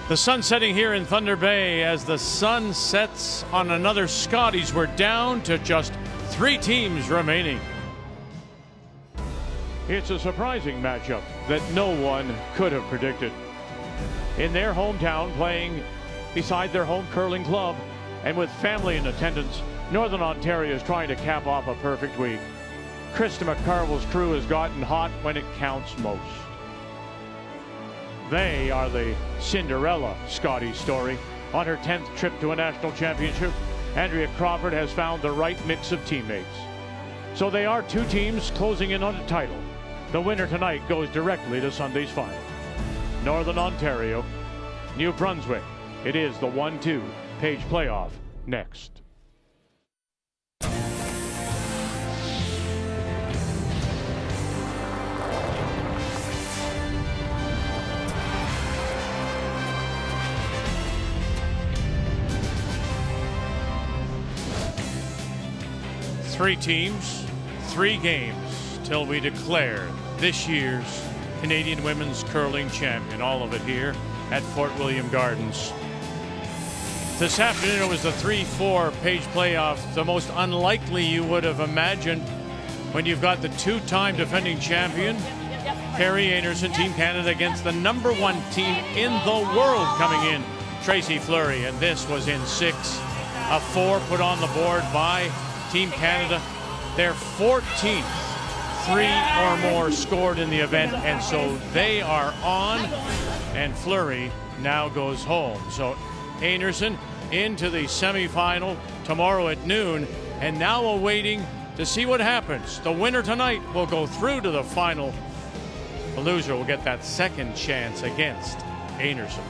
The sun setting here in Thunder Bay. As the sun sets on another Scotties, we're down to just 3 teams remaining. It's a surprising matchup that no one could have predicted. In their hometown, playing beside their home curling club and with family in attendance, Northern Ontario is trying to cap off a perfect week. Krista McCarville's crew has gotten hot when it counts most. They are the Cinderella Scotties story. On her 10th trip to a national championship, Andrea Crawford has found the right mix of teammates. So they are 2 teams closing in on a title. The winner tonight goes directly to Sunday's final. Northern Ontario, New Brunswick. It is the 1-2 page playoff next. Three teams, 3 games till we declare this year's Canadian Women's Curling Champion. All of it here at Fort William Gardens. This afternoon it was the 3-4 page playoff, the most unlikely you would have imagined when you've got the 2-time defending champion, Carrie Anderson, Team Canada, against the #1 team in the world coming in, Tracy Fleury. And this was in 6. A 4 put on the board by Team Canada, their 14th 3 or more scored in the event, and so they are on, and Fleury now goes home. So Anderson into the semifinal tomorrow at noon, and now awaiting to see what happens. The winner tonight will go through to the final. The loser will get that second chance against Anderson.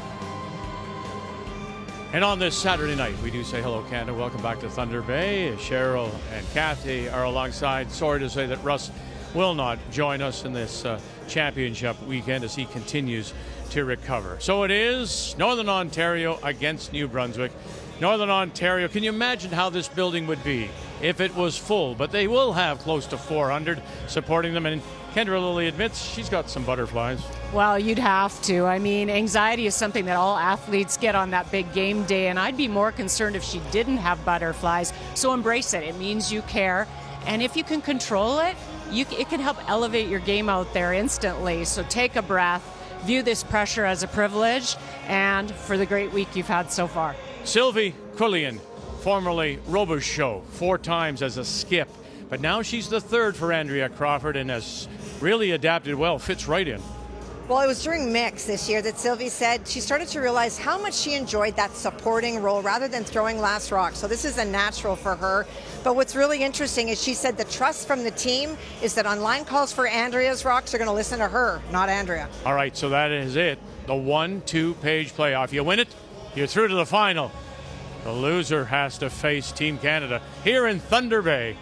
And on this Saturday night, we do say hello, Canada. Welcome back to Thunder Bay. Cheryl and Kathy are alongside. Sorry to say that Russ will not join us in this championship weekend as he continues to recover. So it is Northern Ontario against New Brunswick. Northern Ontario, can you imagine how this building would be if it was full? But they will have close to 400 supporting them. And Kendra Lilly admits she's got some butterflies. Well, you'd have to. I mean, anxiety is something that all athletes get on that big game day, and I'd be more concerned if she didn't have butterflies. So embrace it. It means you care. And if you can control it, it can help elevate your game out there instantly. So take a breath, view this pressure as a privilege, and for the great week you've had so far. Sylvie Quillian, formerly Robichaux, 4 times as a skip. But now she's the 3rd for Andrea Crawford and has really adapted well, fits right in. Well, it was during mix this year that Sylvie said she started to realize how much she enjoyed that supporting role rather than throwing last rock. So this is a natural for her. But what's really interesting is she said the trust from the team is that on line calls for Andrea's rocks, they're going to listen to her, not Andrea. All right, so that is it. The 1-2 page playoff. You win it, you're through to the final. The loser has to face Team Canada here in Thunder Bay.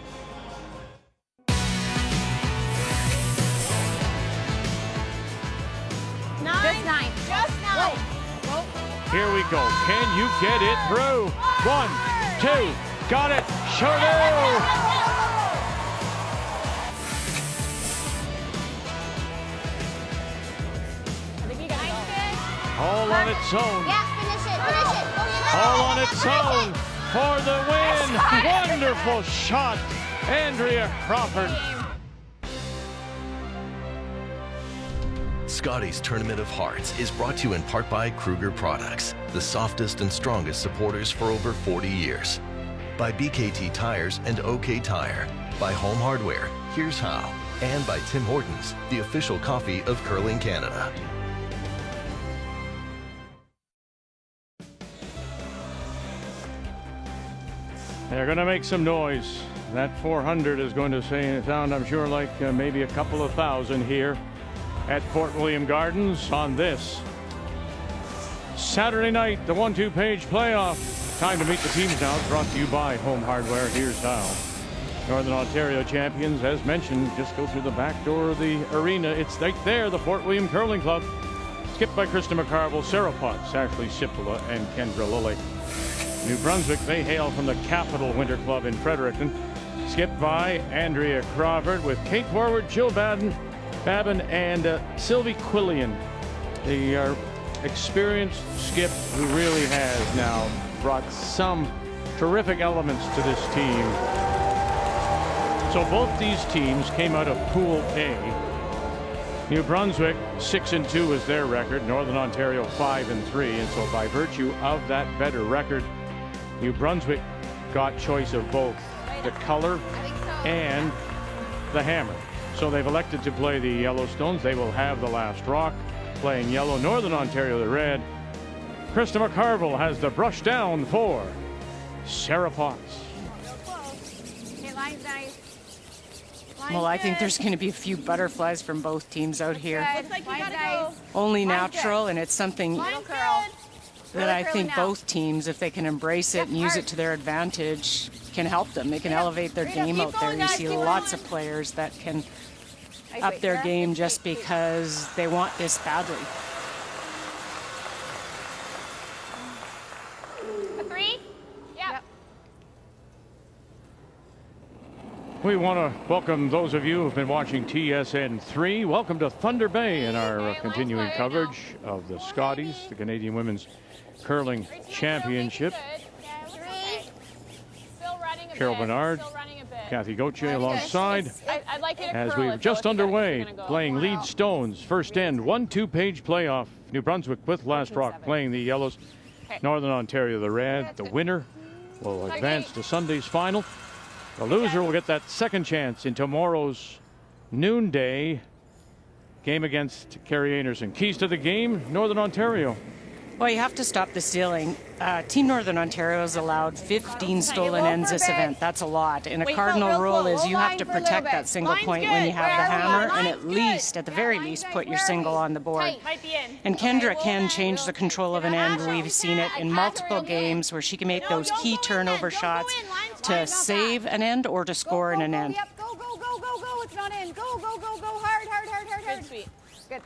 Here we go. Can you get it through? 1, 2, got it. Sure do. All on its own. Yeah, finish it. All on its own for the win. Wonderful shot, Andrea Crawford. Scotties Tournament of Hearts is brought to you in part by Kruger Products, the softest and strongest supporters for over 40 years. By BKT Tires and OK Tire. By Home Hardware, Here's How. And by Tim Hortons, the official coffee of Curling Canada. They're going to make some noise. That 400 is going to sound, I'm sure, like maybe a couple of thousand here at Fort William Gardens on this Saturday night, the 1-2 page playoff. Time to meet the teams now. Brought to you by Home Hardware. Here's how. Northern Ontario champions, as mentioned, just go through the back door of the arena. It's right there, the Fort William Curling Club. Skipped by Krista McCarville, Sarah Potts, Ashley Sipola, and Kendra Lilly. New Brunswick, they hail from the Capital Winter Club in Fredericton. Skipped by Andrea Crawford with Kate Forward, Jill Babin, and Sylvie Quillian. They are experienced skip who really has now brought some terrific elements to this team. So both these teams came out of Pool A. New Brunswick 6-2 is their record. Northern Ontario 5-3, and so by virtue of that better record, New Brunswick got choice of both the color and the hammer. So they've elected to play the Yellowstones. They will have the last rock playing yellow. Northern Ontario the red. Krista McCarville has the brush down for Sarah Potts. Okay, line's nice. Well, I think there's going to be a few butterflies from both teams out here. Looks like you gotta go. Only natural, and it's something Line's curl. that I think both teams, if they can embrace it and use it to their advantage, can help them. They can elevate their game out there. You see lots of players that can up their game just because they want this badly. A 3? Yep. We want to welcome those of you who have been watching TSN 3. Welcome to Thunder Bay in our continuing coverage of the Scotties, the Canadian Women's Curling Championship. Cheryl Bernard, Kathy Gauthier alongside as we're just underway playing lead stones. First end, 1-2 page playoff. New Brunswick with last rock playing the yellows. Northern Ontario the red. The winner will advance to Sunday's final. The loser will get that second chance in tomorrow's noonday game against Kerry Anderson. Keys to the game, Northern Ontario. Well, you have to stop the stealing. Team Northern Ontario has allowed 15 stolen ends this event. That's a lot. And a cardinal rule is you have to protect that single point when you have the hammer, and at least, at the very least, put your single on the board. And Kendra can change the control of an end. We've seen it in multiple games where she can make those key turnover shots to save an end or to score in an end. Go, go, go, go, go. It's not in. Go, go, go, go. Hard, hard, hard, hard, hard. Good, sweet. Good.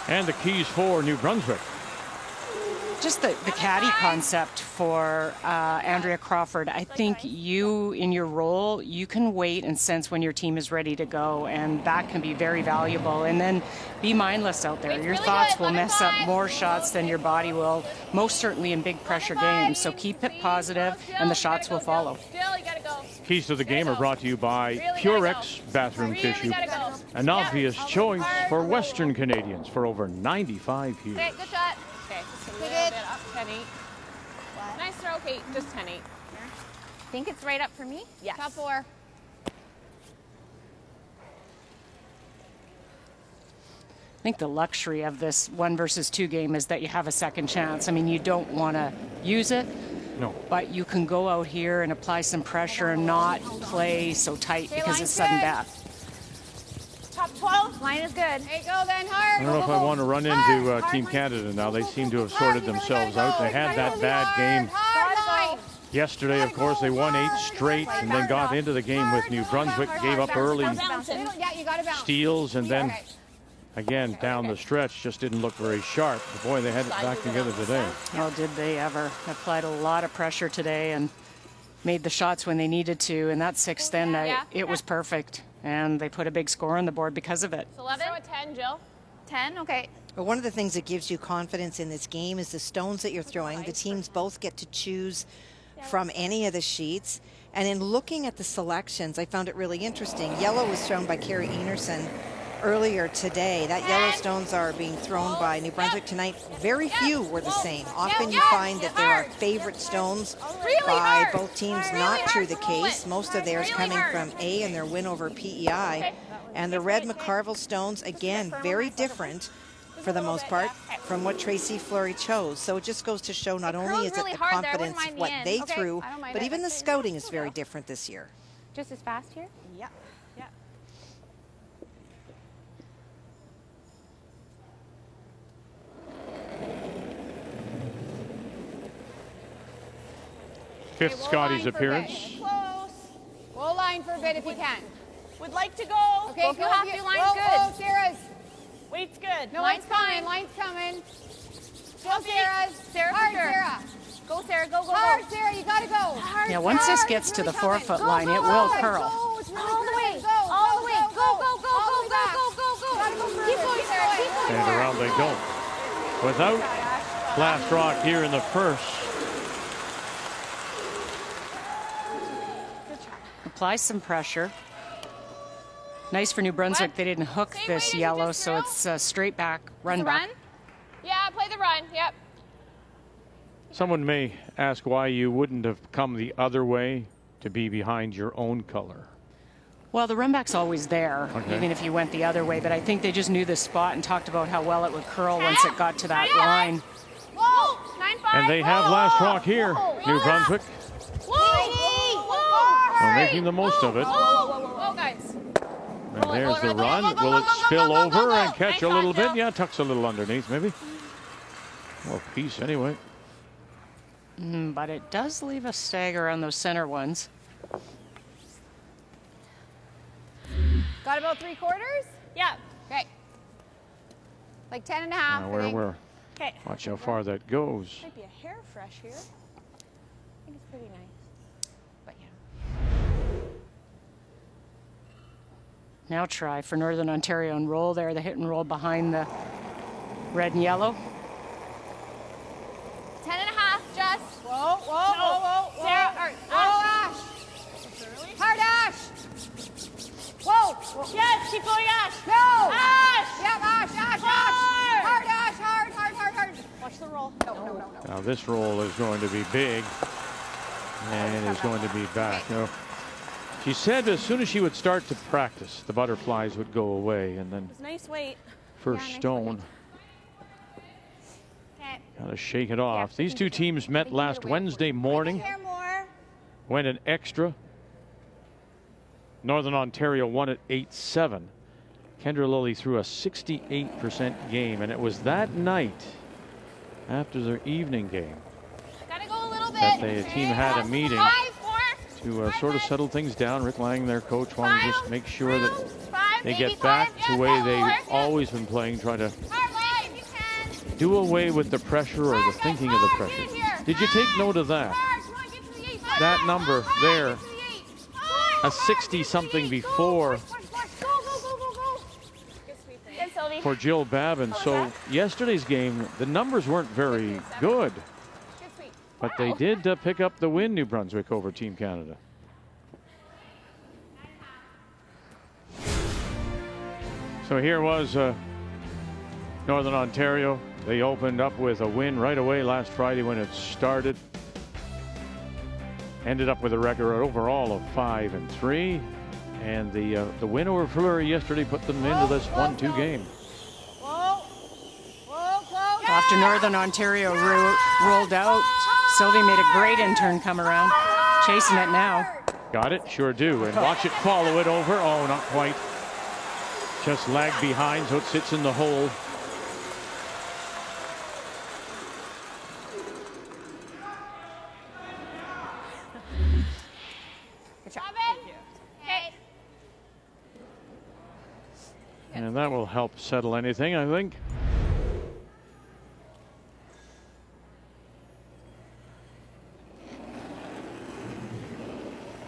And the keys for New Brunswick. Just the caddy concept for Andrea Crawford. I think you, in your role, you can wait and sense when your team is ready to go, and that can be very valuable. And then be mindless out there. Your thoughts will mess up more shots than your body will, most certainly in big pressure games. So keep it positive, and the shots will follow. Keys to the game are brought to you by Purex Bathroom Tissue, an obvious choice for Western Canadians for over 95 years. Okay, good shot. Okay, just a little bit up, 10-8. Nice throw, Kate, just 10-8. Think it's right up for me? Yes. Top 4. I think the luxury of this 1 versus 2 game is that you have a second chance. I mean, you don't want to use it. No. But you can go out here and apply some pressure and not play so tight because it's sudden death. Top 12. Line is good. There you go, then hard. I don't know if I want to run into Team Canada now. They seem to have sorted themselves out. They had that bad game yesterday. Of course, they won 8 straight and then got into the game with New Brunswick, gave up early steals, and then again down the stretch just didn't look very sharp. But boy, they had it back together today. Oh, did they ever. Applied a lot of pressure today and made the shots when they needed to. And that 6th end, it was perfect. And they put a big score on the board because of it. 11. Throw a 10, Jill. 10, okay. But one of the things that gives you confidence in this game is the stones that you're throwing. The teams both get to choose from any of the sheets. And in looking at the selections, I found it really interesting. Yellow was thrown by Kerry Anderson earlier today. That yellow stones are being thrown by New Brunswick tonight. Very few were the same. Often you find that there are favorite stones by both teams. Not true the case. Most of theirs coming from A in their win over PEI. And the red McCarville stones, again, very different for the most part from what Tracy Fleury chose. So it just goes to show not only is it the confidence of what they threw, but even the scouting is very different this year. Just as fast here? Yeah. Yeah. Fifth Scotties appearance. Close. Go line for a bit if you can. Would like to go. Okay, go if you have to. Line's good. Whoa, Sarah's. Weight's good. No, line's coming. Line's coming. Go, Sarah's. Sarah, hard, sure. Sarah. Go, Sarah. Go, go, go. Hard, Sarah. You gotta go. Hard, yeah, once this gets to the 4-foot line, it will curl. All the way. All the way. Go, go, go, go, go, go, go, go. Keep going, Sarah. Keep going. And around they go. without last rock here in the first. Apply some pressure. Nice for New Brunswick. They didn't hook this yellow, so it's straight back, run back. Yeah, play the run. Yep. Someone may ask why you wouldn't have come the other way to be behind your own color. Well, the run back's always there, okay, even if you went the other way, but I think they just knew the spot and talked about how well it would curl once it got to that line. Whoa, 9-5. And they have last rock here, New Brunswick. They're making the most of it. Whoa, guys. And there's the run. Will it spill over and catch a little bit? Yeah, tucks a little underneath, maybe. Well, piece anyway. But it does leave a stagger on those center ones. Got about 3/4? Yeah. Okay. Like 10 1/2. Where? Okay. Watch how far that goes. Might be a hair fresh here. I think it's pretty nice. But yeah. Now try for Northern Ontario and roll there. The hit and roll behind the red and yellow. 10 1/2, Jess. Whoa. Sarah, Ash. Hard Ash. Whoa. Yes, keep going, Ash. No. Ash. Yep, Ash. Hard Ash. Hard. Watch the roll. No. Now this roll is going to be big and is going to be back. You know, she said as soon as she would start to practice, the butterflies would go away, and then Nice weight. first stone. Got to shake it off. These two teams met last Wednesday morning. Went an extra. Northern Ontario won it 8-7. Kendra Lilly threw a 68% game, and it was that night after their evening game Gotta go a little bit. that the team had a meeting 5 more. to sort of settle things down. Rick Lang, their coach, wanted to just make sure that 5, they maybe get back 5. to the way they've always been playing, try to Hard line, you can. do away with the pressure or the thinking of the pressure. Did you take note of that? That number there, a 60-something before for Jill Babin. So yesterday's game, the numbers weren't very good, but they did pick up the win, New Brunswick, over Team Canada. So here was Northern Ontario. They opened up with a win right away last Friday when it started. Ended up with a record overall of 5-3, and the win over Fleury yesterday put them into this 1-2 game. After Northern Ontario rolled out, Sylvie made a great in-turn come around, chasing it now. Got it, sure do, and watch it follow it over. Oh, not quite. Just lagged behind, so it sits in the hole. And that will help settle anything, I think.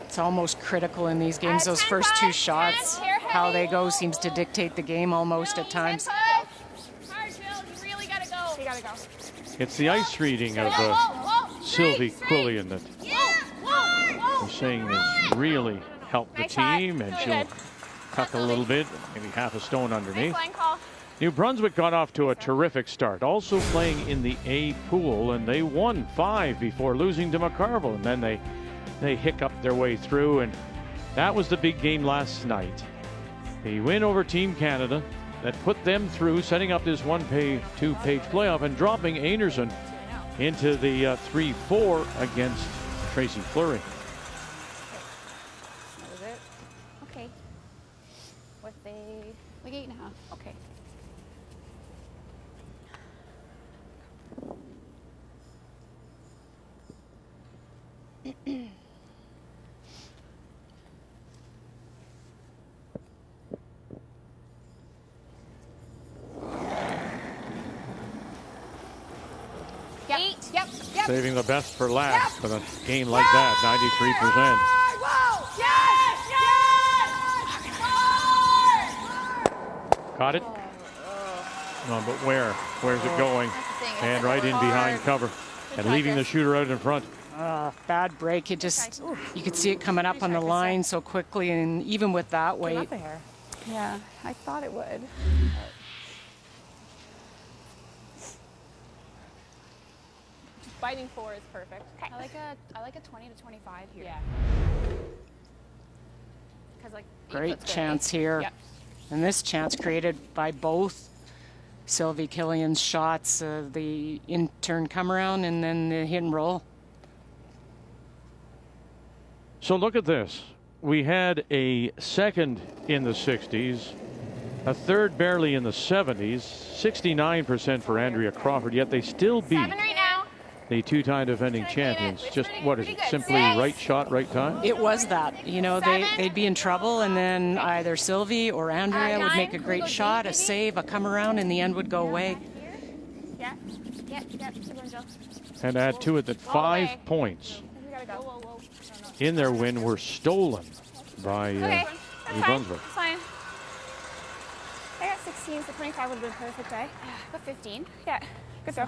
It's almost critical in these games. Those first 2 shots, how they go seems to dictate the game almost at times. It's the ice reading of Sylvie Quillian that we're saying has really helped the team, and she'll tuck a little bit, maybe half a stone underneath. New Brunswick got off to a terrific start, also playing in the A pool, and they won 5 before losing to McCarville, and then they hiccuped their way through, and that was the big game last night. The win over Team Canada that put them through, setting up this 2-page playoff and dropping Anderson into the 3-4 against Tracy Fleury. Okay. What they like 8.5. Okay. Yep. Saving the best for last for a game like that, 93%. Caught it. No, but where's it going? And right in behind cover and leaving the shooter out in front. Bad break. You could see it coming up on the line so quickly, and even with that weight. Yeah, I thought it would. Biting 4 is perfect. Okay. I like a 20 to 25 here. Yeah. Because like Great chance here. Yep. And this chance created by both Sylvie Killian's shots, the in-turn come around and then the hit and roll. So look at this. We had a second in the 60s, a third barely in the 70s, 69% for Andrea Crawford, yet they still beat 7 right now. the two-time defending champions. Just, what is it, simply right shot, right time? It was that. You know, they'd be in trouble, and then either Sylvie or Andrea would make a great shot, a save, a come around, and the end would go away. Yeah. And add to it that 5 points in their win were stolen by New Brunswick. That's fine. I got 16, so 25 would have been perfect, eh? But 15. Yeah. Good throw.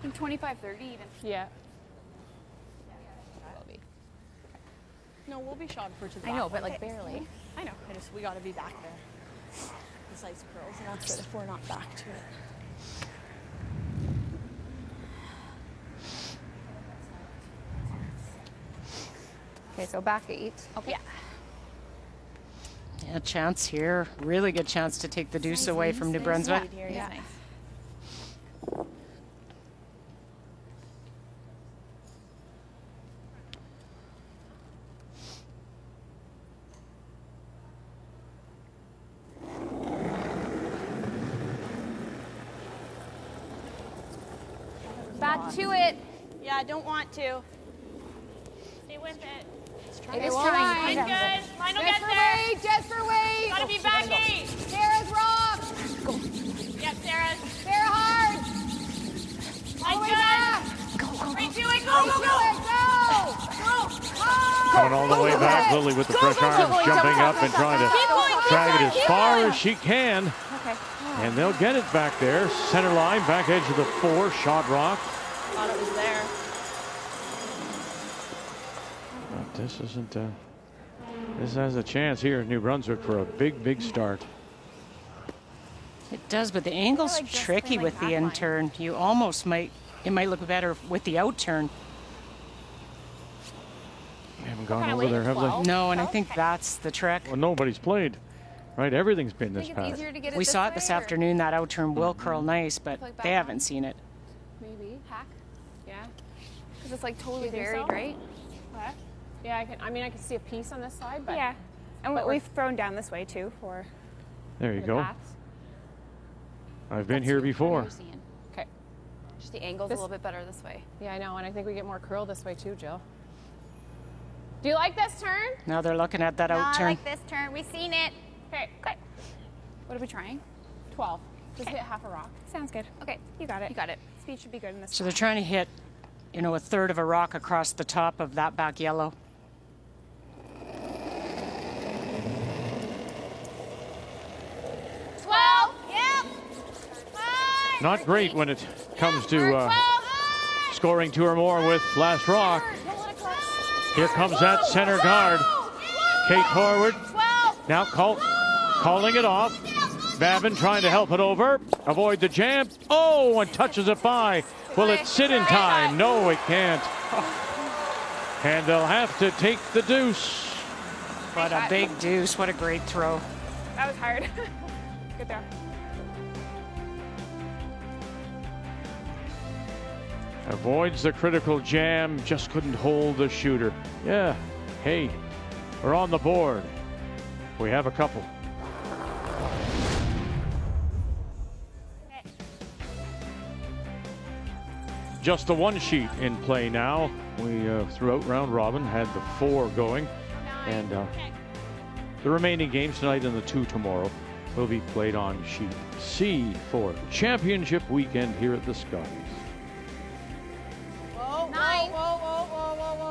And 25, 30 even. Yeah. No, we'll be shot for to the I know, back but one. like barely. I know. We got to be back there. The size curls, and that's good if we're not back to it. Okay, so back 8. Okay. Yeah. Yeah, chance here. Really good chance to take the deuce away from New Brunswick. Yeah. Back to it. Yeah, I don't want to. Stay with it. It is Line trying. good. Line will Just get for there. weight, just for weight. Gotta be back 8. Sarah's rock. Yep, Sarah. Sarah hard. Line All the way good. back. 3, 2, and go, go, go. Coming all the way back, Lily with the fresh arms, jumping up and trying to drag it as far as she can. Okay. And they'll get it back there. Center line, back edge of the 4, shot rock. Thought it was there. But this isn't, this has a chance here in New Brunswick for a big, big start. It does, but the angle's tricky with the in-turn. You almost it might look better with the out-turn. We haven't gone over there, have they? No, and I think that's the trick. Well, nobody's played, right? Everything's been this path. We saw it this afternoon. That out-turn will curl nice, but they haven't seen it. Maybe. Hack. Yeah. Because it's like totally You think varied, so? right? What? Yeah, I mean, I can see a piece on this side, but Yeah. And we've thrown down this way too for There you the go. paths. I've been here before. okay. Just the angle's a little bit better this way. Yeah, I know, and I think we get more curl this way too, Jill. Do you like this turn? Now they're looking at that I out-turn. like this turn. We've seen it. Okay. Good. What are we trying? 12. Just hit half a rock. Sounds good. Okay. You got it. You got it. Speed should be good in this. So they're trying to hit, you know, a third of a rock across the top of that back yellow. Not great when it comes to scoring 2 or more with last rock. Here comes that center guard. Kate Horwood now calling it off. Babin trying to help it over. Avoid the jam. Oh, and touches it by. Will it sit in time? No, it can't. And they'll have to take the deuce. What a big deuce. What a great throw. That was hard. Good throw. Avoids the critical jam, just couldn't hold the shooter. Yeah, hey, we're on the board. We have a couple. Just the 1 sheet in play now. We, throughout round robin, had the 4 going. And the remaining games tonight and the 2 tomorrow will be played on sheet C for championship weekend here at the Scotties.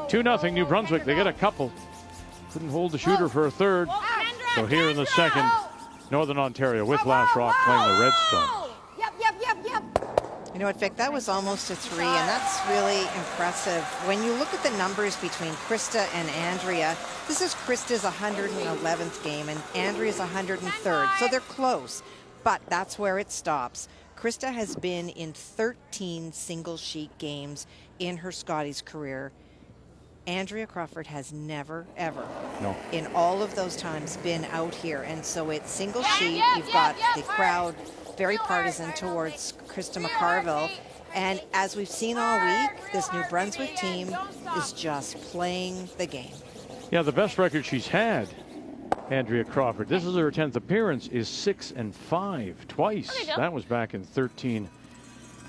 2-0 New Brunswick. They get a couple. Couldn't hold the shooter for a third. So here in the second, Northern Ontario with Last Rock playing the Redstone. Yep, You know what, Vic, that was almost a 3, and that's really impressive. When you look at the numbers between Krista and Andrea, this is Krista's 111th game, and Andrea's 103rd, so they're close, but that's where it stops. Krista has been in 13 single sheet games in her Scotties career. Andrea Crawford has never, ever, in all of those times, been out here, and so it's single sheet. You've got the crowd very partisan towards Krista McCarville. And as we've seen all week, this New Brunswick team is just playing the game. Yeah, the best record she's had, Andrea Crawford. This is her 10th appearance, is 6-5 twice. That was back in 13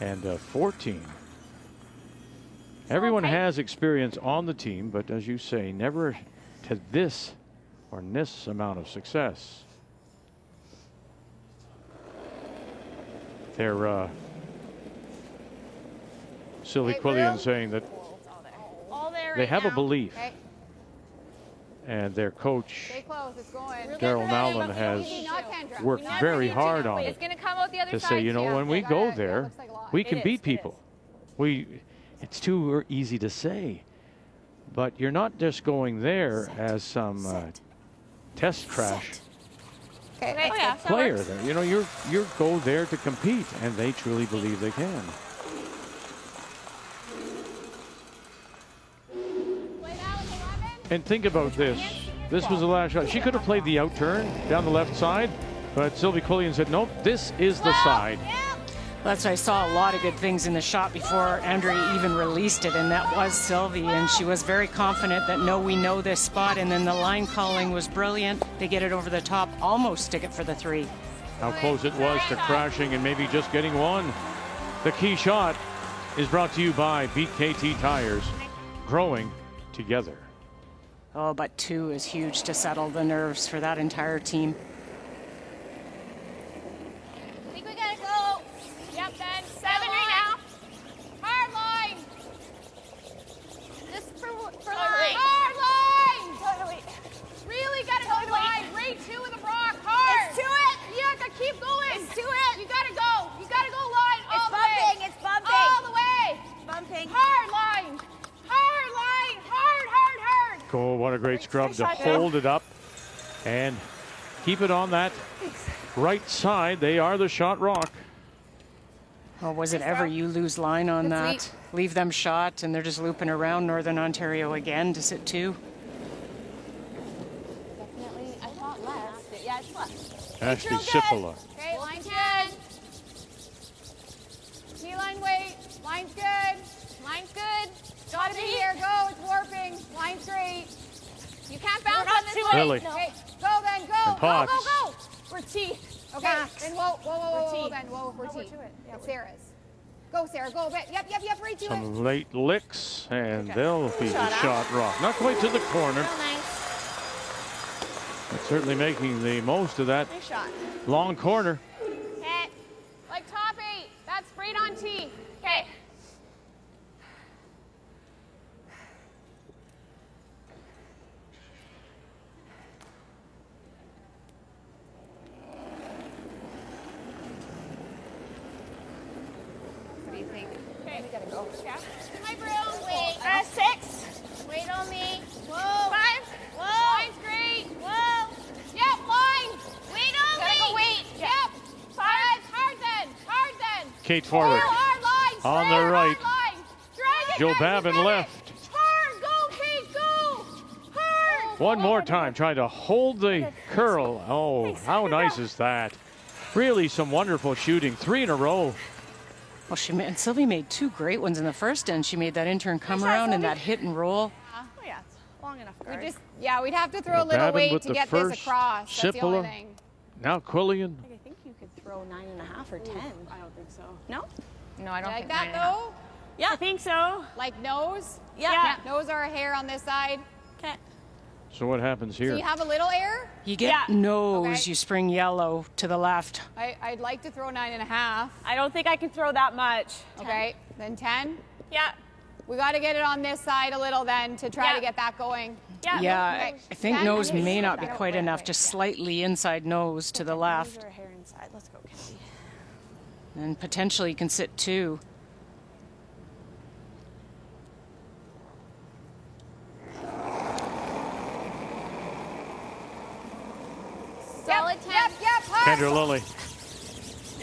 and 14. Everyone has experience on the team, but as you say, never to this amount of success. They're Sylvie Quillian saying that they have a belief, and their coach Daryl Nowlin has worked very hard on it to say, you know, when we go there, we can beat people. It's too easy to say, but you're not just going there as some test crash player there. You know, you go there to compete, and they truly believe they can. And think about this. This was the last shot. She could have played the outturn down the left side, but Sylvie Quillian said, nope, this is the side. That's why I saw a lot of good things in the shot before Andrea even released it, and that was Sylvie, and she was very confident that, no, we know this spot, and then the line calling was brilliant. They get it over the top, almost stick it for the 3. How close it was to crashing and maybe just getting one. The key shot is brought to you by BKT Tires, growing together. Oh, but 2 is huge to settle the nerves for that entire team. Oh, what a great scrub to hold it up and keep it on that right side. They are the shot rock. Oh, was it ever you lose line on that? Leave them shot, and they're just looping around Northern Ontario again to sit 2. Definitely, I thought left. Yeah, it's left. Ashley Sipola. Okay, line's good. T-line weight. Line's good. Line's good. Gotta be here. Go. It's warping. Line's great. You can't bounce on this way. Lily. Okay, go then. Go. And Potts. Go. We're T. Okay. Then whoa. Then whoa. We're T. It's Sarah's. Go, Sarah. Go a bit. Yep. Right to it. Some late licks, and they'll be the shot rock. Not quite to the corner. But certainly making the most of that long corner. Okay. Like top 8. That's straight on T. Okay. What do you think? Okay. We gotta go. Yeah. My broom. Wait. 6. Wait on me. Whoa. 5. Whoa. Line's great. Whoa. Yep. Line. Wait on me. Go wait. Yep. 5. Hard then. Kate forward. On the right. Joe Babin left. Hard. Go, Kate. Go. Hard. One more time, trying to hold the curl. Oh, how nice is that? Really some wonderful shooting. 3 in a row. Well, Sylvie made 2 great ones in the first end. She made that intern come around and that hit and roll. Oh yeah, it's long enough. We'd have to throw a little weight to get this across. That's the only thing. Now Quillian. I think you could throw 9.5 or 10. I don't think so. No? No, I don't think that though. Yeah, I think so. Like nose? Yeah. Nose or a hair on this side. Okay. So what happens here? So you have a little air? You get nose, you spring yellow to the left. I'd like to throw 9.5. I don't think I can throw that much. Okay, then 10? Yeah. We got to get it on this side a little then to try to get that going. Yeah, I think nose may not be quite enough, just slightly inside nose to the left. Hair inside. Let's go, Kenzie. And potentially can sit 2. Solid 10. Yep, Kendra Lilly.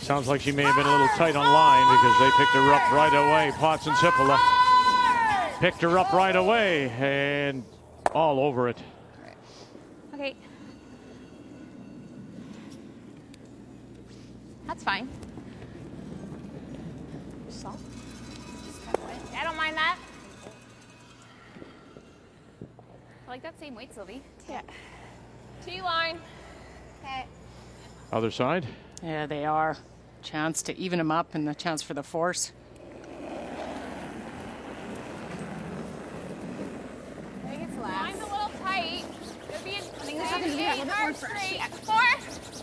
Sounds like she may have been a little tight on line because they picked her up right away. Potts and Sippola picked her up right away and all over it. Okay. That's fine. Salt. I don't mind that. I like that same weight, Sylvie. Yeah. T-line. Okay. Other side. Yeah, they are. Chance to even them up and the chance for the force. I think it's last. Line's a little tight. It'll be hard straight. 4.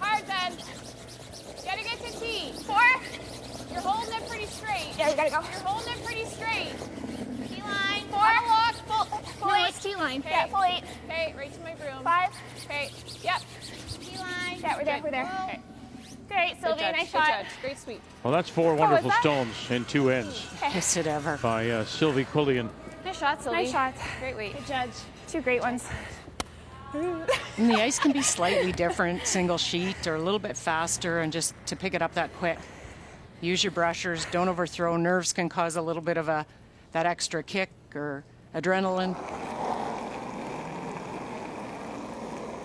Hard then. You gotta get to T. 4. You're holding it pretty straight. Yeah, you gotta go. You're holding it pretty straight. T-line. 4. Full No, 8. it's T-line. Okay. Yeah, full 8. Okay, right to my broom. 5. Okay, yep. T-line. Yeah, we're there, Good. we're there. Okay. Great, Sylvie, Good nice judge. shot. Good judge. Great sweep. Well, that's 4 wonderful that? stones in 2 ends Is it ever? by Sylvie Quillian. Nice shot, Sylvie. Nice shot. Great weight. Good judge. 2 great ones. And the ice can be slightly different, single sheet or a little bit faster, and just to pick it up that quick. Use your brushers, don't overthrow. Nerves can cause a little bit of that extra kick or adrenaline.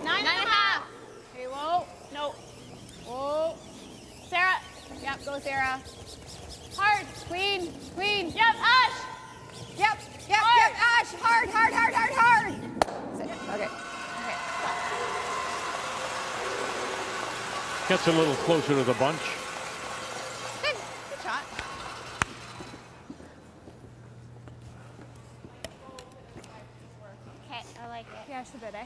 9.5. Okay, whoa. No. Whoa. Sarah. Yep, go Sarah. Hard. Queen. Queen. Yep, Ash. Yep, Ash. Hard. Okay. Gets a little closer to the bunch. Good. Good shot. Okay, I like it. Yeah, she did, eh?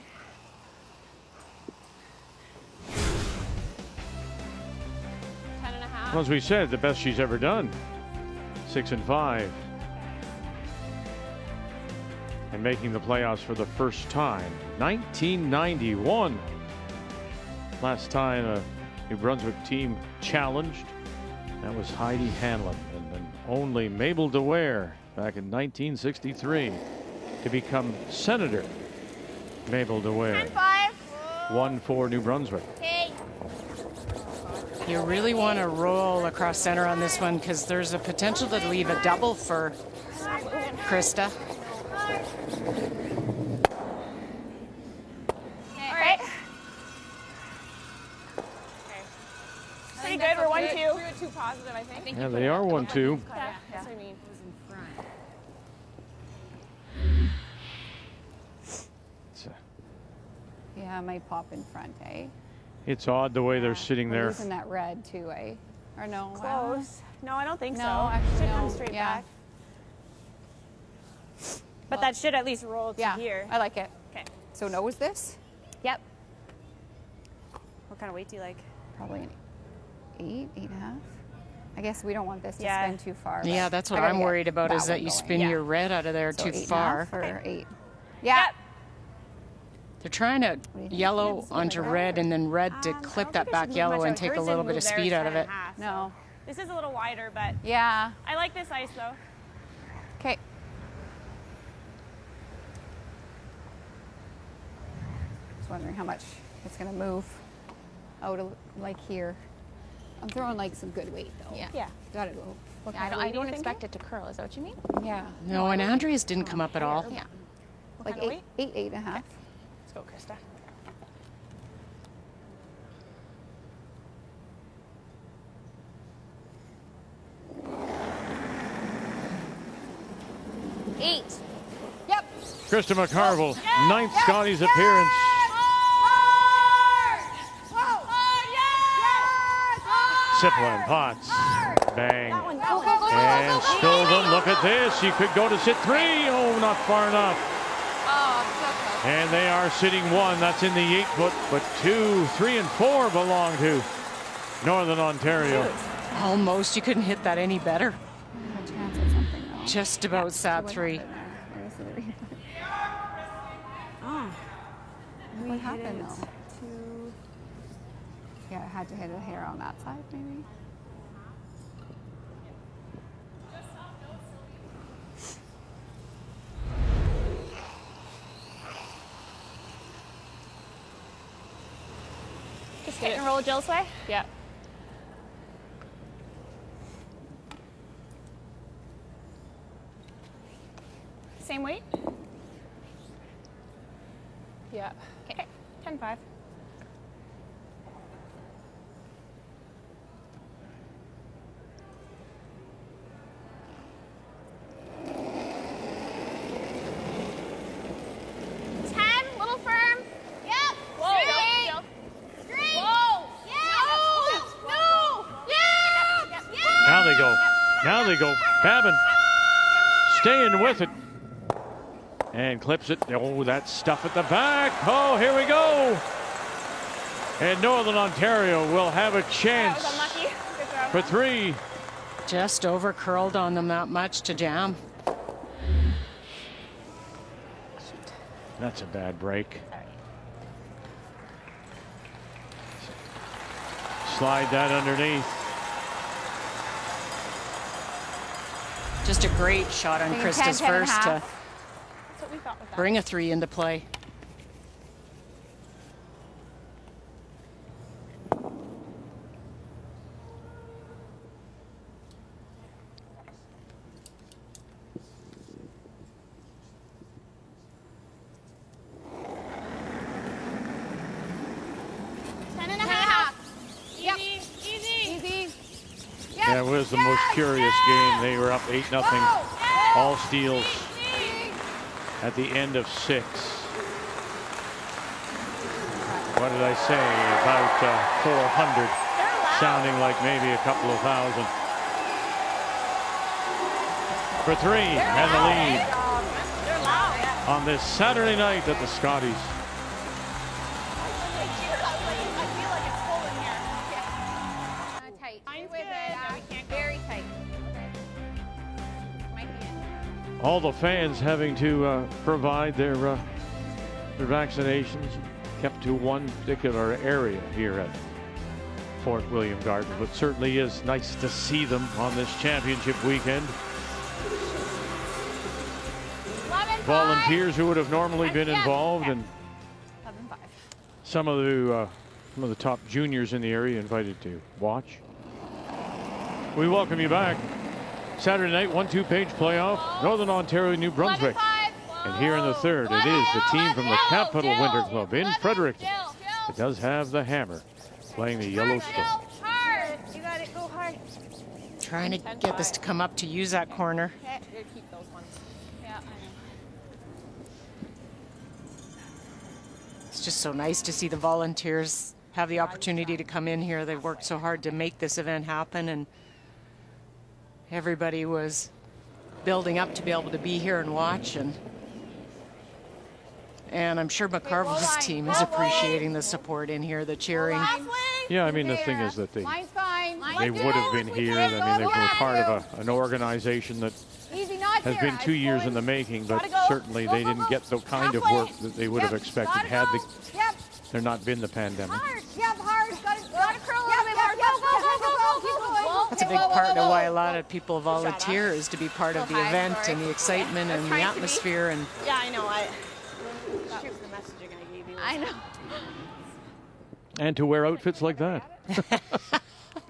Well, as we said, the best she's ever done. 6 and 5. And making the playoffs for the first time. 1991. Last time a New Brunswick team challenged. That was Heidi Hanlon. And then only Mabel DeWare back in 1963 to become Senator Mabel DeWare. 10-5. 1 for New Brunswick. Okay. You really want to roll across center on this one because there's a potential to leave a double for Krista. Alright. Pretty good, we're 1-2. We were too positive, I think. Yeah, they are 1-2. Yeah, that's what I mean. Yeah, it might pop in front, eh? It's odd the way they're sitting We're there. losing that red too, eh? Or no? Close. No, I don't think so. No, actually, should no. come straight Yeah. back. But that should at least roll to Yeah, here. I like it. Okay. So no is this? Yep. What kind of weight do you like? Probably an 8, 8.5. I guess we don't want this to Yeah. spin too far. Yeah, but that's what I gotta I'm get worried about is that one you going. spin Yeah. your red out of there So too 8.5 far. or 8. Yeah. Yep. They're trying to do you think? yellow Yeah, onto like red that. and then red to I clip don't that think I back should move yellow much and out. take a Hers little didn't bit of move there, speed out of it. 10.5, so No. This is a little wider, but Yeah. I like this ice though. Okay. Just wondering how much it's gonna move out of like here. I'm throwing like some good weight though. Yeah. Yeah. Gotta go. What I kind of don't weight are you expect it to curl. Is that what you mean? thinking? Yeah. No, and Andrea's didn't come up at all. Yeah. Like kind of 8, 8.5. Let's go, Krista. Eight. Yep. Krista McCarville, 9th Scotties appearance. Sippola and Potts. Bang. And Stolden, look at this. He could go to sit 3. Oh, not far enough. And they are sitting 1. That's in the 8-foot, but 2, 3, and 4 belong to Northern Ontario. Almost. You couldn't hit that any better. A chance at something though. Just about sat 3. Where's the replay? Oh. What happened though? Yeah, I had to hit a hair on that side maybe. Hit and roll Jill's way? Yep. Same weight? Yep. Okay, 10-5. Now they go. Babin staying with it. And clips it. Oh, that stuff at the back. Oh, here we go. And Northern Ontario will have a chance for 3. Just over curled on them that much to jam. That's a bad break. Slide that underneath. Just a great shot on Krista's first to That's what we thought with that. bring a 3 into play. Yeah, it was the most curious game. They were up 8-0. All steals at the end of 6. What did I say? About 400. Sounding like maybe a couple of thousand. For 3 and the lead on this Saturday night at the Scotties. All the fans having to provide their vaccinations, kept to one particular area here at Fort William Garden, but certainly is nice to see them on this championship weekend. Volunteers who would have normally been involved, and some of the top juniors in the area invited to watch. We welcome you back. Saturday night 1-2 page playoff, Northern Ontario, New Brunswick. And here in the third, it is the team from the Capital Winter Club in Fredericton. It does have the Hammer playing the Yellowstone. You got it, go hard. Trying to get this to come up to use that corner. Keep those ones. Yeah, I know. It's just so nice to see the volunteers have the opportunity to come in here. They worked so hard to make this event happen, and everybody was building up to be able to be here and watch, and I'm sure McCarville's team is appreciating the support in here, the cheering. Yeah, I mean, the thing is that they would have been here. I mean, they were part of an organization that has been 2 years in the making, but certainly they didn't get the kind of work that they would have expected had there not been the pandemic. That's a big part of why a lot of people volunteer, is to be part of the event and the excitement and the atmosphere. And yeah, I know. That was the messaging I gave you. I know. And to wear outfits like that.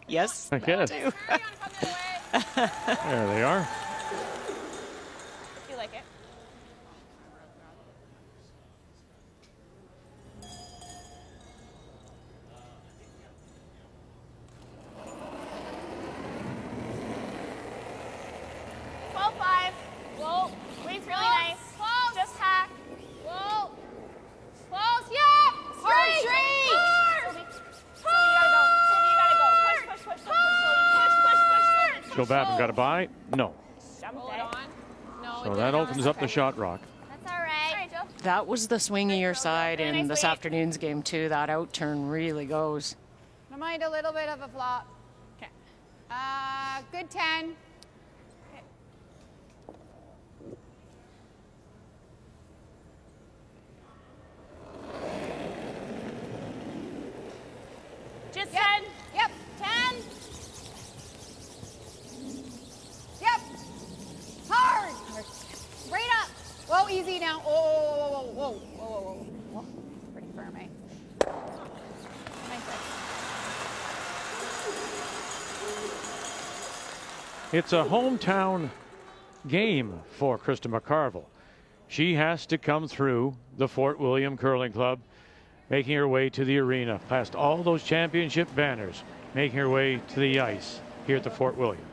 yes, I guess. too. There they are. You like it? Weight's really nice. Close. Just hack. Whoa. Close. Yeah. Straight. Sylvie, you gotta go. Push. Push. Joe Babin got a bye? No. Hold on. No, So that opens up the shot rock. That's all right. Joe. That was the swingier side in this afternoon's game too. That out turn really goes. Don't mind a little bit of a flop. Okay. Good 10. Just 10. Yep. 10. Yep. Hard. Right up. Whoa, easy now. Whoa. Pretty firm, eh? Nice. It's a hometown game for Krista McCarville. She has to come through the Fort William Curling Club, making her way to the arena, past all those championship banners, making her way to the ice here at the Fort William.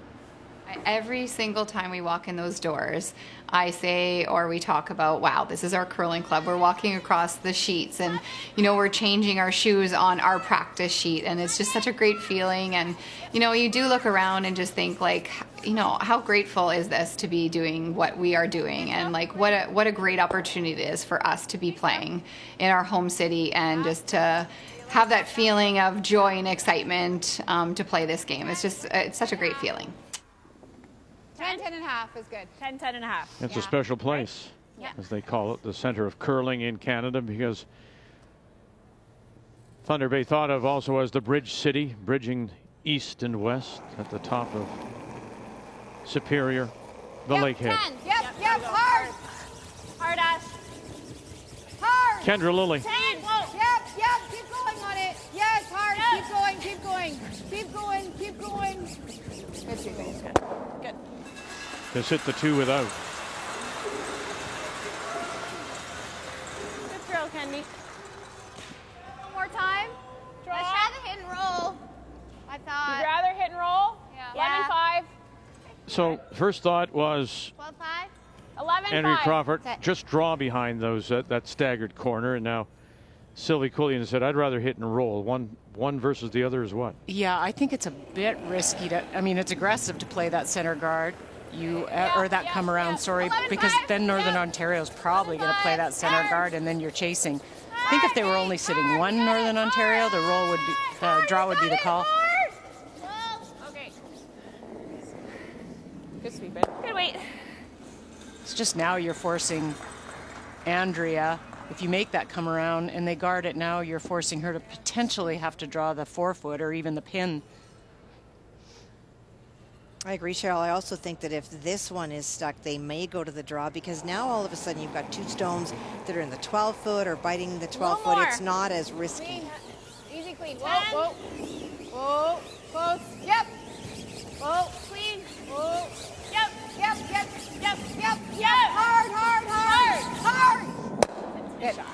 Every single time we walk in those doors, I say, or we talk about, wow, this is our curling club. We're walking across the sheets and, you know, we're changing our shoes on our practice sheet. And it's just such a great feeling. And, you know, you do look around and just think like, you know, how grateful is this to be doing what we are doing? And like, what a great opportunity it is for us to be playing in our home city and just to have that feeling of joy and excitement to play this game. It's such a great feeling. 10, 10 and a half is good. 10, 10 and a half. It's a special place, as they call it, the center of curling in Canada, because Thunder Bay thought of also as the bridge city, bridging east and west at the top of Superior, the Lakehead. 10. Yep, hard. Hard, Ash. Hard. Kendra Lilly. 10. Yep, keep going on it. Yes, hard. Yep. Keep going. Good. Just hit the 2 without. Good throw, Kendi. One more time. Draw. I'd rather hit and roll. I thought. You'd rather hit and roll? Yeah. 11-5. So first thought was 12-5. 11-5. Andrea Crawford, just draw behind those that staggered corner, and now Sylvie Quillian said, I'd rather hit and roll. One versus the other is what? Yeah, I think it's a bit risky to, I mean, it's aggressive to play that center guard. Or that come around, because then Northern Ontario is probably going to play that center guard, and then you're chasing. I think if they were only sitting one Northern Ontario, the draw would be the call. Okay. Good sweep it. Good wait. It's just now you're forcing Andrea. If you make that come around and they guard it now, you're forcing her to potentially have to draw the 4-foot or even the pin. I agree, Cheryl. I also think that if this one is stuck, they may go to the draw, because now all of a sudden you've got 2 stones that are in the 12-foot or biting the 12-foot. It's not as risky. Clean. Easy clean. Whoa. Close. Yep. Whoa. Clean. Whoa. Yep. Hard. Good shot.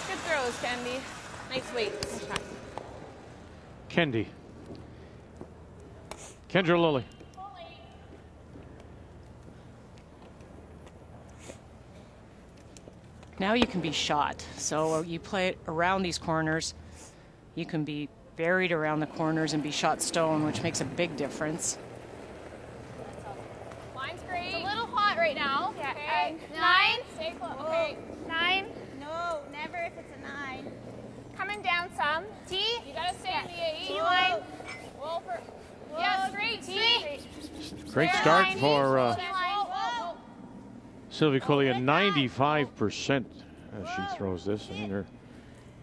Good throws, Kendi. Nice weights. Nice shot. Kendi. Kendra Lilly. Now you can be shot. So you play it around these corners. You can be buried around the corners and be shot stone, which makes a big difference. Line's great. It's a little hot right now. Yeah. Okay. 9. Stay close. Okay. 9. No, never if it's a 9. Coming down some. T. You gotta stay in the AE. T line. Yeah, straight. T. Great start for Sylvie Quillian, 95% as she throws this. I mean,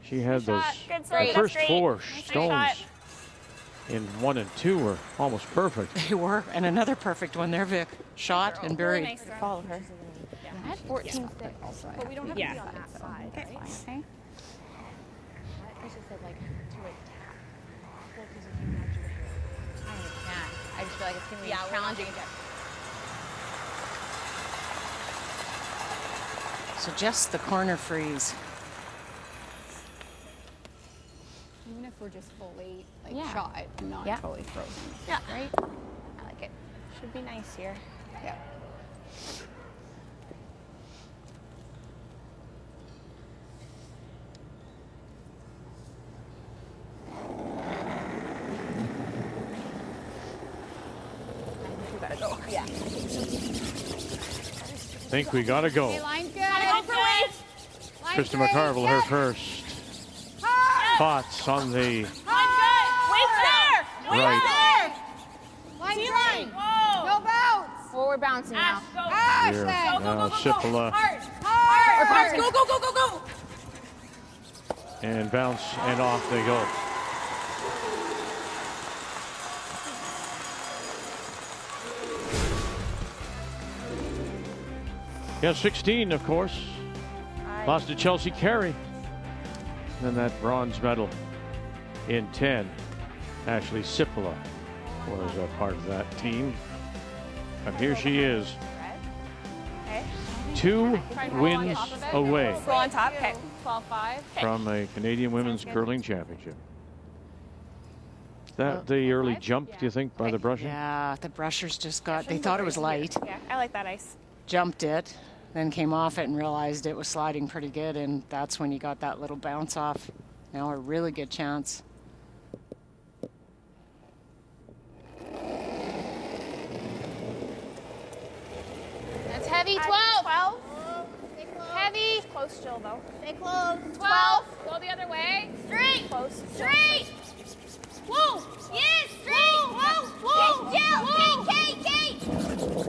she had those the first 4 stones in 1 and 2 were almost perfect. They were, and another perfect one there, Vic. Shot and buried. Nice to follow her. I had 14 sticks, but we don't have to be on that side. Okay. I just said like to like tap. Well, because if you imagine I just feel like it's going to be challenging. So just the corner freeze. Even if we're just full weight, shot, not totally frozen. Yeah. Right? I like it. Should be nice here. Yeah. Yeah. Think we gotta go. Okay, line's good. Krista McCarville, her first. Thoughts on the right. Line. No bounce. Oh, we're bouncing now. Ash, Now Sipala. Hard. Go. And bounce, and off they go. Yeah, 16, of course. Lost to Chelsea Carey. And that bronze medal in 10. Ashley Sipola was a part of that team. But here she is. 2 wins away on top. Okay. 12-5. from a Canadian Women's Curling Championship. Is that the early jump, do you think, by the brusher? Yeah, the brushers just got, they thought it was light. Yeah, I like that ice. Jumped it, then came off it and realized it was sliding pretty good, and that's when you got that little bounce off. Now a really good chance. That's heavy. 12. 12. Heavy. Close, Jill, though. Stay close. 12. Go the other way. Straight. Close. Straight. Whoa. Yes. Straight. Whoa. Whoa. Jill. Kate. Kate.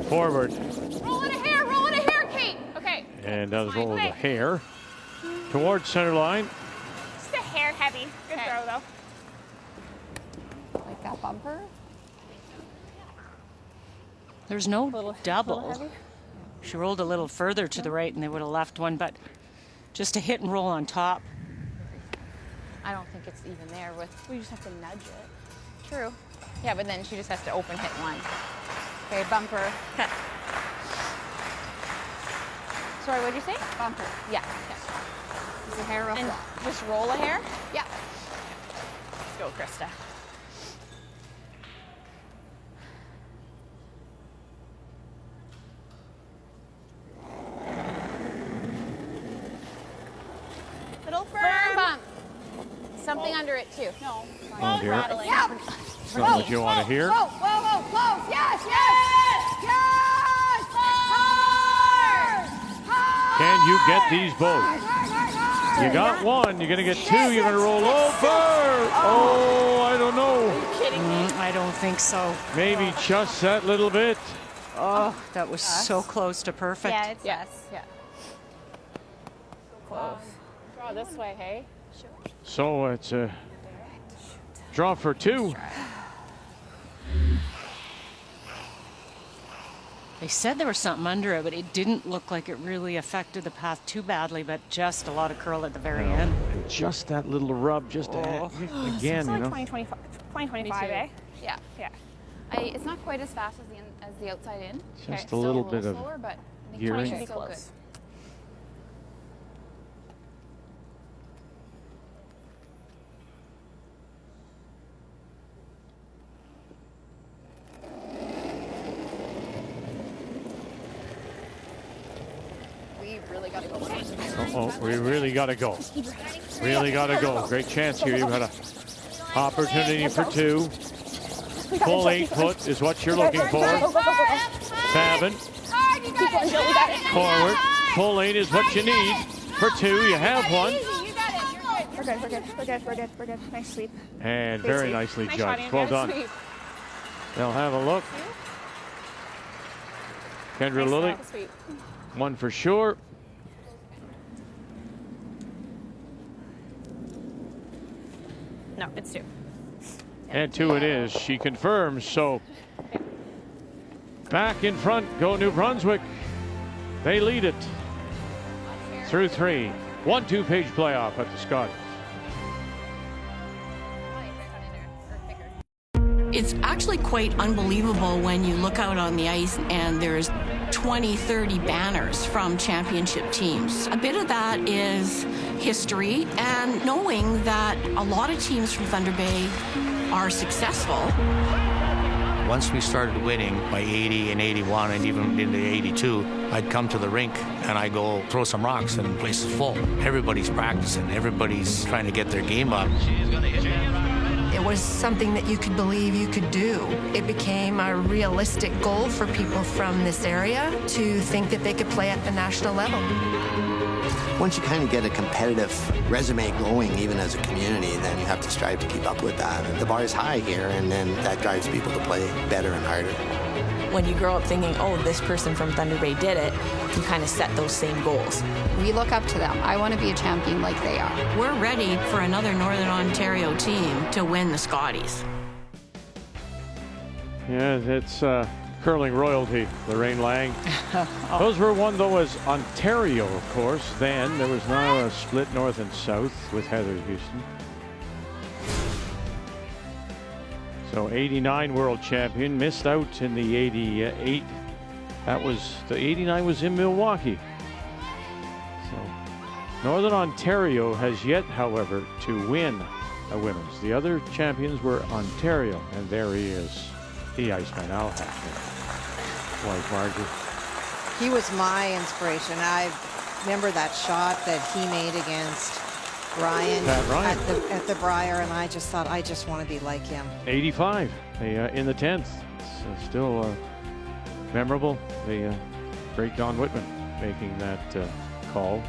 Forward. Roll in a hair. Roll in a hair, Kate. Okay. And does roll the hair towards center line. Just a hair heavy. Good throw, though. Like that bumper. There's no double. She rolled a little further to the right and they would have left one, but just a hit and roll on top. I don't think it's even there with, we just have to nudge it. True. Yeah, but then she just has to open hit one. Okay, bumper. Sorry, what'd you say? Bumper. Yeah. Is the hair rough? And just roll a hair? Yeah. Let's go, Krista. Little firm bump. Something under it too. No. Oh dear. Yeah. It's not what you want to hear. Whoa, whoa, whoa, close. Yes, yes, yes. Hard. Can you get these both? You got one. You're going to get two. You're going to roll over. Oh, I don't know. Are you kidding me? I don't think so. Maybe just that little bit. Oh, that was so close to perfect. Yeah, it's yes. Yeah. Close. Draw this way, hey? So it's a draw for two. They said there was something under it, but it didn't look like it really affected the path too badly, but just a lot of curl at the very end. And just that little rub, just again, It's you like know. 2025, eh? Yeah. Yeah. It's not quite as fast as the outside in. Just a little bit of slower, but I think gearing. 20 should be close. Really got to go. Uh-oh, we really got to go. Really got to go. Great chance here. You've got an opportunity for two. Full 8 foot is what you're looking for. Fabin. Forward. Full 8 is what you need for two. You have one. We're good. Nice sweep. And very nicely judged. Well done. They'll have a look. Kendra Lilly. One for sure. No, it's two. And two it is. She confirms. So back in front go New Brunswick. They lead it through 3. 1-2 page playoff at the Scotties. It's actually quite unbelievable when you look out on the ice and there's 20, 30 banners from championship teams. A bit of that is history and knowing that a lot of teams from Thunder Bay are successful. Once we started winning by 80 and 81 and even into 82, I'd come to the rink and I'd go throw some rocks and the place is full. Everybody's practicing, everybody's trying to get their game up. It was something that you could believe you could do. It became a realistic goal for people from this area to think that they could play at the national level. Once you kind of get a competitive resume going, even as a community, then you have to strive to keep up with that. And the bar is high here, and then that drives people to play better and harder. When you grow up thinking, oh, this person from Thunder Bay did it, you kind of set those same goals. We look up to them. I want to be a champion like they are. We're ready for another Northern Ontario team to win the Scotties. Yeah, it's curling royalty, Lorraine Lang. Those were won, though, as Ontario, of course. Then there was now a split north and south with Heather Houston. So 89 world champion, missed out in the 88. That was, the 89 was in Milwaukee. So Northern Ontario has yet, however, to win a women's. The other champions were Ontario, and there he is, the Iceman, Al Hackner. Wife Margie. He was my inspiration. I remember that shot that he made against Ryan, at the Briar, and I just thought, I just want to be like him. 85 in the 10th. It's still memorable. The great Don Whitman making that call.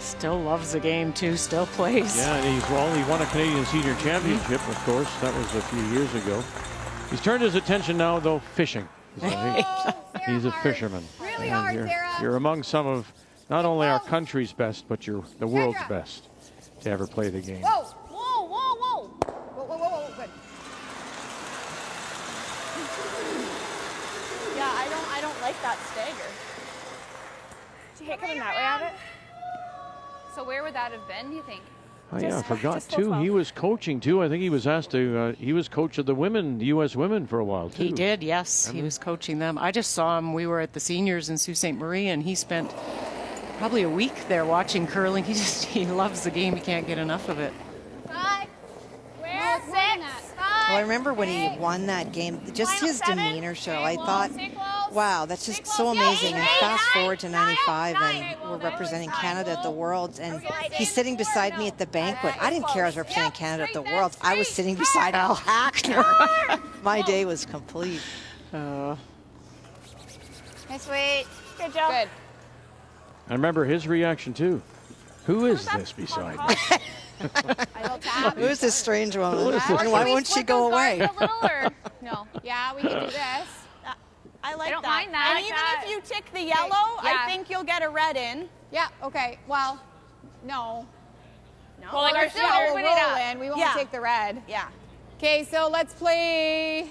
Still loves the game too, still plays. Yeah, and he won a Canadian Senior Championship, of course. That was a few years ago. He's turned his attention now, though, fishing. He's a fisherman. Really hard, Sarah. You're among some of not only our country's best, but you're the world's best to ever play the game. Whoa, whoa, whoa, whoa. Whoa, whoa, whoa, good. Yeah, I don't like that stagger. Did you hate coming that way at it? So where would that have been, do you think? Oh, yeah, I forgot too. He was coaching too. I think he was asked to. He was coach of the women, the U.S. women, for a while too. He did, yes. He was coaching them. I just saw him. We were at the seniors in Sault Ste. Marie, and he spent probably a week there watching curling. He loves the game. He can't get enough of it. 5. Where? 6. 5. Well, I remember when he won that game, just his demeanor show. I thought, wow, that's just so amazing. And fast forward to 95, and we're representing Canada at the Worlds, and he's sitting beside me at the banquet. I didn't care I was representing Canada at the Worlds. I was sitting beside Al Hackner. My day was complete. Nice weight. Good job. Good. I remember his reaction too. Who is this beside me? Who's this strange woman? And why won't she go away? No. Yeah, we can do this. I like I don't that. mind that. And even if you tick the yellow, I think you'll get a red in. Yeah, okay. Well, no. No. Well, like we'll roll in. We won't take the red. Yeah. Okay, so let's play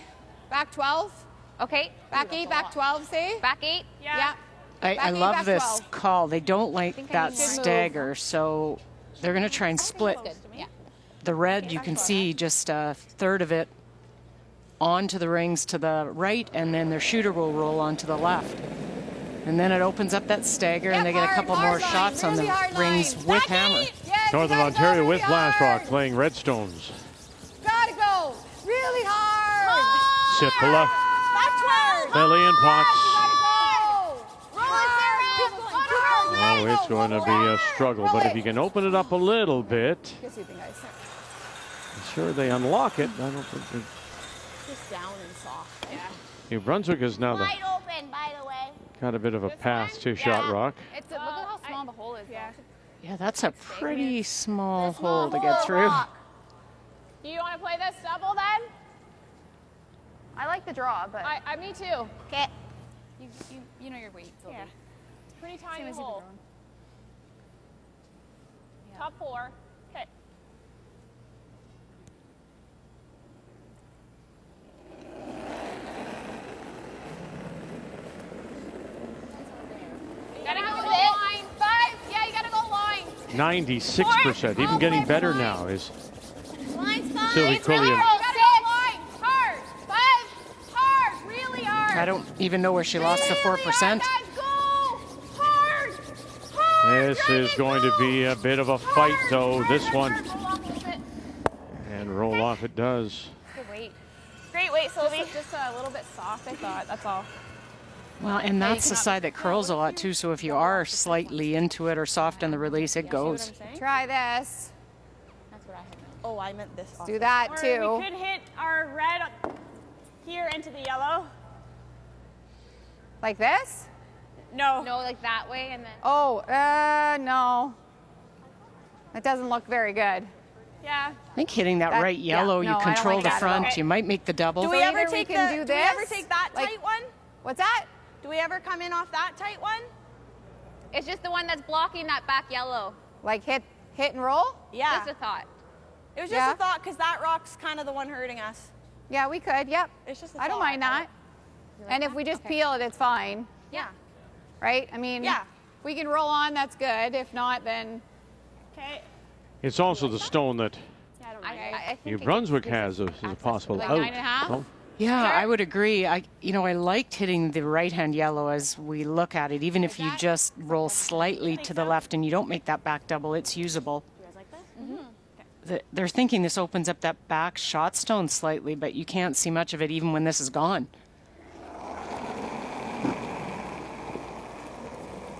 back 12. Okay. Back 8, back 12, say? Back 8? Yeah. I love this call. They don't like that stagger, so they're going to try and split the red. You can see just a third of it onto the rings to the right, and then their shooter will roll onto the left. And then it opens up that stagger, and they get a couple more shots on the rings with hammer. Northern Ontario with Blast Rock playing Redstones. Gotta go. Really hard. Sipala, Lily and Potts. Oh, it's going to be a struggle, but if you can open it up a little bit, sure they unlock it. I don't think they... Just down and soft. Yeah. New Brunswick is now Wide open, by the way. got a bit of a path to Shot Rock. Look at how small the hole is. Yeah, that's a pretty small hole to get through. Do you want to play this double then? I like the draw, but Me too. okay. You know your weight. Yeah. Pretty tiny hole. Top 4. Okay. You gotta go line. 5. Yeah, you gotta go line. 96%. Even getting better now is Line's Sylvie Quillian. Hard. 5. Hard. Really hard. I don't even know where she lost the 4%. This is going to be a bit of a fight, though, this one. And roll off it does. Good weight. Great weight, Sylvie. Just a little bit soft, I thought. That's all. Well, and that's the side that curls a lot, too. So if you are slightly into it or soft on the release, it goes. Try this. That's what I had. Oh, I meant this. Do that, too. Or we could hit our red here into the yellow. Like this? No. No, like that way and then. Oh, no. That doesn't look very good. Yeah. I think hitting that right yellow, no, you I don't control like the that. front. Okay. You might make the double. Do we ever take can the? do Do we this, ever take that like- tight one? What's that? Do we ever come in off that tight one? It's just the one that's blocking that back yellow. Like hit and roll? Yeah. Just a thought. It was just a thought because that rock's kind of the one hurting us. Yeah, we could. Yep. It's just. I don't mind that. And if we just peel it, it's fine. Yeah. Right? I mean, we can roll on, that's good. If not, then... Okay. It's also the stone that New Brunswick has as a possible like out. 9.5? Oh, Yeah, I would agree. I liked hitting the right-hand yellow as we look at it. Even if you just roll slightly to the left and you don't make that back double, it's usable. You guys like this? They're thinking this opens up that back shot stone slightly, but you can't see much of it even when this is gone.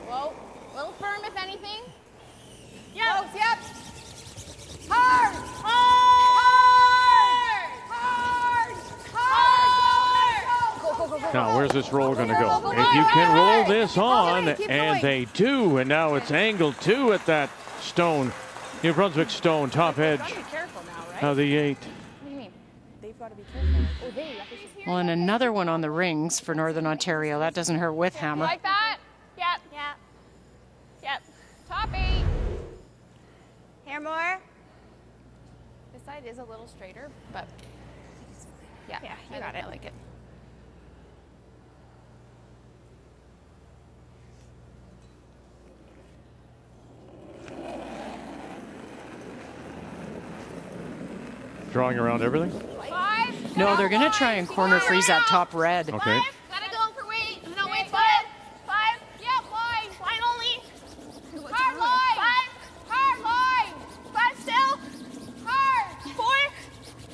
Whoa. A little firm, if anything. Yeah. Close, yep. Hard. now, where's this roll going to go? If you can roll this on, and they do, and now it's angled 2 at that stone. New Brunswick stone, top edge. Be careful now, right? Now the 8. What do you mean? They've got to be careful. Oh, they. Well, and another one on the rings for Northern Ontario. That doesn't hurt with hammer. Like that? Yep. Yeah. Yep. Top 8. Here more. This side is a little straighter, but yeah, you got it. I like it. Drawing around everything? 5. No, they're going to try and corner freeze that top red. Okay. Gotta go for weight. No, wait, 5. 5. Yep, line. Line only. Hard line. 5. Hard line. 5 still. Hard. 4.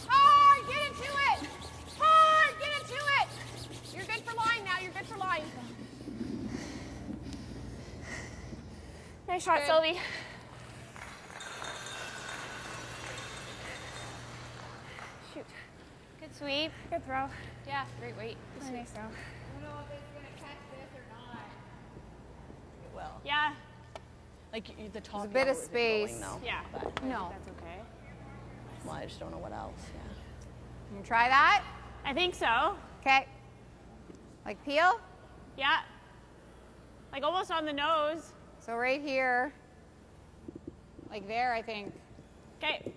Hard. Get into it. Hard. Get into it. You're good for line now. You're good for line. Nice shot, Good. Sylvie. Shoot. Good sweep. Good throw. Yeah, great weight. Good nice throw. I don't know if it's gonna catch this or not. It will. Yeah. Like the top. There's a bit of yellow isn't Yeah. going, though, but No. That's okay. well, I just don't know what else. Yeah. You can try that. I think so. Okay. Like peel. Yeah. Like almost on the nose. So right here. Like there, I think. Okay.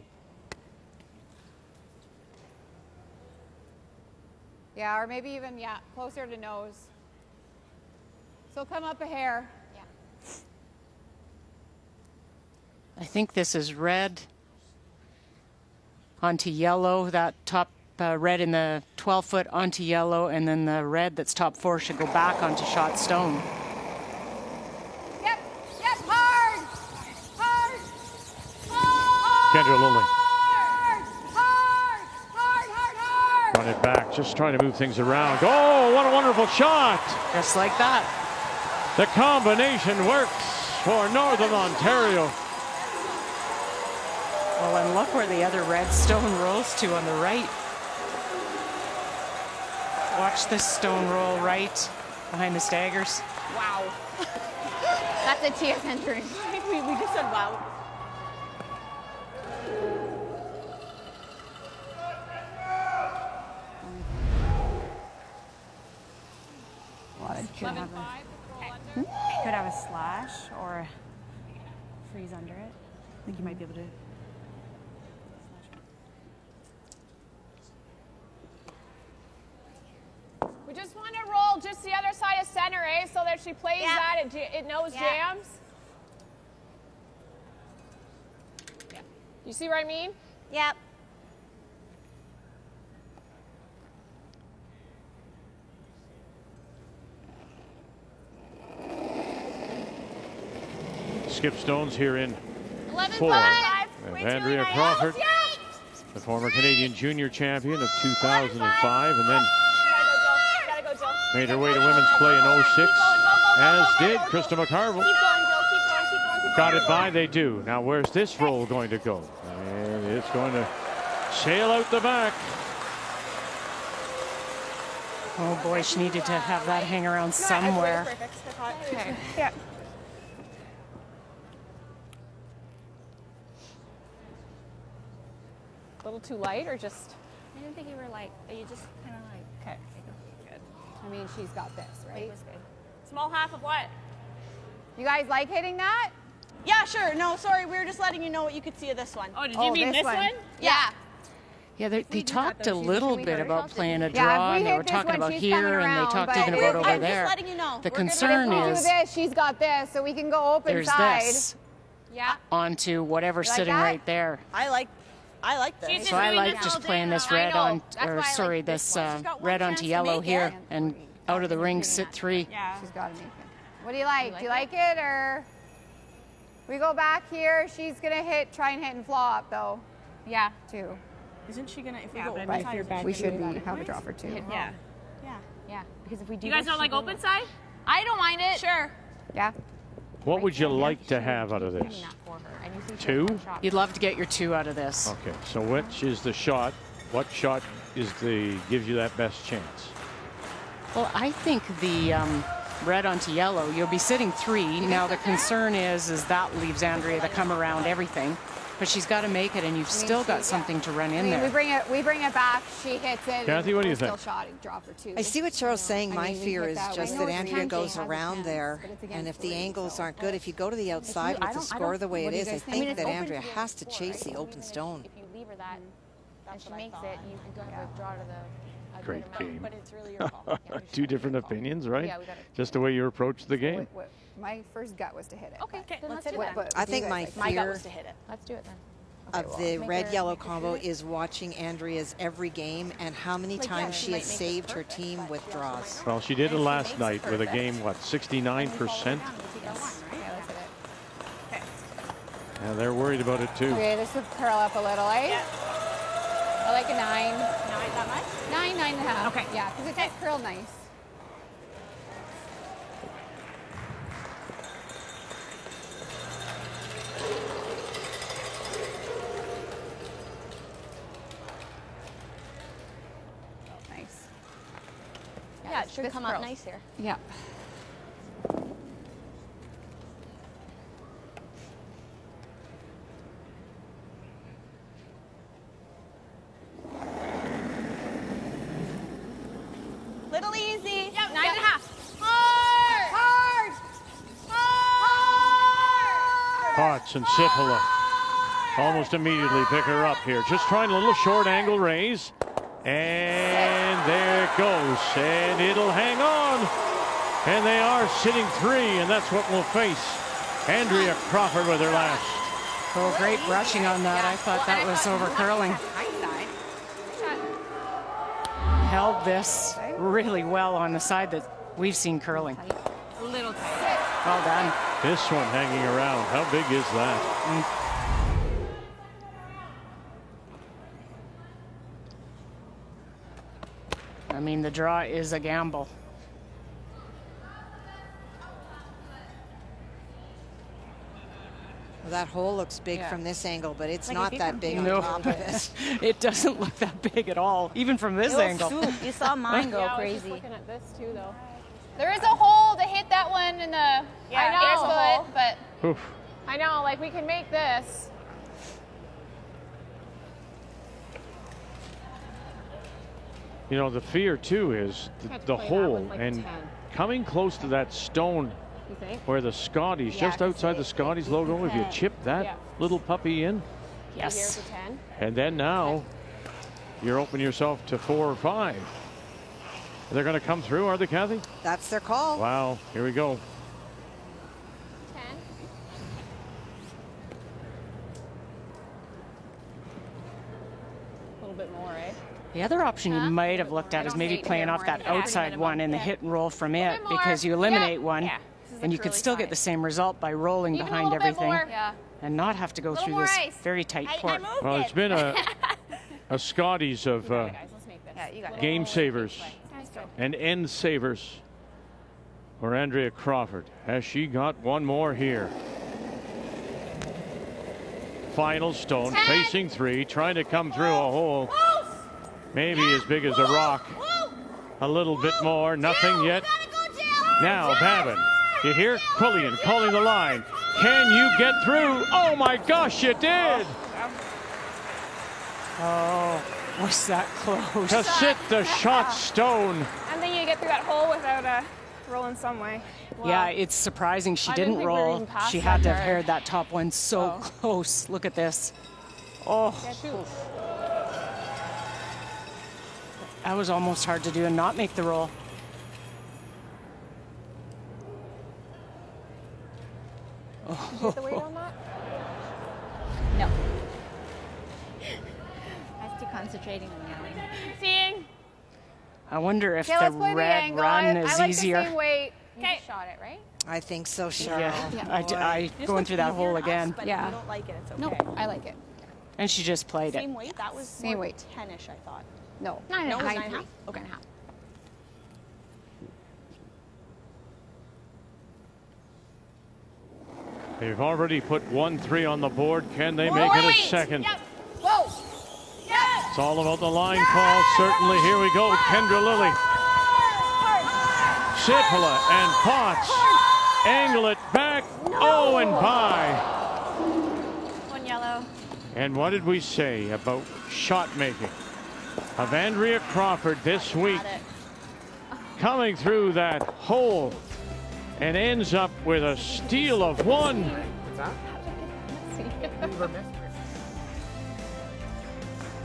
Yeah, or maybe even, yeah, closer to nose. So come up a hair. Yeah. I think this is red onto yellow. That top red in the 12-foot onto yellow, and then the red that's top 4 should go back onto shot stone. Yep, yep, hard. Hard. Hard. Kendra Lilly. Hard. Hard. Hard, hard, hard. Run it back, just trying to move things around. Oh, what a wonderful shot. Just like that. The combination works for Northern Ontario. Well, and look where the other red stone rolls to on the right. Watch this stone roll right behind the staggers. Wow. That's a TSN drink. we just said wow. Well, it could have, could have a slash or a freeze under it. I think you might be able to. We just want to roll just the other side of center, eh? So that she plays that, it knows jams. Yeah. You see what I mean? Yep. Skip stones here in 11-5. 4. And Andrea Crawford, the former Canadian junior champion of 2005, and then made her way to women's play in 06, as did Krista McCarville. Got it by, they do. Now where's this roll going to go? And it's going to sail out the back. Oh boy, she needed to have that hang around somewhere. Okay. Yeah. A little too light or just? I didn't think you were light. You just kind of like. Okay. Good. I mean, she's got this, right? It was good. Small half of what? You guys like hitting that? Yeah, sure. No, sorry. We were just letting you know what you could see of this one. Oh, did you mean this one? Yeah. Yeah, they talked a though, little we bit heard about herself, playing a didn't we? Yeah, if draw, we and they hit were this talking one, about she's here, coming and they around, talked but even about over I'm there. just letting you know. The We're good. concern If we do is this, she's got this, so we can go open there's side. this Yeah. onto whatever's You like sitting that? right there. I like. I like this. So I like just playing this red on, or sorry, this red onto yellow here, and out of the ring, sit 3. Yeah. She's got to make it. What do you like? Do you like it, or we go back here? She's gonna try and hit and flop though. Yeah. 2. Isn't she gonna? If we Yeah, go but open side, isn't we she should gonna have a draw for 2. Yeah. Yeah. Because if we do, You guys don't like open side? I don't mind it. Sure. Yeah. What would you like to have out of this? 2? You'd love to get your 2 out of this. Okay, so which is the shot? What shot gives you that best chance? Well, I think the red onto yellow, you'll be sitting 3. Now the concern is that leaves Andrea to come around everything, but she's got to make it, and you've still got something to run in there. We bring it back. She hits it. Kathy, what do you think? Still shot, draw for 2. I see what Cheryl's saying. My fear is just that Andrea goes around there, and if the angles aren't good, if you go to the outside with the score the way it is, I think that Andrea has to chase the open stone. If you leave her that, and she makes it, you can have a draw to the. Great game. But it's really your call. 2 different opinions, right? Yeah, just the way you approach the game. My first gut was to hit it. Okay, let's hit it. I think my My gut fear was to hit it. Let's do it then. of the red-yellow combo is watching Andrea's every game and how many times she has saved her team with draws. Well, she did it last night with a game, what, 69%? Okay, let's hit it. Yeah, they're worried about it too. Okay, this would curl up a little, eh? Yeah. I like a 9. 9, that much? 9, 9.5. Okay. Yeah, because it does curl nice. Nice. Yeah, it should come up nice here. Yeah. Little easy. Yep, 9.5. Hard! Potts and Sipala almost immediately pick her up here. Just trying a little short angle raise. And there it goes. And it'll hang on. And they are sitting 3, and that's what we'll face Andrea Crawford with her last. Oh, great brushing on that. I thought that was over curling. Held this really well on the side that we've seen curling. A little tight. Well done. This one hanging around. How big is that? I mean, the draw is a gamble. Well, that hole looks big from this angle, but it's not that big on No, top of it. it doesn't look that big at all, even from this angle. You saw mine go I was crazy. just looking at this too, though. There is a hole to hit that one in the foot, but Oof. I know, like we can make this. You know, the fear too is the hole and coming close to that stone where the Scotties, just outside the Scotties logo, if you chip that little puppy in. Yes. And then now you're opening yourself to 4 or 5. They're going to come through, are they, Kathy? That's their call. Wow, here we go. 10. A little bit more, eh? The other option you might have looked at is maybe playing off that outside one and the hit and roll from it, because you eliminate one and you could still get the same result by rolling behind everything and not have to go through this very tight court. Well, it's been a Scotties of game savers and end savers for Andrea Crawford. Has she got one more here? Final stone, facing 3, trying to come through a hole. Maybe as big as a rock. A little bit more, nothing yet. Now, Babin, you hear Quillian calling the line. Can you get through? Oh my gosh, you did! Oh, was that close? To sit the shot stone. And then you get through that hole without rolling some way. Wow. Yeah, it's surprising she didn't think we were roll. even past She that had to have there. heard that top one so close. Look at this. Oh, that was almost hard to do and not make the roll. Did you get the weight on that? no. concentrating on yelling. Seeing. I wonder if Okay, the let's play the red angle. run I is like easier. the same weight. You just shot it, right? I think so, Cheryl. Yeah, Boy. I going through that hole again. But if you don't like it, it's okay. No, I like it. And she just played Same it. weight? That was Same more weight. 10-ish, I thought. No, No, it was 9.5. 9.5. Okay. 9.5. They've already put 1-3 on the board. Can they make it a second? Yep. Whoa. Yes. It's all about the line call, certainly. Here we go, Kendra Lilly. Sipala and Potts angle it back. Oh, and by. One yellow. And what did we say about shot making of Andrea Crawford this week? Coming through that hole and ends up with a steal of one. What's that?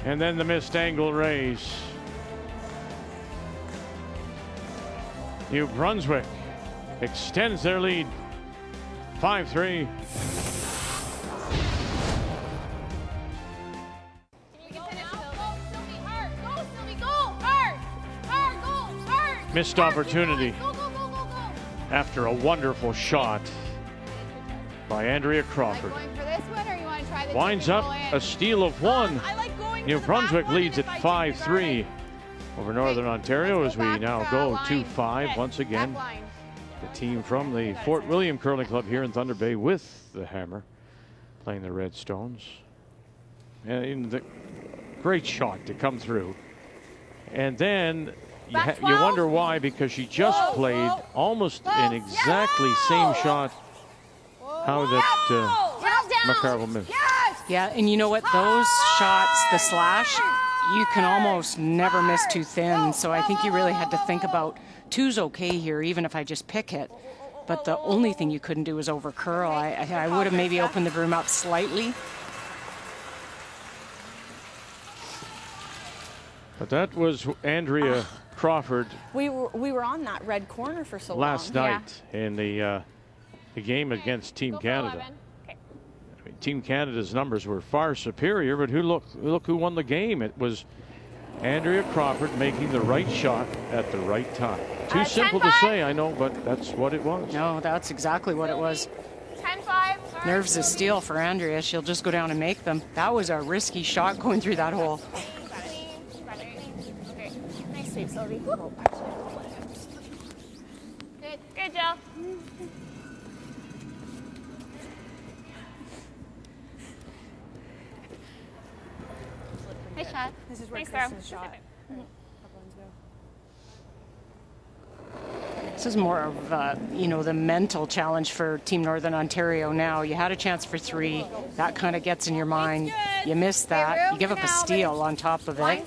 And then the missed angle raise. New Brunswick extends their lead 5-3. Missed opportunity after a wonderful shot by Andrea Crawford. Winds up a steal of one. New Brunswick leads at 5-3 over Northern Ontario as we now go 2-5 once again. The team from the Fort William Curling Club here in Thunder Bay with the hammer playing the Redstones. And the great shot to come through. And then you wonder why, because she just played almost an exactly same shot how that McCarville missed. Yeah, and you know what? Those shots, the slash, you can almost never miss too thin. So I think you really had to think about two's okay here, even if I just pick it. But the only thing you couldn't do was over curl. I would have maybe opened the broom up slightly. But that was Andrea Crawford We were on that red corner for so last long. night in the game against Team Canada. I mean, Team Canada's numbers were far superior, but look who won the game. It was Andrea Crawford making the right shot at the right time. Too simple to say, I know, but that's what it was. No, that's exactly what it was. 10-5. Nerves of steel for Andrea. She'll just go down and make them. That was a risky shot going through that hole. Nice save, Sylvie. Good, good, Jill. Nice shot. This is where Nice Kristen's throw. shot. This is more of, the mental challenge for Team Northern Ontario now. You had a chance for 3. That kind of gets in your mind. You miss that. You give up a steal on top of it.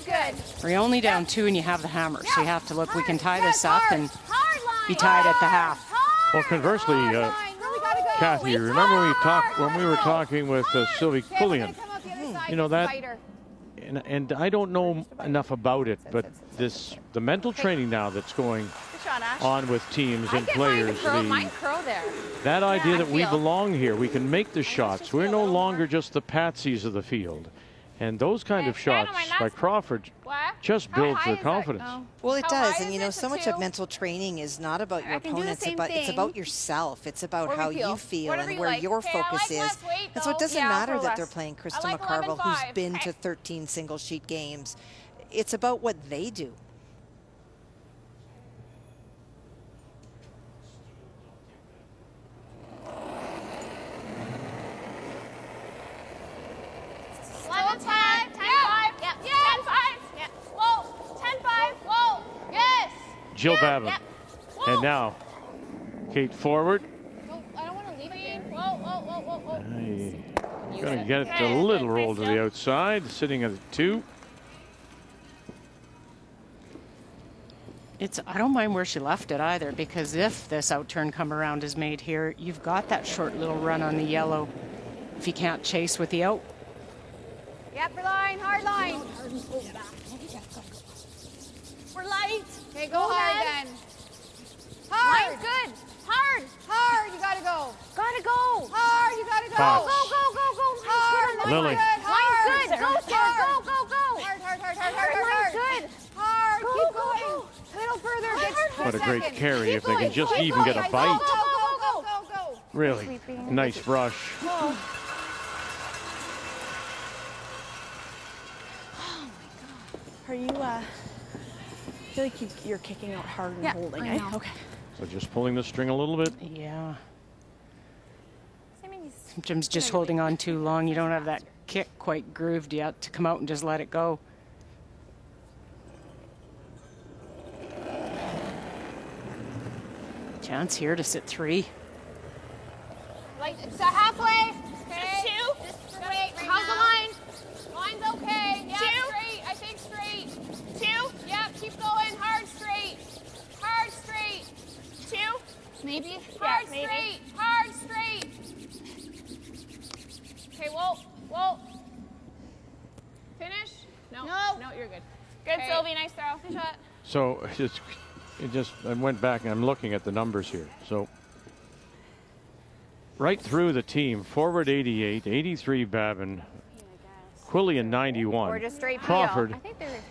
Or you're only down 2 and you have the hammer. So you have to look, we can tie this up and be tied at the half. Well, conversely, Kathy, remember when we were talking with Sylvie Cullion? You know that, and I don't know enough about it, but the mental training now that's going on with teams and players. That idea that we belong here, we can make the shots. We're no longer just the patsies of the field. And those kind of shots by Crawford just builds their confidence. Well, it does. And, so much of mental training is not about your opponents, but it's about yourself. It's about how you feel and where your focus is. And so it doesn't matter that they're playing Krista McCarville, who's been to 13 single sheet games. It's about what they do. Jill Babin. And now, Kate forward. I don't want to leave it. Whoa. Going to get it a little roll to the outside, sitting at 2. I don't mind where she left it either, because if this outturn come around is made here, you've got that short little run on the yellow. If you can't chase with the out. Yep, for line, hard line. We're light. Okay, go hard then. Hard. Line's good. Hard, you gotta go. Gotta go. Hard, you gotta go. Potts. Go. Lily. Line's good. Go, Sarah, go. Hard. Good. Hard. Keep going. A little further. What a great carry if they can just even get a bite. Go. Really nice brush. Oh. Are you, I feel like you're kicking out hard and holding, eh? Okay. So just pulling the string a little bit. Yeah. Sometimes just holding on too long, you don't have that kick quite grooved yet to come out and just let it go. Chance here to sit 3. Like, so halfway. Okay. 2. Straight. How's the line? Line's okay. Yeah, 2. Straight. I think straight. 2. Yep. Keep going. Hard straight. Hard straight. 2. Maybe. Hard straight. Hard straight. Okay. Whoa. Finish. No, you're good. Good, Sylvie. Nice throw. Good shot. So I went back and I'm looking at the numbers here. So right through the team, forward 88, 83 Babin, Quillian 91, Or just straight Crawford I think there is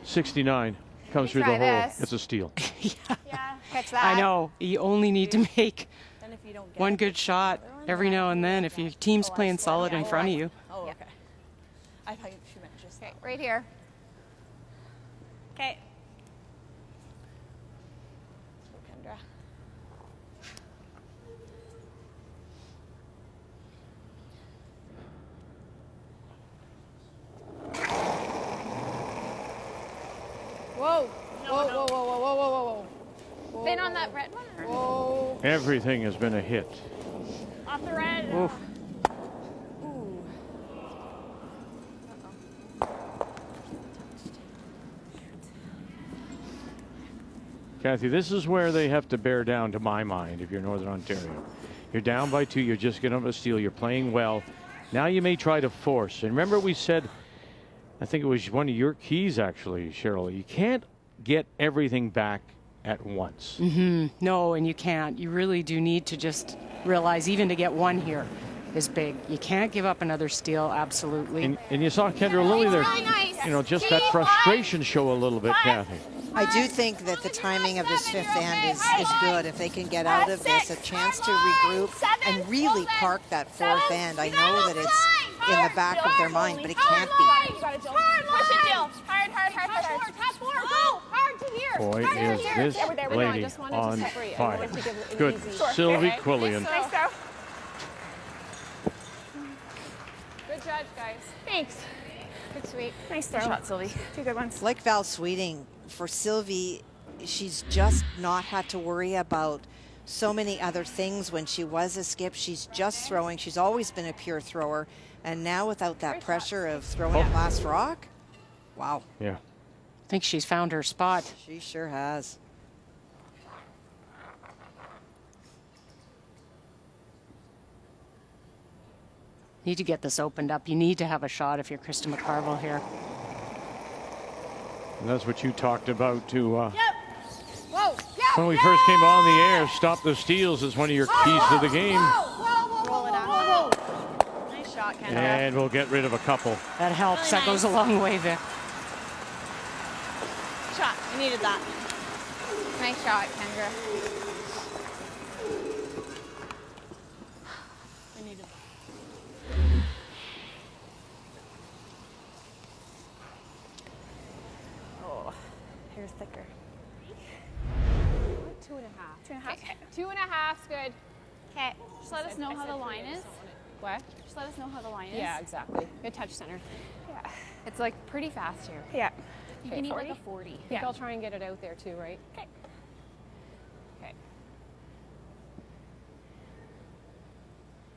69, comes through the hole. this. It's a steal. Yeah, catch that. I know. You only need to make one good shot every now and then if your team's playing solid in front of you. Oh, okay. I thought she meant just. Okay, right here. Okay. Kendra. Whoa. Thin on that red one? Whoa. Everything has been a hit. Off the red. Oof. Ooh. Kathy, this is where they have to bear down, to my mind, if you're Northern Ontario. You're down by 2, you're just getting up a steal, you're playing well. Now you may try to force. And remember we said, I think it was one of your keys actually, Cheryl, you can't get everything back at once. No, and you can't. You really do need to just realize even to get one here is big. You can't give up another steal, absolutely. And you saw Kendra Lilly there, you know, just that frustration show a little bit, Kathy. I do think that the timing of this 5th end is good. If they can get out of this, a chance to regroup and really park that 4th end. I know that it's in the back of their mind, but it can't be. Push it, Jill. Hard. Top 4. Go. Hard to here. Boy, is this lady on fire. Good. Sylvie Quillian. Nice throw. Good judge, guys. Thanks. Good sweep. Nice throw. Good shot, Sylvie. 2 good ones. Like Val Sweeting, for Sylvie, she's just not had to worry about so many other things when she was a skip. She's just throwing. She's always been a pure thrower. And now without that pressure of throwing at last rock, wow. Yeah. I think she's found her spot. She sure has. Need to get this opened up. You need to have a shot if you're Krista McCarville here. And that's what you talked about too. Whoa. When we first came on the air, stop the steals is one of your keys to the game. Roll it on. Nice shot, Kendra. And we'll get rid of a couple. That helps. Really That goes a long way, Vic. Shot. I needed that. Nice shot, Kendra. I needed that. Oh, hair's thicker. 2.5. 2.5's good. Okay. Just let us know how the line is. What? Just let us know how the line is. Yeah, exactly. Good touch center. Yeah. It's like pretty fast here. Yeah. You can eat like a 40. I think I'll try and get it out there too, right? Okay. Okay.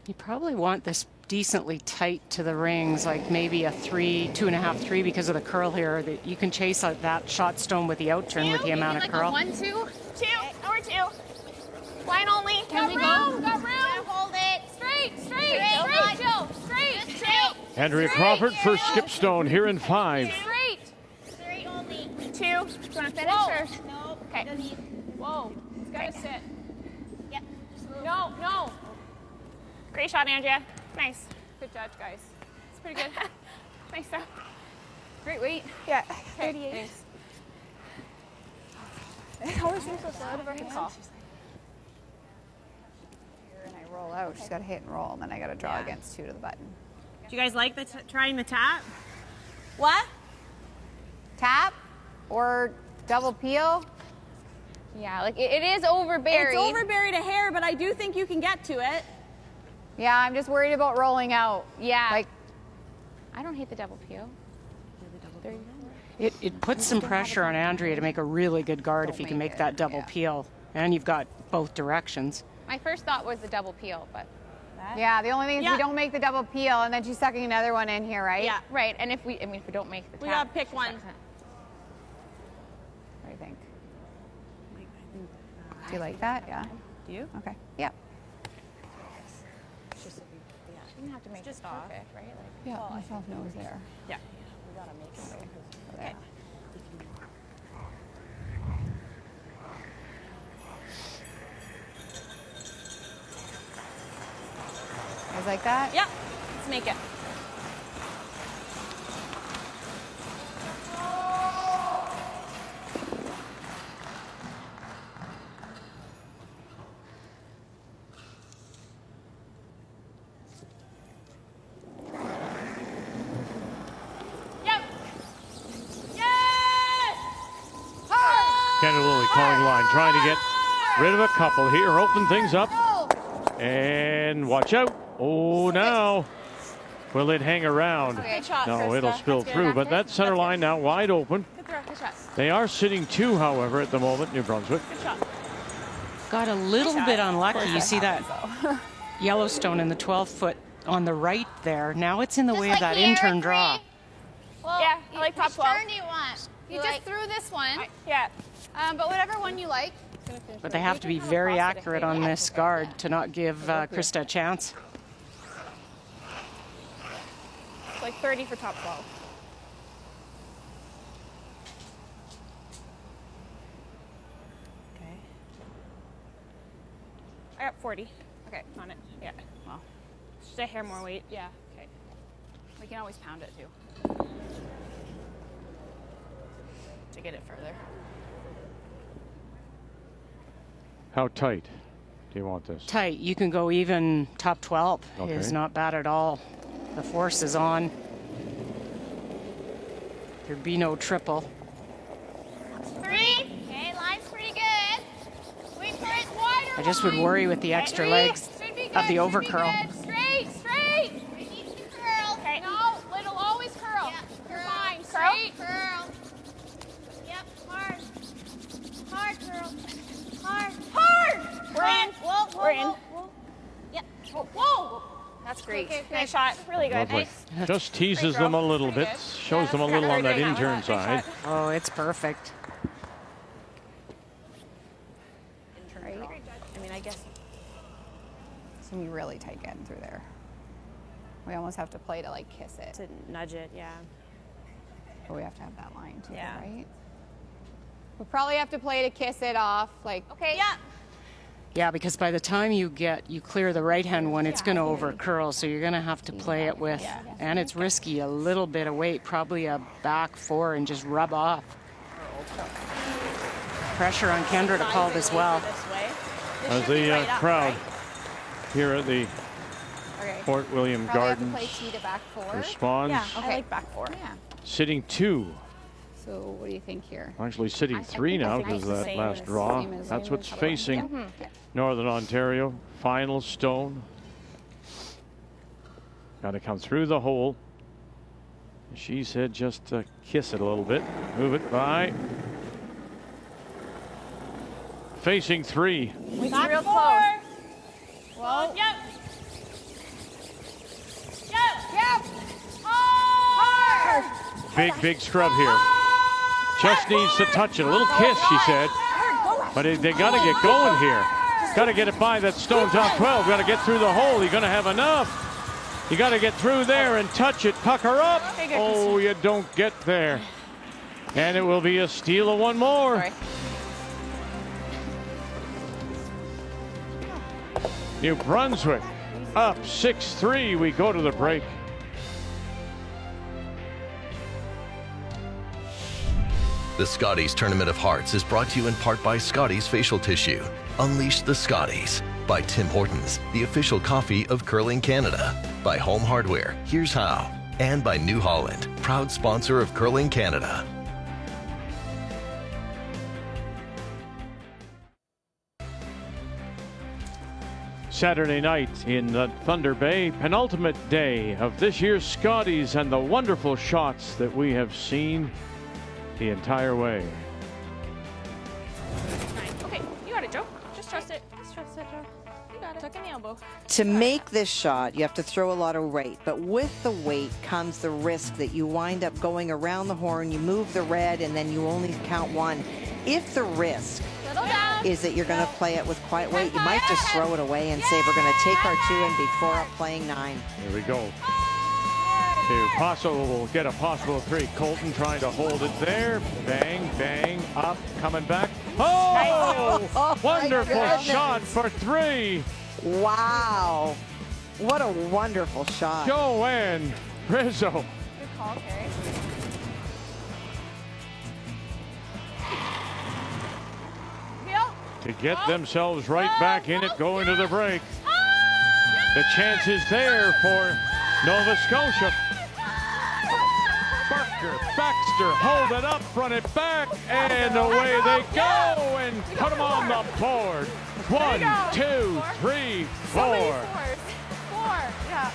You probably want this decently tight to the rings, like maybe a 3, 2.5, 3 because of the curl here. That you can chase that shot stone with the outturn with the amount of curl. 1, 2, 2, over 2. Line only. Can we go? Got room. Hold it. Straight, Jill. Straight. Andrea Crawford for skipstone here in 5. Straight only. 2. Do you want to finish or? No. Okay. Whoa. It's got to sit. Yep. No. Great shot, Andrea. Nice. Good judge, guys. It's pretty good. Nice throw. Great weight. Yeah. Okay, 38. thanks. It always seems so slow to her Good hand. call. And I roll out. She's got to hit and roll, and then I got to draw against 2 to the button. Do you guys like trying the tap? What? Tap or double peel? Yeah, like it is overburied. It's overburied a hair, but I do think you can get to it. Yeah, I'm just worried about rolling out. Yeah. Like, I don't hate the double peel. There you go. It puts some pressure on Andrea to make a really good guard if you can make that double peel. And you've got both directions. My first thought was the double peel, but. yeah, the only thing is we don't make the double peel, and then she's sucking another one in here, right? Yeah. Right, and if we don't make the tap. We gotta pick one. What do you think? Do you like that? Yeah. Do you? Okay. Yeah. She didn't have to make it perfect, right? Like, Yeah, myself knows there. Yeah. We gotta make it. Okay. You guys like that? Yeah. Let's make it. Kendall Lilly calling line, trying to get rid of a couple here, open things up. And watch out. Oh, now. Will it hang around? Good shot, No, Krista. it'll spill That's through, good. but that center line now wide open. Good throw, good shot. They are sitting 2, however, at the moment, New Brunswick. Good shot. Got a little bit unlucky. You see that Yellowstone in the 12-foot on the right there. Now it's in the way of that in-turn draw. Well, yeah, I like top 12. Which turn do you want? You just threw this one. Yeah. But whatever one you like. But they have to be very accurate on this guard to not give Krista a chance. It's like 30 for top 12. Okay. I got 40. Okay, on it. Yeah. Well, Just a hair more weight. yeah. Okay. We can always pound it too. To get it further. How tight do you want this? Tight. You can go even top 12. Okay. Is not bad at all. The force is on. There'd be no triple. 3. Okay, line's pretty good. Wait for it wider. I just would worry with the extra legs Should be good. of the should be overcurl. good. Straight, straight. It needs to curl. Okay. No, it'll always curl. Yeah, you're fine. Straight. Curl. Yep, hard. Hard curl. Hard. We're in. Whoa, We're in. Whoa. Yep. Whoa. That's great. Okay, Nice shot. Really good. Lovely. Just teases them a little bit, shows them a little on that in-turn side. Oh, it's perfect. Right? I mean, I guess. It's gonna be really tight getting through there. We almost have to play to like kiss it. To nudge it, yeah. But we have to have that line too, Yeah. right? We probably have to play to kiss it off, like. Okay. Yeah. Yeah, because by the time you clear the right-hand one, it's going to overcurl, so you're going to have to play it with, and it's risky, a little bit of weight, probably a back 4 and just rub off. Pressure on Kendra to call this well. As the crowd here at the Fort William Gardens Play T to back 4. responds. Yeah, I like back 4. Yeah. Sitting 2. So what do you think here? Actually sitting 3 now because of that last draw. That's what's facing Northern Ontario. Final stone. Got to come through the hole. She said just kiss it a little bit. Move it by. Facing 3. It's real close. Well, yep. Big, big scrub here. Just needs to touch it. A little kiss, she said. But they got to get going here. Got to get it by that stone top 12. Got to get through the hole. You're going to have enough. You got to get through there and touch it. Pucker up. Oh, you don't get there. And it will be a steal of one more. Sorry. New Brunswick up 6-3. We go to the break. The Scotties Tournament of Hearts is brought to you in part by Scotties Facial Tissue. Unleash the Scotties. By Tim Hortons, the official coffee of Curling Canada. By Home Hardware, here's how. And by New Holland, proud sponsor of Curling Canada. Saturday night in the Thunder Bay, penultimate day of this year's Scotties, and the wonderful shots that we have seen the entire way. Okay, you got it, Joe. Just trust it. Just trust it, Joe. You got it. Tuck in the elbow. To make this shot, you have to throw a lot of weight, but with the weight comes the risk that you wind up going around the horn, you move the red, and then you only count one. If the risk is that you're going to play it with quite weight, you might just throw it away and say we're going to take our 2 and be 4 up playing 9. Here we go. To possible, get a possible 3. Colton trying to hold it there. Bang, bang, up, coming back. Oh, wonderful shot for 3. Wow. What a wonderful shot. Joanne Rizzo. Good call, Carrie. To get themselves right back in it going to the break. The chance is there for Nova Scotia. Barker, Baxter, hold it up, run it back, and away they go, and put them on the board. 1, 2, 3, 4. 4, yeah.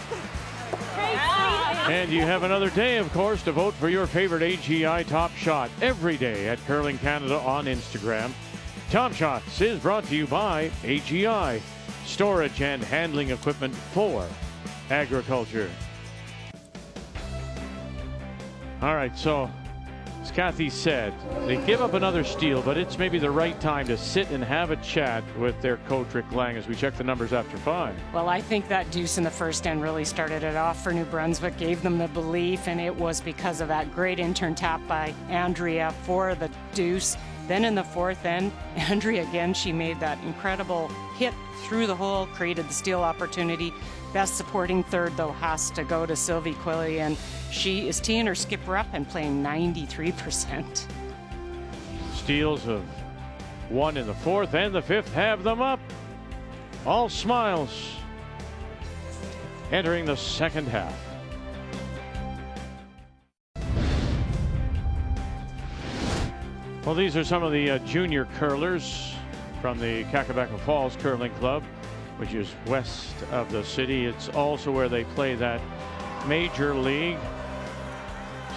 And you have another day, of course, to vote for your favorite AGI Top Shot every day at Curling Canada on Instagram. Top Shots is brought to you by AGI, storage and handling equipment for agriculture. All right, so as Kathy said, they give up another steal, but it's maybe the right time to sit and have a chat with their coach, Rick Lang, as we check the numbers after 5. Well, I think that deuce in the first end really started it off for New Brunswick, gave them the belief, and it was because of that great intern tap by Andrea for the deuce. Then in the fourth end, Andrea again, she made that incredible hit through the hole, created the steal opportunity. Best supporting third, though, has to go to Sylvie Quilly, and she is teeing her skipper up and playing 93%. Steals of 1 in the fourth and the fifth have them up. All smiles entering the second half. Well, these are some of the junior curlers from the Kakabeka Falls Curling Club, which is west of the city. It's also where they play that major league.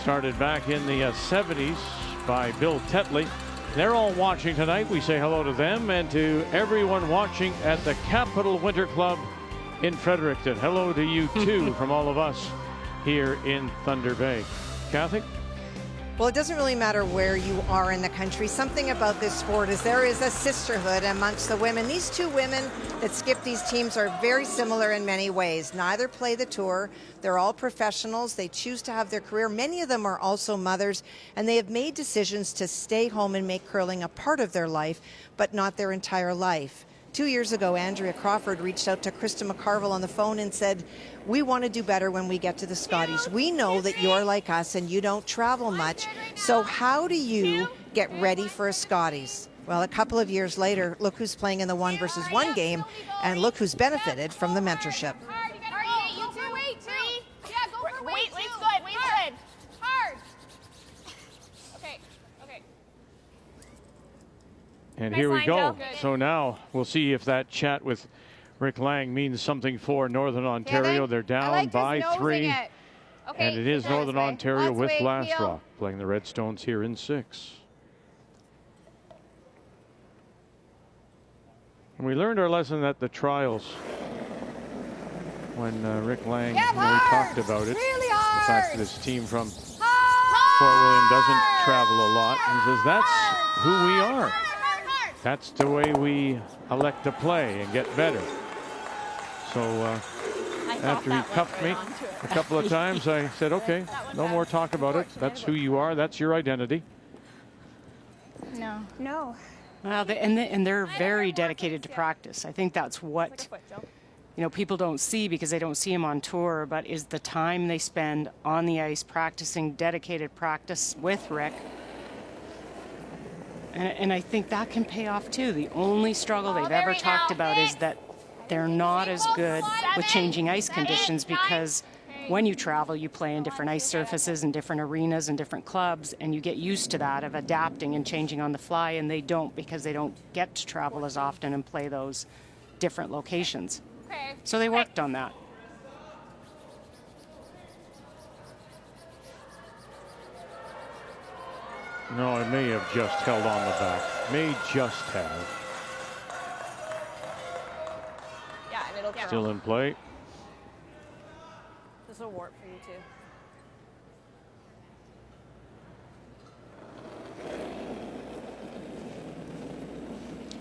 Started back in the 70s by Bill Tetley. They're all watching tonight. We say hello to them and to everyone watching at the Capital Winter Club in Fredericton. Hello to you too from all of us here in Thunder Bay. Kathy? Well, it doesn't really matter where you are in the country. Something about this sport is there is a sisterhood amongst the women. These 2 women that skip these teams are very similar in many ways. Neither play the tour. They're all professionals. They choose to have their career. Many of them are also mothers, and they have made decisions to stay home and make curling a part of their life, but not their entire life. 2 years ago, Andrea Crawford reached out to Krista McCarville on the phone and said, we want to do better when we get to the Scotties. We know that you're like us and you don't travel much. So how do you get ready for a Scotties? Well, a couple of years later, look who's playing in the 1-versus-1 game, and look who's benefited from the mentorship. Weight's good. Weight's good. Hard. Okay. And here we go. So now we'll see if that chat with Rick Lang means something for Northern Ontario. They're down by 3. And it is Northern Ontario with Lastrock playing the Redstones here in 6. And we learned our lesson at the trials when Rick Lang really talked about it. The fact that his team from Fort William doesn't travel a lot. He says that's who we are. That's the way we elect to play and get better. So after he cuffed me a couple of times, I said, okay, no more talk about it. That's who you are. That's your identity. No. Well, and they're very dedicated to practice. I think that's what, you know, people don't see because they don't see them on tour, but is the time they spend on the ice practicing, dedicated practice with Rick. And I think that can pay off too. The only struggle they've ever talked about is that they're not as good with changing ice conditions, because when you travel, you play in different ice surfaces and different arenas and different clubs, and you get used to that, of adapting and changing on the fly, and they don't, because they don't get to travel as often and play those different locations. So they worked on that. No, it may have just held on the back. May just have. Yeah, and it'll Still in play. This will warp for you too.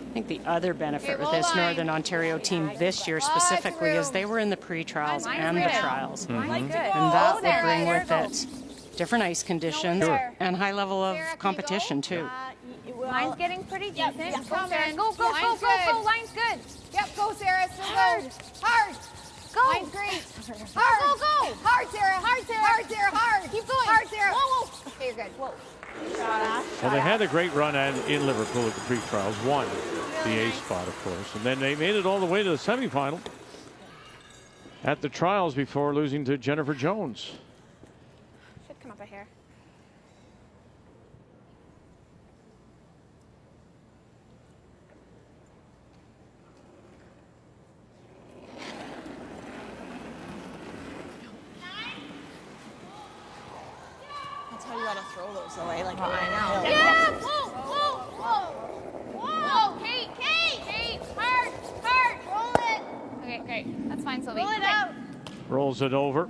I think the other benefit with this Northern Ontario team this year specifically is they were in the pre-trials and the trials. And that would bring with it different ice conditions and high level of competition too. Line's getting pretty decent. Yep, Go, Sarah. go, go, go, go, go. Line's good. Yep, go, Sarah. Still Hard. go. Hard. Go. Line's great. Hard. Go, go. Hard, Sarah. Hard, Sarah. Hard, Sarah. Hard. Keep going. Hard, Sarah. Whoa, whoa. Okay, you're good. Whoa. Well, they had a great run in Liverpool at the pre-trials, won the A spot, of course, and then they made it all the way to the semifinal at the trials before losing to Jennifer Jones. Should come up a hair. That's how you gotta throw those away. Like, I know. Yeah. Whoa, whoa, whoa. Whoa, Kate, Kate. Kate, hard, hard. Roll it. Okay, great. That's fine, Sylvie. Roll it out. Rolls it over,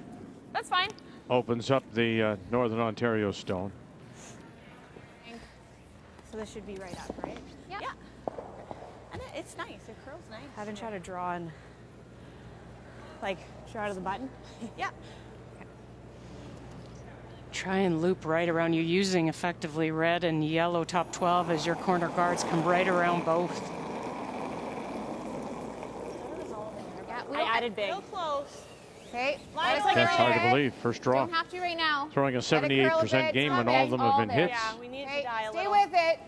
That's fine. opens up the Northern Ontario stone. So this should be right up, right? Yeah. And it's nice. It curls nice. Haven't tried to draw and like draw out of the button. Yeah. Try and loop right around you, using effectively red and yellow top 12 as your corner guards come right around both. Yeah, I added big. Real close. Okay. Line's That's hard to believe. First draw. Don't have to right now. Throwing a Let it curl a 78% bit. game It's when not all of them have all been there. hits. Yeah, we need Okay, to die a stay little. with it.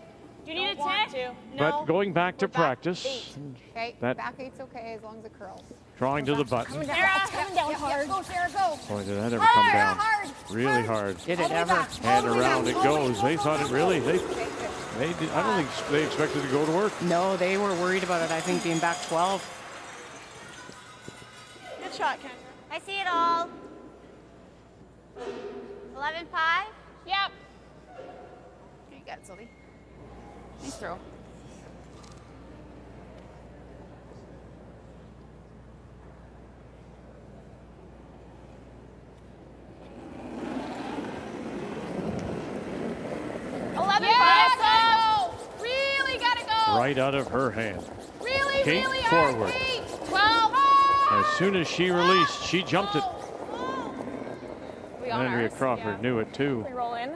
Do you need a Don't want 10? to. But No. going back to We're back practice, 8. Okay, That- back eight's okay as long as it curls. drawing to the button. Coming down. Sarah, It's coming down Yep, hard. yep, go, Sarah, go. Boy, did that ever Hard, come down. hard, Really hard. Did All it the way ever? back, all And the way around back, it all the way goes. back. They thought it really, they did, I don't think they expected to go to work. No, they were worried about it, I think, being back 12. Good shot, Kendra. I see it all. 11-5. Yep. You got it, Sylvie. Nice throw. Really gotta go. Right out of her hand. Really, Kate really forward. hard. Kate. 12. As soon as she released, she jumped it. We on Andrea ours? Crawford knew it too. We roll in.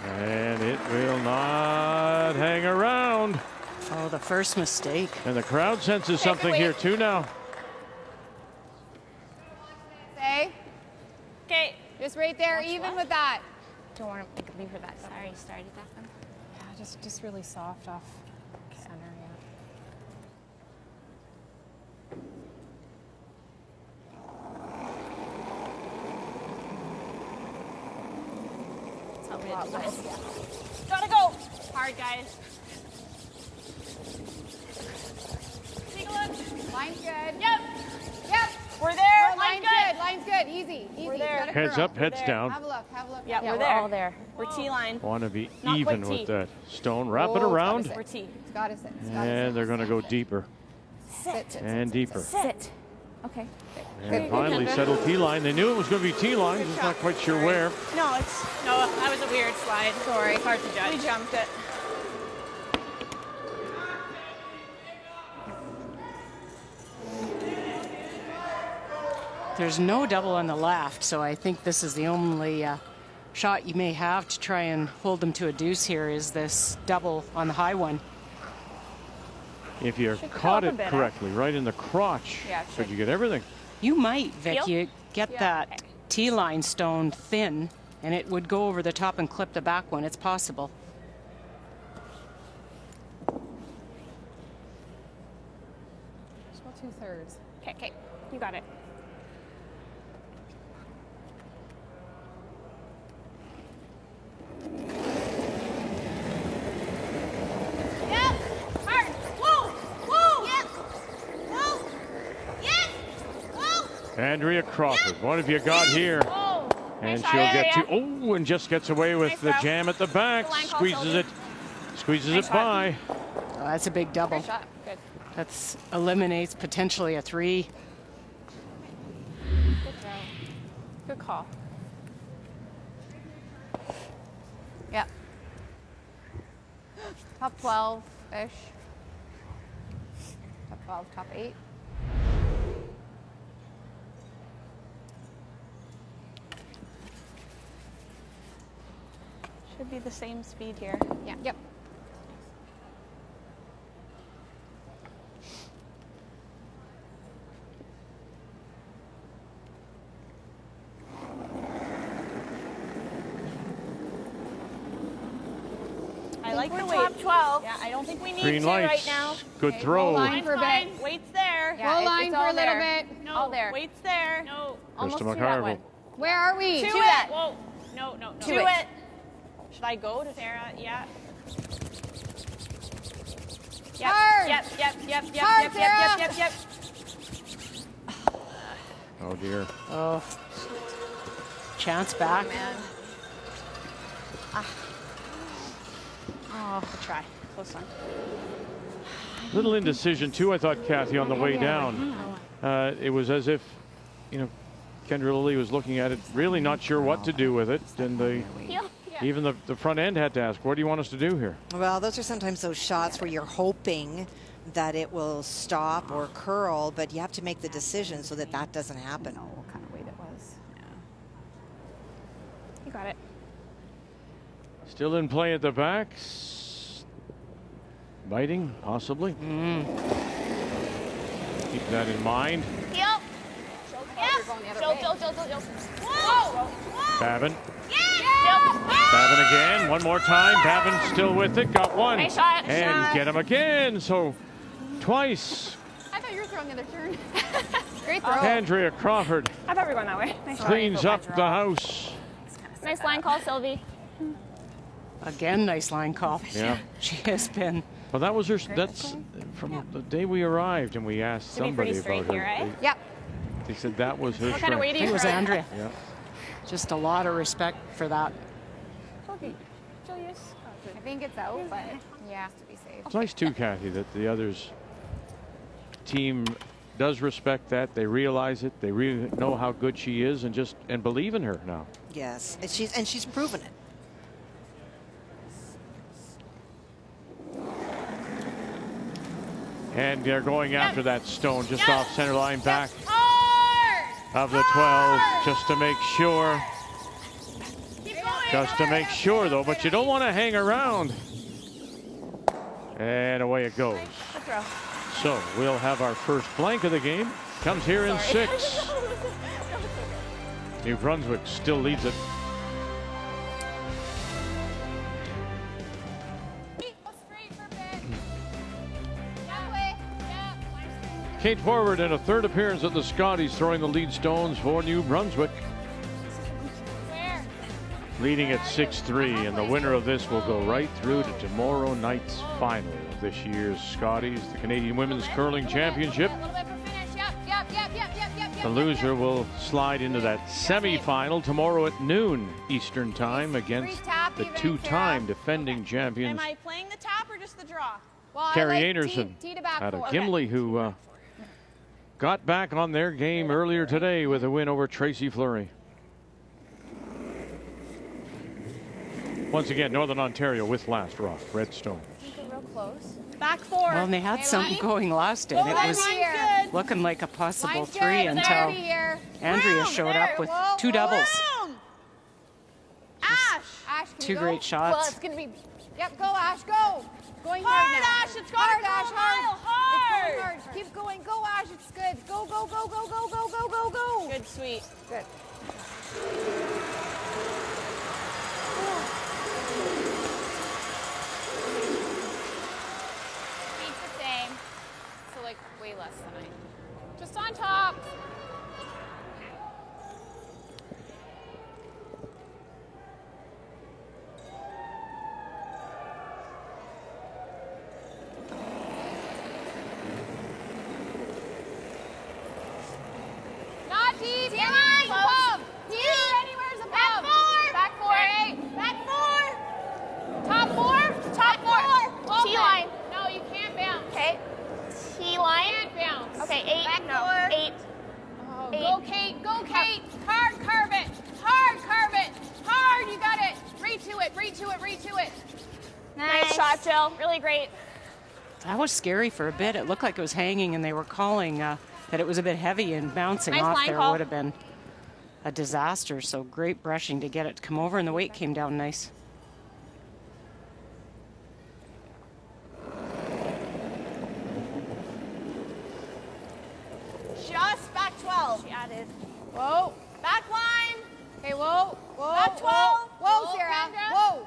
And it will not hang around. Oh, the first mistake. And the crowd senses something here too now. Say. Okay. Just right there, even with that. Don't want to leave her that. Sorry, started that one. Yeah, just really soft off center. Yeah. That's how we did last. Gotta go. Hard, guys. Take a look. Line's good. Yep. Yep. We're there. Line's good. Line's good. Easy. Easy. We're there. Gotta Heads curl. up, heads down. Have a look. Have a look. Yeah, Yeah, we're we're all there. We're T-line. Want to be Not even quite with T. that stone. Wrap it Oh, around. Scottis. We're T. Scottis it. And they're going to go deeper Sit. and deeper. Sit. Okay. And finally settle T-line. They knew it was going to be T-line, just not quite sure where. No, that was a weird slide. Sorry. It's hard to judge. We jumped it. There's no double on the left, so I think this is the only shot you may have to try and hold them to a deuce here, is this double on the high one. If you Should caught come up it a bit, correctly, right in the crotch, Yeah, it could should. you get everything? You might, Vic. Feel? You get Yeah. that T-line stone thin, And it would go over the top and clip the back one. It's possible. Just go 2/3. Okay, okay. You got it. Yep. Hard. Whoa. Whoa. Yep. Whoa. Yes. Whoa. Andrea Crawford, what have you got here? Whoa. And Nice she'll shot, get to, Andrea. oh, and just gets away with Nice the throw. jam at the back. Good line call, Squeezes Sylvie. it. Squeezes Nice it shot. by. Oh, that's a big double. Great shot. Good. That's eliminates potentially a 3. Good throw. Good call. Yep. Top 12-ish. Top 12, top 8. Should be the same speed here. Yeah. Yep. I like the we're weight. top 12. Yeah, I don't think we need Green to lights. right now. Good Okay, throw. hold line for a bit. Weight's there. Yeah, Hold line it's for all a little there. bit. No, All there. weight's there. No. Almost to to that McCarville. one. Where are we? To To it. that. Whoa. No, no, no. To To it. it. Should I go to Sarah? Yeah. Yep. Hard. Yep. Yep. Yep. Yep. Hard, Yep. Yep. Yep. Yep. Yep. Oh, dear. Oh. Chance back. Man. Oh, try. Close one. Little indecision, too, I thought, Kathy, on the way down. It was as if, you know, Kendra Lilly was looking at it, really not sure what to do with it. And even the front end had to ask, what do you want us to do here? Well, those are sometimes those shots where you're hoping that it will stop or curl, but you have to make the decision so that that doesn't happen. I don't know what kind of weight it was. Yeah. You got it. Still in play at the back. Biting, possibly. Keep that in mind. Yep. Yes. Jill. Whoa. Babin. Yeah. Babin again. One more time. Babin still with it. Got one. Nice shot. And get him again. So twice. I thought you were throwing the other turn. Great throw. Andrea Crawford I thought we were going that way. Nice. cleans up the house. Nice line call, Sylvie. Again, nice line call. Yeah. She has been. Well, that was her. That's from the day we arrived, and we asked Should be pretty somebody about straight her. here, eh? Yep. They said that was her What kind of weight strength. do you It was throw? Andrea. Yeah. Just a lot of respect for that. Okay. Julius. I think it's out, but yeah, to be safe. It's nice too, Kathy, that the others team does respect that. They realize it. They really know how good she is, and believe in her now. Yes, and she's proven it. And they're going after that stone just off center line back Hard. of the 12 just to make sure. Keep going. Just to make sure, though, but you don't want to hang around. And away it goes. Good throw. So we'll have our first blank of the game. Comes here in 6. New Brunswick still leads it. Kate Forward in a third appearance at the Scotties, throwing the lead stones for New Brunswick. Leading at 6-3, and the winner of this will go right through to tomorrow night's final of this year's Scotties, the Canadian Women's Curling Championship. The loser will slide into that semi-final tomorrow at noon Eastern Time against the two-time defending champions, Am I playing the tap or just the draw? Well, Carrie Anderson out of Gimli, who got back on their game earlier today with a win over Tracy Fleury. Once again, Northern Ontario with last rock, Redstone. Real close. Back 4. Well, and they had something going last in. It was looking like a possible 3 until Andrea showed up with 2 doubles. Ash! Ash, can 2 you go? great shots. Well, it's going to be. Yep, go, Ash, go. Going Hard, hard now. Ash, it's gotta hard, go Ash, a mile, hard. It's going hard. Keep going. Go, Ash, it's good. Go, go, go, go, go, go, go, go, go. Good, sweet. Good. Jill. Really great. That was scary for a bit. It looked like it was hanging, and they were calling that it was a bit heavy, and bouncing Nice off line there call. would have been a disaster. So great brushing to get it to come over, and the weight came down nice. Just back 12. She added. Whoa. Back line. Okay, whoa, whoa. Back 12. Whoa, Sarah. Kendra. Whoa.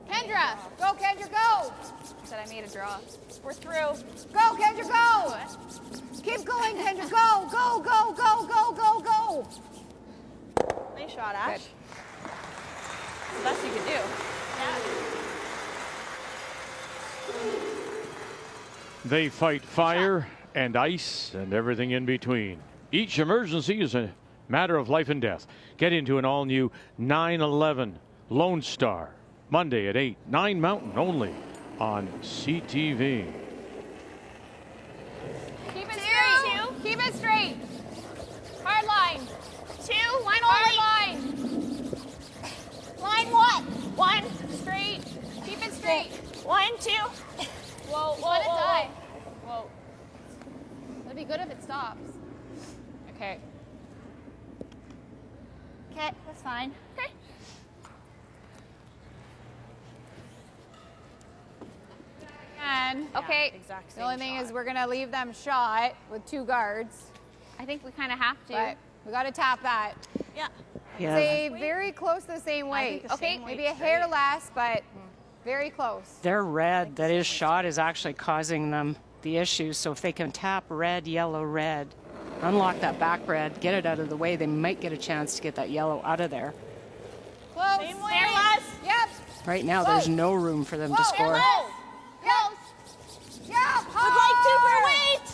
Kendra. Go, Kendra, go. Said I made a draw. We're through. Go, Kendra, go. Keep going, Kendra. Go, go, go, go, go, go, go. Nice shot, Ash. Good. The best you could do. They fight fire and ice and everything in between. Each emergency is a matter of life and death. Get into an all-new 911 Lone Star, Monday at 8, 9 Mountain only on CTV. Keep it straight. Keep it straight. Hard line. 2. Line only. Hard line. Line what? 1. Straight. Keep it straight. 1, 2. Whoa, whoa, Let it die. Whoa. It'd be good if it stops. Okay. Okay, that's fine. Okay. And okay, exact the only thing is we're gonna leave them shot with 2 guards. I think we kind of have to. But we gotta tap that. Yeah. Yeah. Stay very close to the same weight. the Okay, same maybe weight a hair less, but very close. Their red that is shot is actually causing them the issue. So if they can tap red, yellow, red, unlock that back red, get it out of the way, they might get a chance to get that yellow out of there. Close. Same way. Hair less. Yep. Right now, there's no room for them to score. Low. Yep. Yep. Would like to for weight.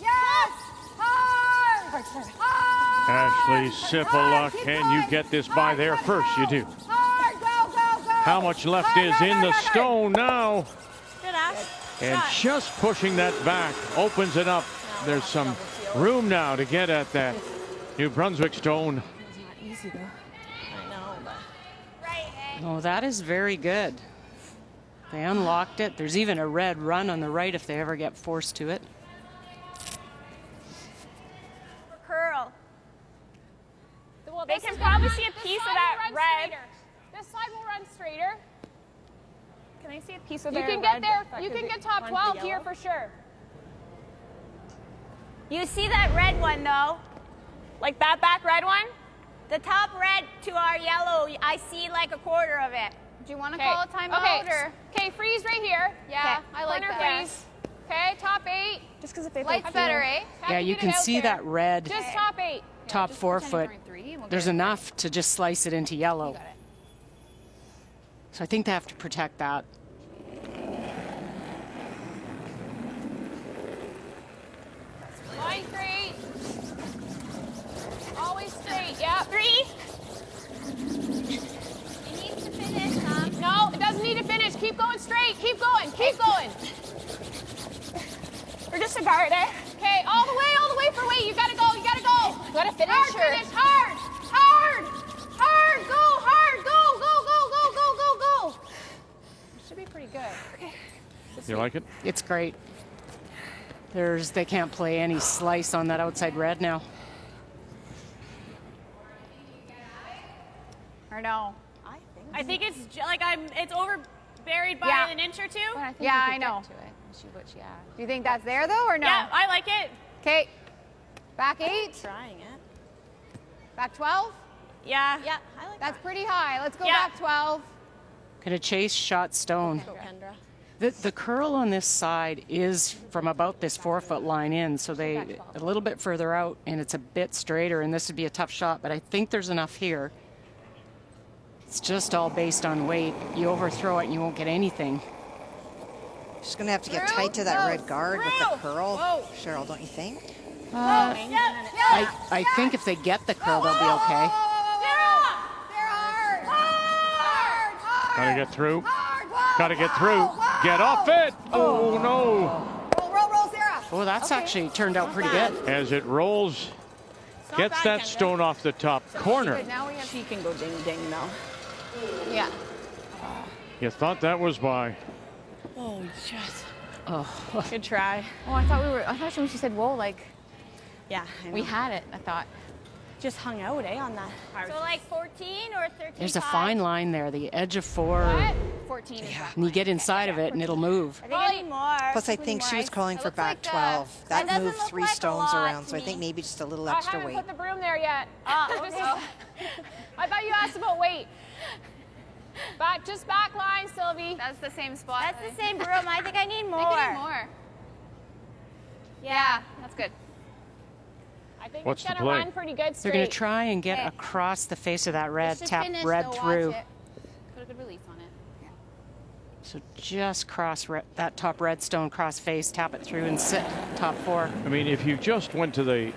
Yes. Hard. Hard. Ashley Sipola, Keep can going. you get this by there first? You do. Hard. Go, go, go. How much left is in the stone now? Good, Ash. And just pushing that back opens it up. There's some room now to get at that New Brunswick stone. It's not easy, though. I know, but. Oh, that is very good. They unlocked it. There's even a red run on the right if they ever get forced to it. Curl. Well, They this can is probably gonna- see a this piece of side that will run red. straighter. This side will run straighter. Can I see a piece of You their can red get there. that You could can be- get top run 12 the here yellow? for sure. You see that red one, though? Like that back red one. The top red to our yellow, I see like a quarter of it. Do you want to Okay. call a timeout Okay. or? Okay, freeze right here. Yeah, Okay. I like Corner that. freeze. Okay, top 8. Just because if they Lights play better, full- eh? Have Yeah, to you get it can out see there. that red Just top 8. top just 4 pretend foot. you're throwing 3 and we'll There's get it. enough to just slice it into yellow. Got it. So I think they have to protect that. Line straight. Always straight. Yep. 3. It needs to finish, huh? No, it doesn't need to finish. Keep going straight. Keep going. Keep going. We're just a guard, eh? Okay, all the way for weight. You gotta go. You gotta go. You gotta finish Hard, her. finish. Hard. Hard. Hard. Go. Hard. Go. Go. Go. Go. Go. Go. Go. Should be pretty good. Okay. You like it? It's great. They can't play any slice on that outside red now. Or no? I think it's like it's over buried by Yeah. an inch or 2. But I think Yeah, we I could know. get to it and see what she has. Do you think that's there though, or no? Yeah, I like it. Okay. Back 8. Trying it. Back 12. Yeah. Yeah, I like That's pretty high. Let's go Yeah. back 12. Gonna chase shot stone. Go, Kendra. The curl on this side is from about this 4 foot line in, so they a little bit further out, and it's a bit straighter, and this would be a tough shot, but I think there's enough here. It's just all based on weight. You overthrow it and you won't get anything. She's going to have to get Through, tight to that close, red guard with the through. curl. Whoa. Cheryl, don't you think? I think if they get the curl, they'll be okay. Gotta get through. Gotta get through. Get off it. Oh, no. Roll, Sarah. Oh, that's actually turned out pretty good. As it rolls, gets bad, that Kendra. stone off the top corner. Good. Now we have. She can go ding ding though. Yeah. You thought that was by. Oh, yes. Oh. Good try. Oh, I thought when she said whoa, like, yeah, we had it, I thought. Just hung out, on that. So like 14 or 13? There's a fine line there, the edge of 4. What? 14 is And you get inside of it and it'll move. I think I need more. Plus, I think she was calling for back 12. That moved 3 stones around, so I think maybe just a little extra I haven't weight. put the broom there yet. I thought you asked about weight. Just back line, Sylvie. That's the same spot. That's the same broom. I think I need more. I think I need more. Yeah, that's good. I think What's it's the gonna play? run pretty good straight. They're going to try and get across the face of that red, tap finish, red though, through. watch it. Put a good release on it. Yeah. So just cross that top red stone, cross face, tap it through and sit top 4. I mean, if you just went to the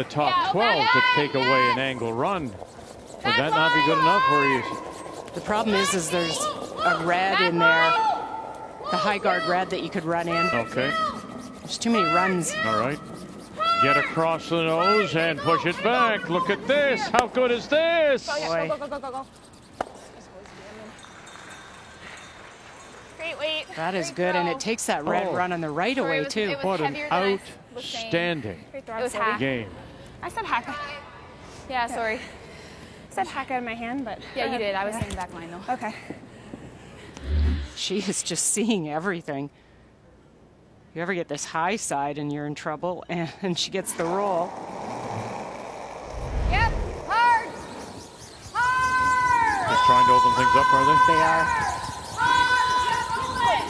top 12 to take away an angle run, would that not be good enough for you? The problem is there's a red in there, the high guard red that you could run in. Okay. There's too many runs. All right. Get across the nose and push it back. Look at this. How good is this? Oh, yeah. Go. Great weight. That is good, and it takes that red run on the right away, too. What an outstanding It was hack. game. I said hack. Yeah, sorry. I said hack out of my hand, but... Yeah, you did. I was saying back line, though. Okay. She is just seeing everything. You ever get this high side and you're in trouble, and she gets the roll. Yep. Hard. Just trying to open things up, are they? They are.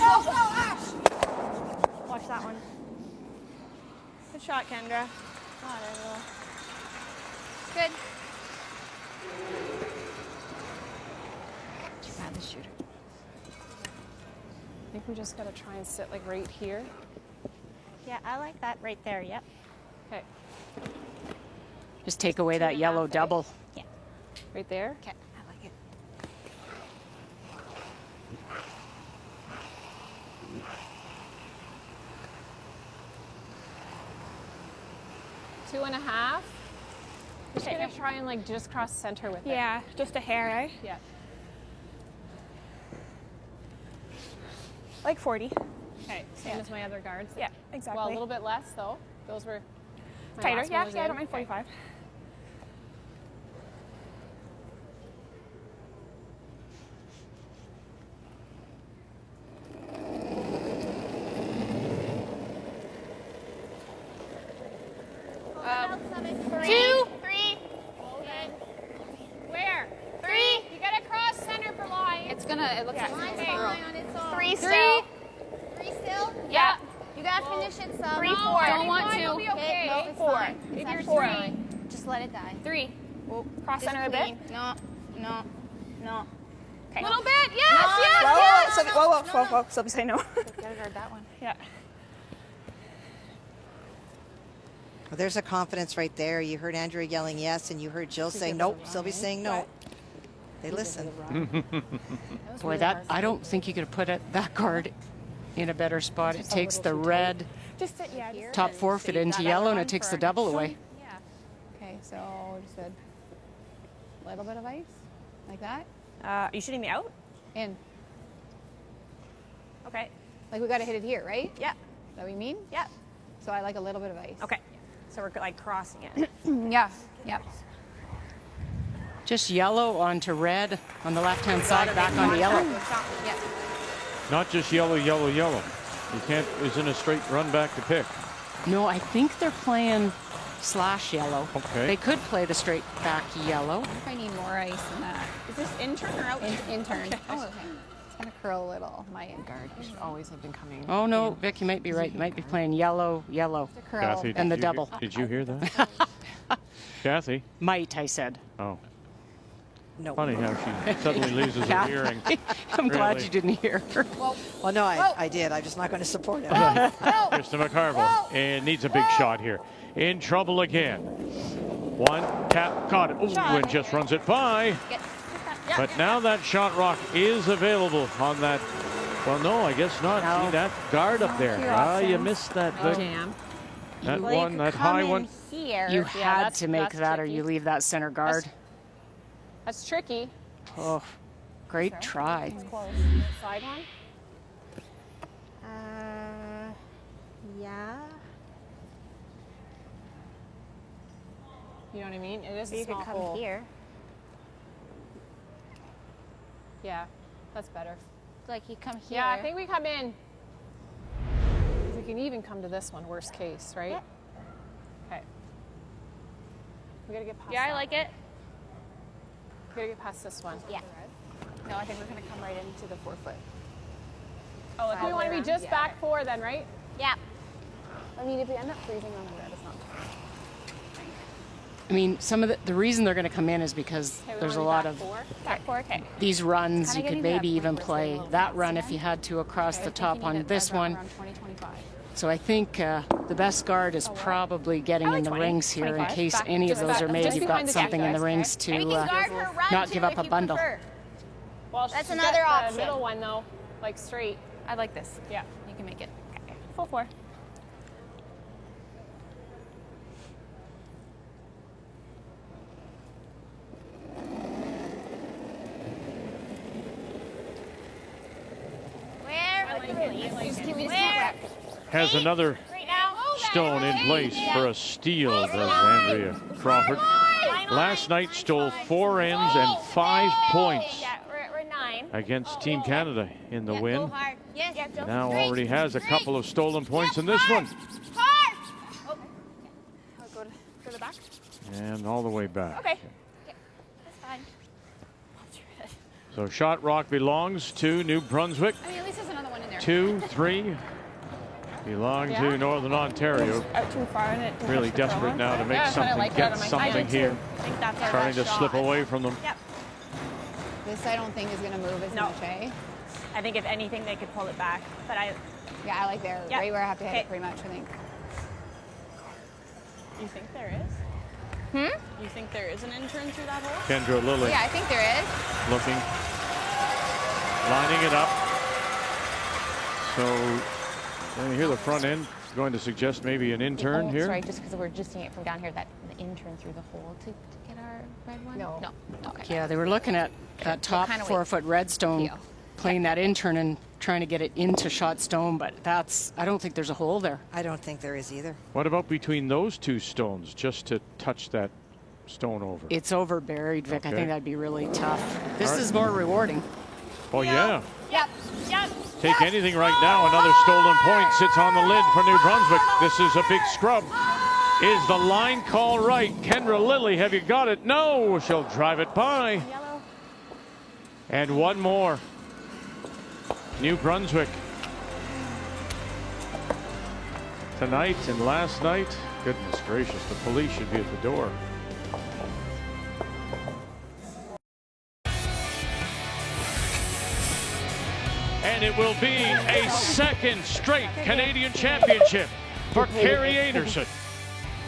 Go, Ash. Watch that one. Good shot, Kendra. Good. Too bad the shooter. I think we just got to try and sit like right here. Yeah, I like that right there. Yep. Okay. Just take away that yellow double. Yeah. Right there? Okay, I like it. Two and a half. Just gonna try and like just cross center with it. Yeah, just a hair, eh? Yeah. Like 40. Okay, same as my other guards. Yeah, exactly. Well, a little bit less though. Those were my Tighter, last yeah, one was I in. don't mind 45. Two. Three. Where? Three. You gotta cross center for line. It looks like it's Okay. girl. Three still. Three still? Yeah. You gotta finish it some. Three, four. Don't want to. It'll be okay. No, it's Four. fine. If It's you're actually three. fine. Just let it die. Three. Cross Just center a bit. clean. No. Okay. Little bit. Yes. No, Yes. Whoa, Yes. Sylvie, whoa. Sylvie, say no. Gotta guard that one. Yeah. Well, there's a confidence right there. You heard Andrea yelling yes, and you heard Jill saying nope. Sylvie's saying no. They listen. Boy, I don't think you could have put that guard in a better spot. It takes the red Just sit, yeah. Just top 4, fit into yellow, and it takes the double away. Yeah. Okay, so just a little bit of ice, like that. Are you shooting me out? In. Okay. Like we gotta hit it here, right? Yeah. Is that what you mean? Yeah. So I like a little bit of ice. Okay. So we're like crossing it. Yeah. Yep. Just yellow onto red on the left-hand side, back onto yellow. Yeah. Not just yellow, yellow, yellow. You can't, isn't a straight run back to pick. No, I think they're playing slash yellow. Okay. They could play the straight back yellow. I think I need more ice than that. Is this in turn or out? In turn. Oh, okay. It's gonna curl a little. My guard. You should always have been coming. Oh no, Vic, you might be right. You might be playing yellow, yellow. Kathy, And the double. Did you hear that? Kathy? Might, I said. Oh. No. Funny how she suddenly loses her hearing. I'm glad Really. you didn't hear. Well, no, I did. I'm just not going to support it. Krista McCarville and needs a big shot here. In trouble again. One tap, caught it. Ooh, and just runs it by. But now that shot rock is available on that. Well, no, I guess not. No. See that guard up there. You missed that. Vic. Jam. That one, that high one. Here. You Yeah, had to make that or you leave that center guard. That's tricky. Oh, great try. Close. Side one. Yeah. You know what I mean? It is So a you could small come hole. here. Yeah, that's better. Like you come here. Yeah, I think we come in. We can even come to this one, worst case, right? Yeah. Okay. We gotta get past Yeah, I that like one. it. We gotta get past this one. Yeah. No, I think we're gonna come right into the 4 foot. Oh, if we want to be just back 4 then, right? Yeah. I mean, if we end up freezing on the red, it's not too bad. I mean, some of the reason they're going to come in is because Okay, we there's a wanna lot be of Back 4, okay. these runs. Kinda You could getting to that maybe point even where it's play getting a little that run fancy if you had to across the top on this around one. 20-25. So I think the best guard is probably getting I like in the 20, rings here in 25. case Back- any of just those back- are made. just You've behind got the something in the guys, rings to And we can guard her run not too, give up if a you bundle. prefer. Well, That's she's another got the option. middle one though, like straight. I like this. Yeah. You can make it. Okay. Full 4. Where? Has another Right now? stone in place for a steal, does Andrea Crawford. Last night stole 4 ends and 5 points Yeah, we're 9. against Team Canada in the Go win. hard. Yes. Yeah, Jill. Now Straight. already has a couple of stolen points in this one. Hard. Okay. I'll go to the back. And all the way back. Okay. That's fine. So Shot Rock belongs to New Brunswick. I mean, at least there's another one in there. 2, 3 belong to Northern Ontario. Out too far and it Really desperate now to make something, get something here. I think that's our Trying to best slip shot. away from them. Yep. This I don't think is going to move as much, eh? I think if anything, they could pull it back. But Yeah, I like there, Yep. right where I have to hit Okay. it pretty much, I think. You think there is? You think there is an intern through that hole? Kendra Lilly Yeah, I think there is. looking, lining it up. So you hear the front end going to suggest maybe an intern here. Sorry, just because we're just seeing it from down here, that the intern through the hole to get our red one? No. Okay. Yeah, they were looking at that top kinda 4 foot redstone, Heel. playing that intern and trying to get it into shot stone, but I don't think there's a hole there. I don't think there is either. What about between those 2 stones, just to touch that stone over? It's over buried, Vic. I Okay. think that'd be really tough. This All right. is more rewarding. Oh yeah. Yep. Yep. Take anything right now. Another stolen point sits on the lid for New Brunswick. This is a big scrub. Is the line call right? Kendra Lilly, have you got it? No, she'll drive it by. Yellow. And one more. New Brunswick. Tonight and last night, goodness gracious, the police should be at the door. And it will be a second straight Canadian championship for Carrie Anderson.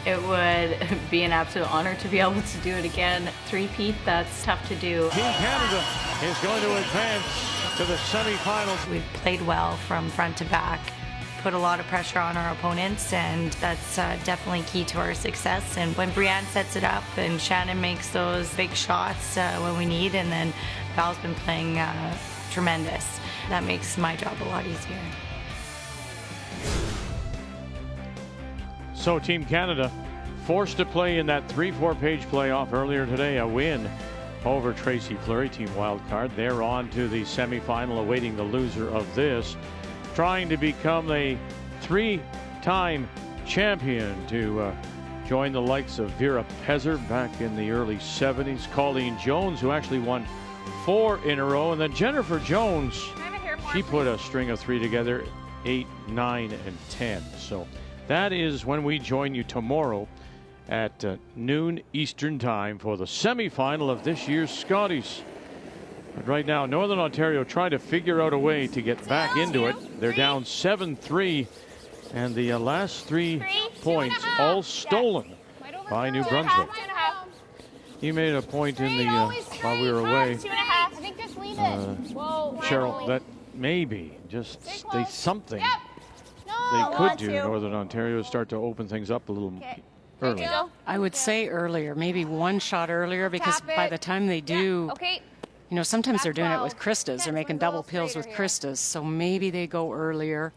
It would be an absolute honor to be able to do it again. Three-peat, that's tough to do. Team Canada is going to advance to the semifinals. We've played well from front to back, put a lot of pressure on our opponents, and that's definitely key to our success. And when Brianne sets it up and Shannon makes those big shots when we need, and then Val's been playing tremendous. That makes my job a lot easier. So Team Canada forced to play in that 3-4 page playoff earlier today, a win over Tracy Fleury, Team Wildcard. They're on to the semifinal, awaiting the loser of this, trying to become a 3-time champion to join the likes of Vera Pezer back in the early 70s, Colleen Jones, who actually won 4 in a row, and then Jennifer Jones, she put a string of 3 together, 8, 9, and 10. So that is when we join you tomorrow at noon Eastern time for the semifinal of this year's Scotties. But right now, Northern Ontario trying to figure out a way to get back into it. They're down 7-3, and the last 3 points all stolen by New Brunswick. You made a point in the while we were away, 2.5. I think just leave it. Whoa. Cheryl, that maybe just something No. they could do, Northern Ontario, start to open things up a little early. I would say earlier, maybe one shot earlier, because by the time they do, Okay. you know, sometimes they're doing it with Christas. They're making double pills with Christas, so maybe they go earlier.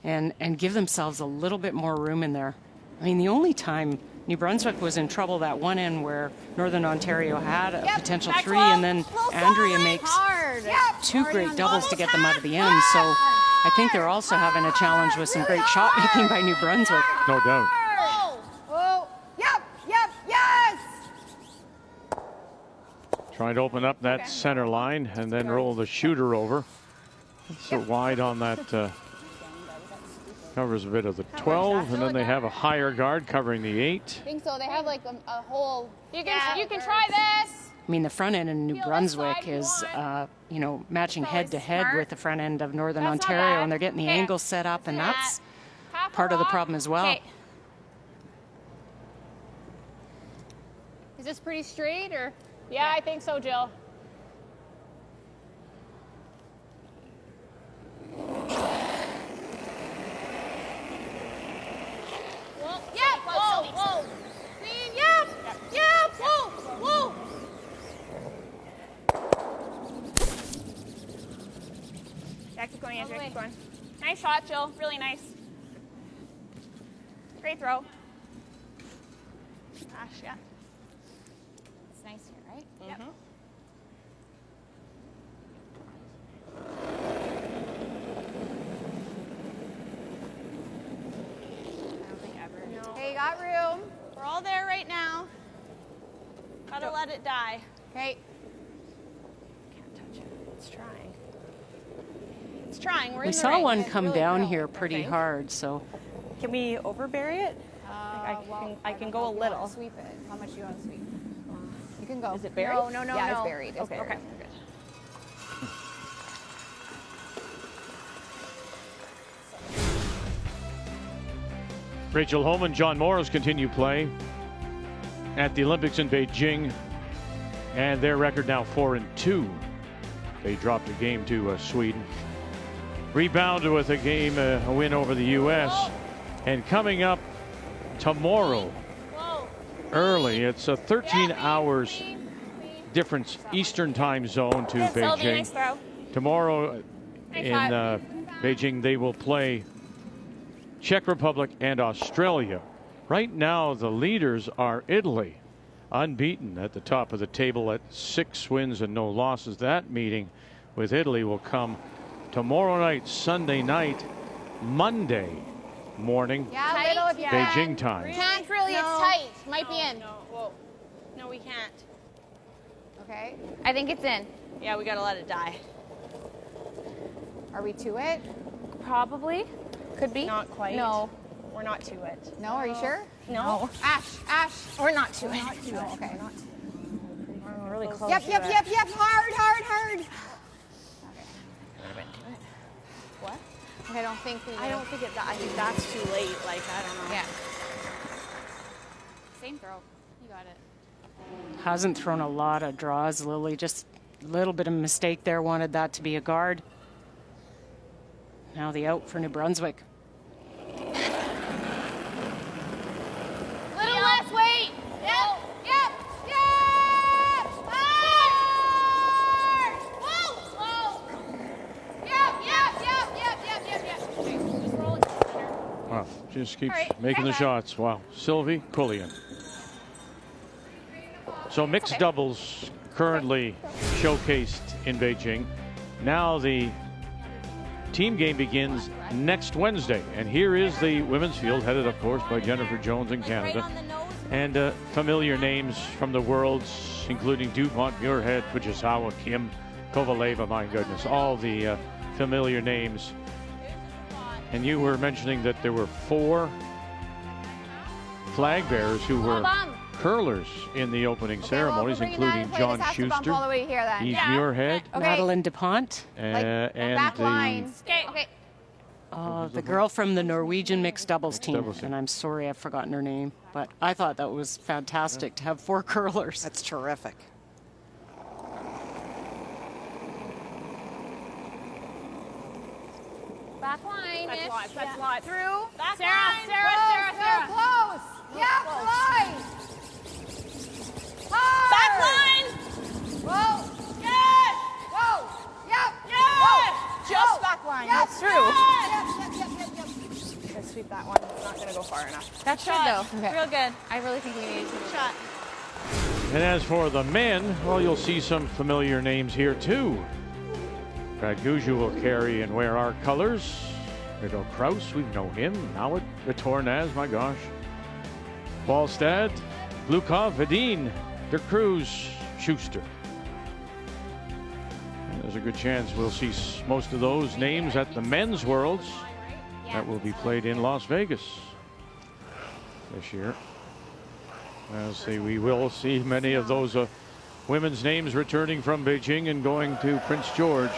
and give themselves a little bit more room in there. I mean, the only time New Brunswick was in trouble that one end where Northern Ontario had a potential three, and then Andrea makes two great doubles to get them out of the end. So I think they're also having a challenge with some great shot making by New Brunswick. No doubt. Trying to open up that center line and then roll the shooter over. So wide on that, covers a bit of the 12, and then they have a higher guard covering the 8. I think so. They have like a whole. You can try this. I mean, the front end in New Brunswick is, you know, matching head to head with the front end of Northern Ontario, and they're getting the angle set up, and that's part of the problem as well. Is this pretty straight, or? Yeah, I think so, Jill. Yep, whoa. Clean, yep, whoa. Yeah, keep going, Andrea, keep going. Nice shot, Jill, really nice. Great throw. Gosh, yeah. It's nice here, right? Mm-hmm. Yep. Okay, you got room. We're all there right now. Gotta let it die. Okay. Can't touch it. It's trying. It's trying. We're in We the saw ring. one come down here pretty hard, so. Can we overbury it? I can go a little. Sweep it. How much do you want to sweep? You can go. Is it buried? No. Yeah, it's buried. It's buried. Okay. Rachel Holman, John Morris continue play at the Olympics in Beijing, and their record now 4-2. They dropped a game to Sweden. Rebounded with a win over the U.S. And coming up tomorrow, early, it's a 13 hours difference Eastern time zone to Beijing. Tomorrow in Beijing, they will play Czech Republic and Australia. Right now, the leaders are Italy, unbeaten at the top of the table at 6 wins and no losses. That meeting with Italy will come tomorrow night, Sunday night, Monday morning, Beijing time. Can't really, it's tight. Might be in. No, we can't. Okay. I think it's in. Yeah, we gotta let it die. Are we to it? Probably. Could be. Not quite. No. We're not to it. No, are you sure? No. Ash. We're not to it. No, okay. We're really close. Yep. Hard. What? Okay, I don't think we will. I think that's too late. Like, I don't know. Yeah. Same throw. You got it. Hasn't thrown a lot of draws, Lily. Just a little bit of mistake there. Wanted that to be a guard. Now the out for New Brunswick. Little less weight. Yep. Hard. Whoa. Yep. Just roll it. Wow, just keeps making the shots. Wow, Sylvie Quillian. So mixed doubles currently showcased in Beijing. Now the team game begins next Wednesday, and here is the women's field, headed of course by Jennifer Jones in Canada, and familiar names from the worlds, including DuPont, Muirhead, Fujisawa, Kim, Kovaleva. My goodness, all the familiar names. And you were mentioning that there were 4 flag bearers who were curlers in the opening ceremonies, including John Schuster. He's Muirhead. Madeline DuPont. And the girl from the Norwegian mixed doubles team. And I'm sorry I've forgotten her name, but I thought that was fantastic to have 4 curlers. That's terrific. Back line. That's a lot. Through. Back Sarah. Close. Yeah, line. Back line. Whoa. Yes. Whoa. Yep. Yes. Whoa. Just back line. That's through. Yep. not going to go far enough. That's good, shot. though. Real good. I really think we need to shot. And as for the men, well, you'll see some familiar names here too. Brad Guju will carry and wear our colors. Rigo Kraus, we know him. Now the Tornaz, my gosh. Wallstad, Glukov, Vedin, De Cruz, Schuster. And there's a good chance we'll see most of those names at the men's Worlds that will be played in Las Vegas this year. I'll say we will see many of those women's names returning from Beijing and going to Prince George.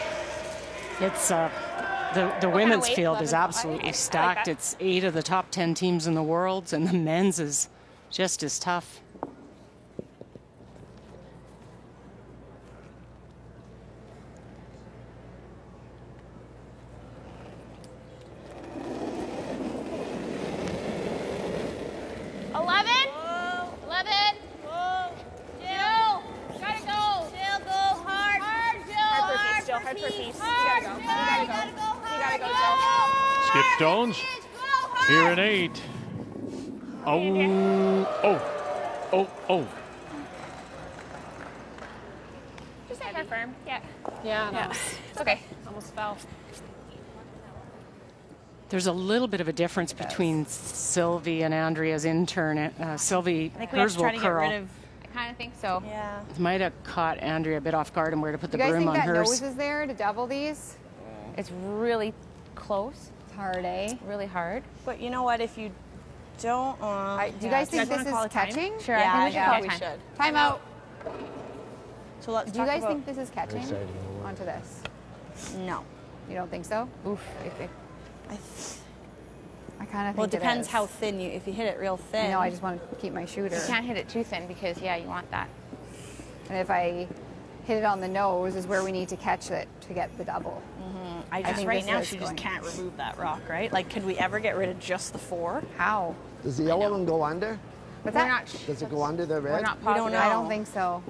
It's the women's field is absolutely stacked. It's 8 of the top 10 teams in the world, and the men's is just as tough. Skip Stones here in 8. Oh. Just have her firm. Yeah. Yeah. It's okay. Almost fell. There's a little bit of a difference between Sylvie and Andrea's intern. Sylvie, hers will curl. I kind of think so. Yeah. Might have caught Andrea a bit off guard and where to put the broom on hers. You guys think that nose is there to double these? It's really close. It's hard, eh? Really hard. But you know what? If you don't... do you guys think this is catching? Sure, I think we should. Time out. So let's do you guys about think this is catching onto this? No. You don't think so? Oof. I kind of think well, it depends how thin you. If you hit it real thin. No, I just want to keep my shooter. You can't hit it too thin because you want that. And if I hit it on the nose, is where we need to catch it to get the double. I think right now she just can't remove that rock, right? Like, could we ever get rid of just the 4? How? Does the yellow one go under? But that does it go under the red? We're not positive. We don't know. I don't think so.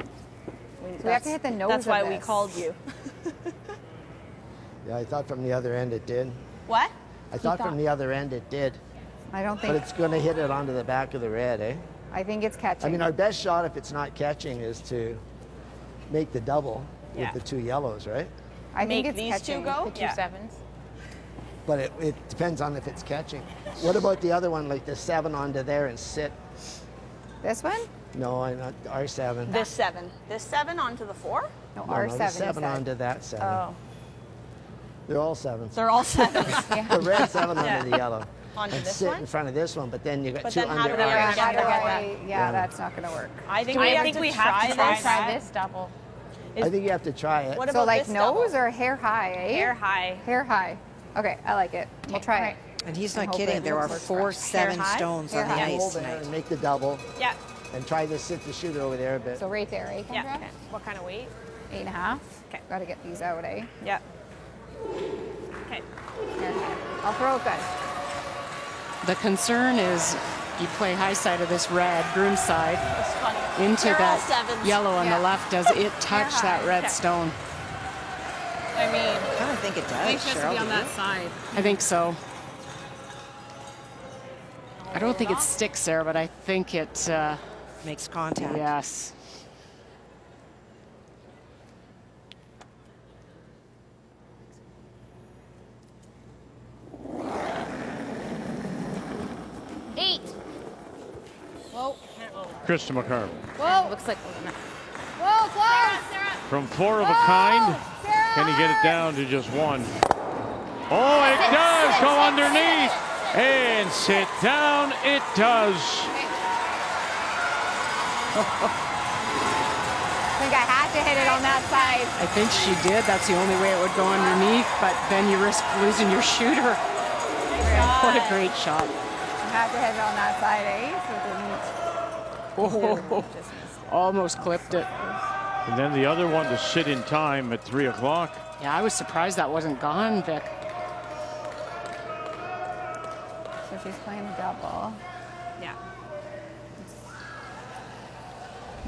We have to hit the nose. That's why we called you. Yeah, I thought from the other end it did. What? I thought from the other end it did. I don't think. But it's going to hit it onto the back of the red, eh? I think it's catching. I mean, our best shot if it's not catching is to make the double with the 2 yellows, right? I think it's these catching. 2 go? The 2 sevens. But it depends on if it's catching. What about the other one, like the 7 onto there and sit? This one? No, not R7. This 7. This 7 onto the 4? No, No, R7. the 7 onto that 7. Oh. They're all 7s. They're all 7s. The red 7 onto the yellow. Onto and this sit one? in front of this one, but then you got 2 then how under do we R. get that? Yeah, that's not going to work. I think we have to try this double. I think you have to try it. What so about like this nose double? or hair high, eh? Hair high. Hair high. Okay, I like it. We'll try it. And he's And not hope kidding. it There are works 4 for us. 7 Hair high? stones on the Hair high. ice Hold it tonight. and make the double. Yeah. And try to sit the shooter over there a bit. So right there, eh? Yeah. Kendra? Okay. What kind of weight? 8.5. Okay. Got to get these out, eh? Yeah. Okay. Here. I'll throw it good. The concern is you play high side of this red, groom side, into They're all that 7s. yellow on the left. Does it touch that red stone? I mean, I kind of think it does, Cheryl. on that side. I think so. I don't think it sticks there, but I think it Makes contact. yes. Whoa. Krista McCarville. Whoa. Looks like. Whoa, close. From 4 of a kind, can he get it down to just 1? Oh, it does go underneath and sit down. It does. I think I had to hit it on that side. I think she did. That's the only way it would go underneath, but then you risk losing your shooter. What a great shot. I had to hit it on that side, eh? So it didn't. Oh, almost clipped it. And then the other one to sit in time at 3 o'clock. Yeah, I was surprised that wasn't gone, Vic. So she's playing a double. Yeah.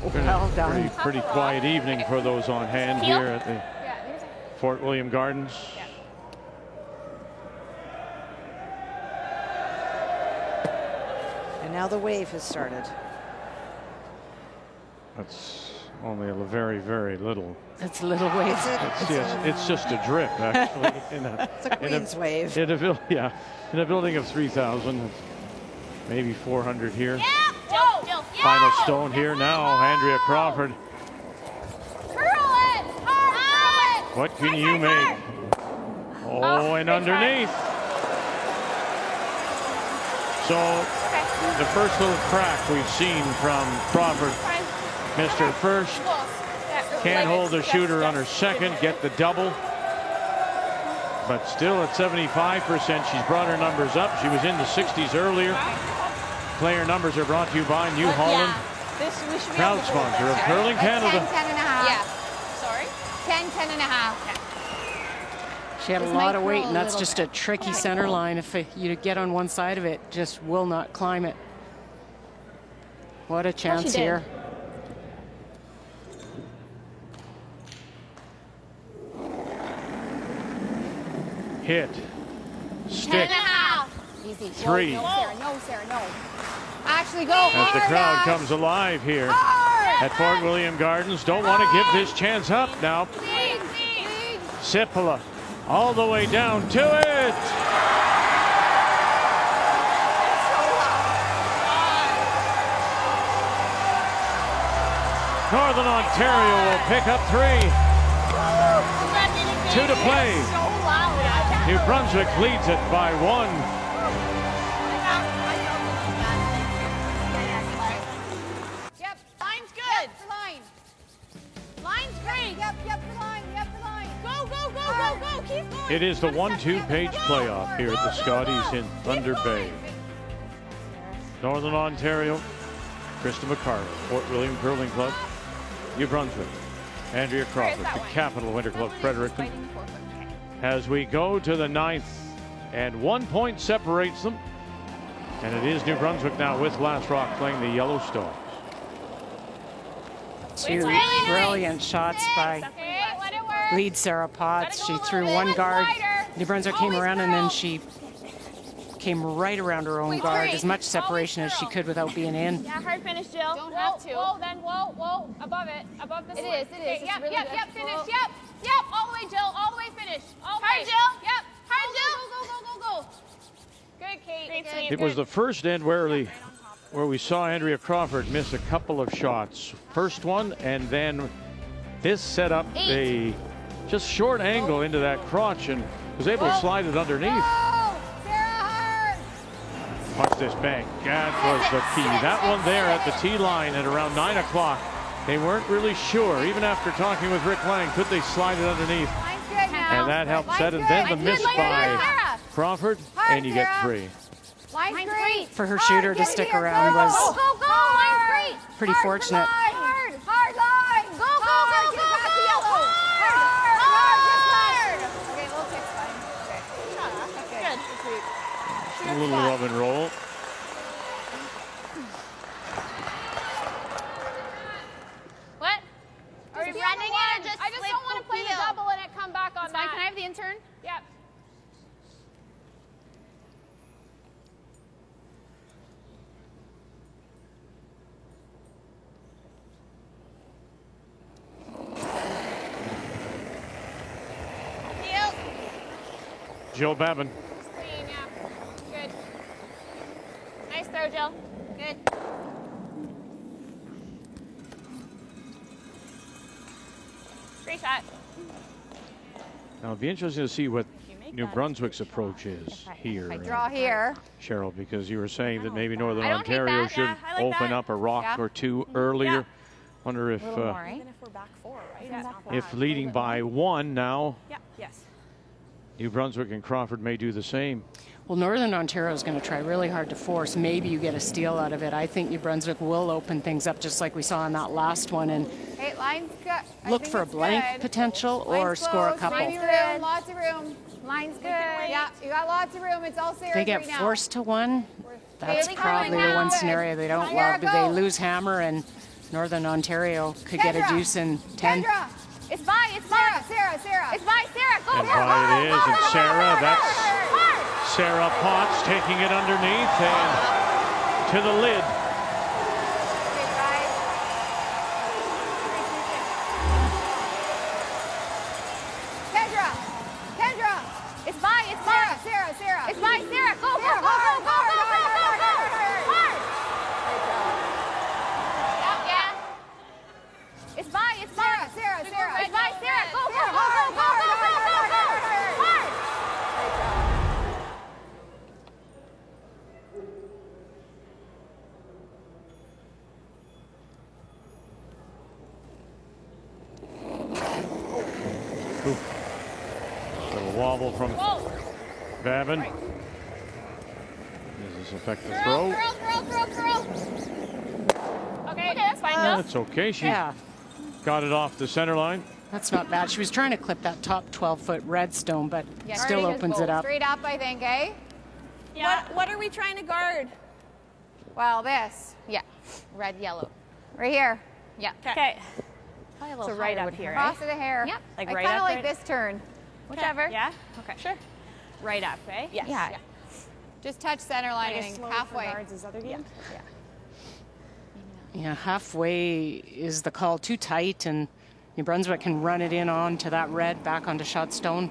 Well done. Pretty quiet evening for those on hand here at the Fort William Gardens. And now the wave has started. That's only a very, very little. It's a little wave. It's just a drip, actually. It's a Queen's wave. In a building of 3,000, maybe 400 here. Jill. Final stone here now, Andrea Crawford. Curl it. Hard. Curl it. What can you make? Oh, and underneath. So the first little crack we've seen from Crawford. Missed her first. Can't hold the shooter on her second. Get the double. But still at 75%, she's brought her numbers up. She was in the 60s earlier. Player numbers are brought to you by New Holland, proud sponsor of Curling Canada. 10.5. Yeah. Sorry? 10.5. She had a lot of weight, and that's just a tricky center line. If you get on one side of it, just will not climb it. What a chance here. Hit. Stick. 10.5. Easy. 3. No, Sarah, no. Actually, go As hard. the crowd comes alive here at Fort William Gardens. Don't want to give this chance up now. Sipola all the way down to it. Northern Ontario will pick up 3. 2 to play. New Brunswick leads it by 1. Yep, line's good. Line's great. Yep, the line. Go. Keep going. It is the 1-2-page playoff here at the Scotties in Thunder Bay. Northern Ontario, Krista McCarville, Fort William Curling Club, New Brunswick, Andrea Crawford, the Capital Winter Club, Fredericton. As we go to the 9th, and 1 point separates them. And it is New Brunswick now with Glass Rock playing the Yellowstones. 2 brilliant shots by lead Sarah Potts. She threw one guard. New Brunswick came around, and then she came right around her own guard. As much separation as she could without being in. Yeah, hard finish, Jill. Don't have to. Whoa. Above it. Above the It is. Okay, It's really good. Finish. Yep. All the way, Jill. All the way, finish. Hard, Jill. Yep. Hard, Jill. Go. Good, Kate. Great sweep. It was the first end where we saw Andrea Crawford miss a couple of shots. First one, and then this set up a just short angle into that crotch and was able to slide it underneath. Watch this bank. That was the key. That one there at the tee line at around 9 o'clock. They weren't really sure, even after talking with Rick Lang, could they slide it underneath? And that helped set it. Then the miss by Crawford, and you get 3. Line's great. For her shooter to stick around was Go. Line's great. pretty fortunate. Hard line. Go. Okay, little kick's fine. Okay. A little rub and roll. What? Are we running it or just I just don't want to play the double and it come back on that. Can I have the intern? Yep. Jill Babin. Clean, yeah. Good. Nice throw, Jill. Good. Great shot. Now it'll be interesting to see what New Brunswick's approach is here. I draw here. Cheryl, because you were saying that maybe Northern I don't hate Ontario that. should Yeah, I like open that. up a rock Yeah. or two earlier. Wonder if Even if we're back 4, right? It's not bad. if leading by 1 now, Yeah. Yes. New Brunswick and Crawford may do the same. Well, Northern Ontario is going to try really hard to force. Maybe you get a steal out of it. I think New Brunswick will open things up just like we saw in that last one and Hey, line's good. look for a blank potential or score a couple. Lots of room. Line's good. Yeah, you got lots of room. It's all Sarah's They get right now. forced to 1. That's Bailey probably coming the one now. scenario they don't Come love. on, Do Sarah, they go. lose hammer and Northern Ontario could get a deuce in 10? Kendra, It's by. Sarah. It's by Sarah. Go. And by it is, and Sarah, that's Sarah Potts taking it underneath, and to the lid. It's by, it's Sarah. Sarah. It's by Sarah. Go, go, go, go, go, go, go, go, go. Hard. Yeah. It's by, Sarah. It's by Sarah. Go, go, go, go, go, go, go, go, go. Hard. Little wobble from Babin. Does this affect the throw? Curl. Okay, that's fine. That's okay. She got it off the center line. That's not bad. She was trying to clip that top 12-foot redstone, but still opens it up. Straight up, I think, eh? Yeah. What are we trying to guard? Well, this. Yeah. Red, yellow. Right here. Yeah. Okay. So right up here, Cross of the hair. Yep. Like I right kind of up, like this turn. Whichever. Yeah? Okay. Sure. Right up, eh? Yes. Yeah. Just touch center line and halfway. His other game? Yeah. Yeah, halfway is the call. Too tight, and New Brunswick can run it in onto that red, back onto shot stone.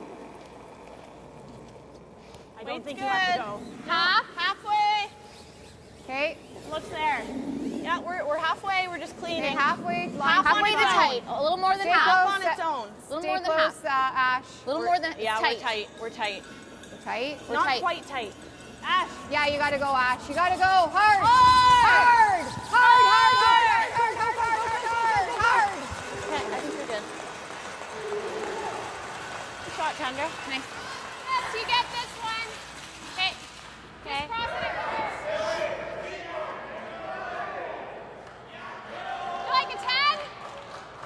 I don't think you have to go. Halfway. Okay. Looks there. Yeah, we're halfway. We're just cleaning. Okay, halfway to Halfway tight. A little more than half. Half on its own. A little more than half. Ash. A little more than yeah, tight. We're tight. We're tight. We're Not tight. quite tight. Ash. Yeah, you gotta go, Ash. You gotta go hard. Hard. Okay, I think you're good. Good shot, Kendra. Nice. Yes, you get this one. Okay. Okay. Cross it across. You like a 10?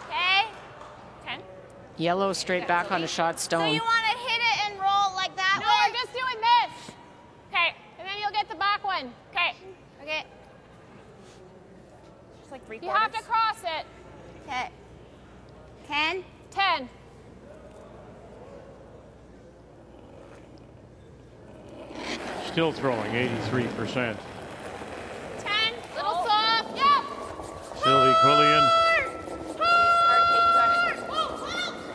Okay. 10. Yellow straight back onto shot So stone. you want to hit it and roll like that? No, we're just doing this. Okay. And then you'll get the back one. Okay. Okay. Just like 3/4. You have to cross it. Okay. 10? 10. Still throwing 83%. 10. Little soft. Yep. Sylvie Quillian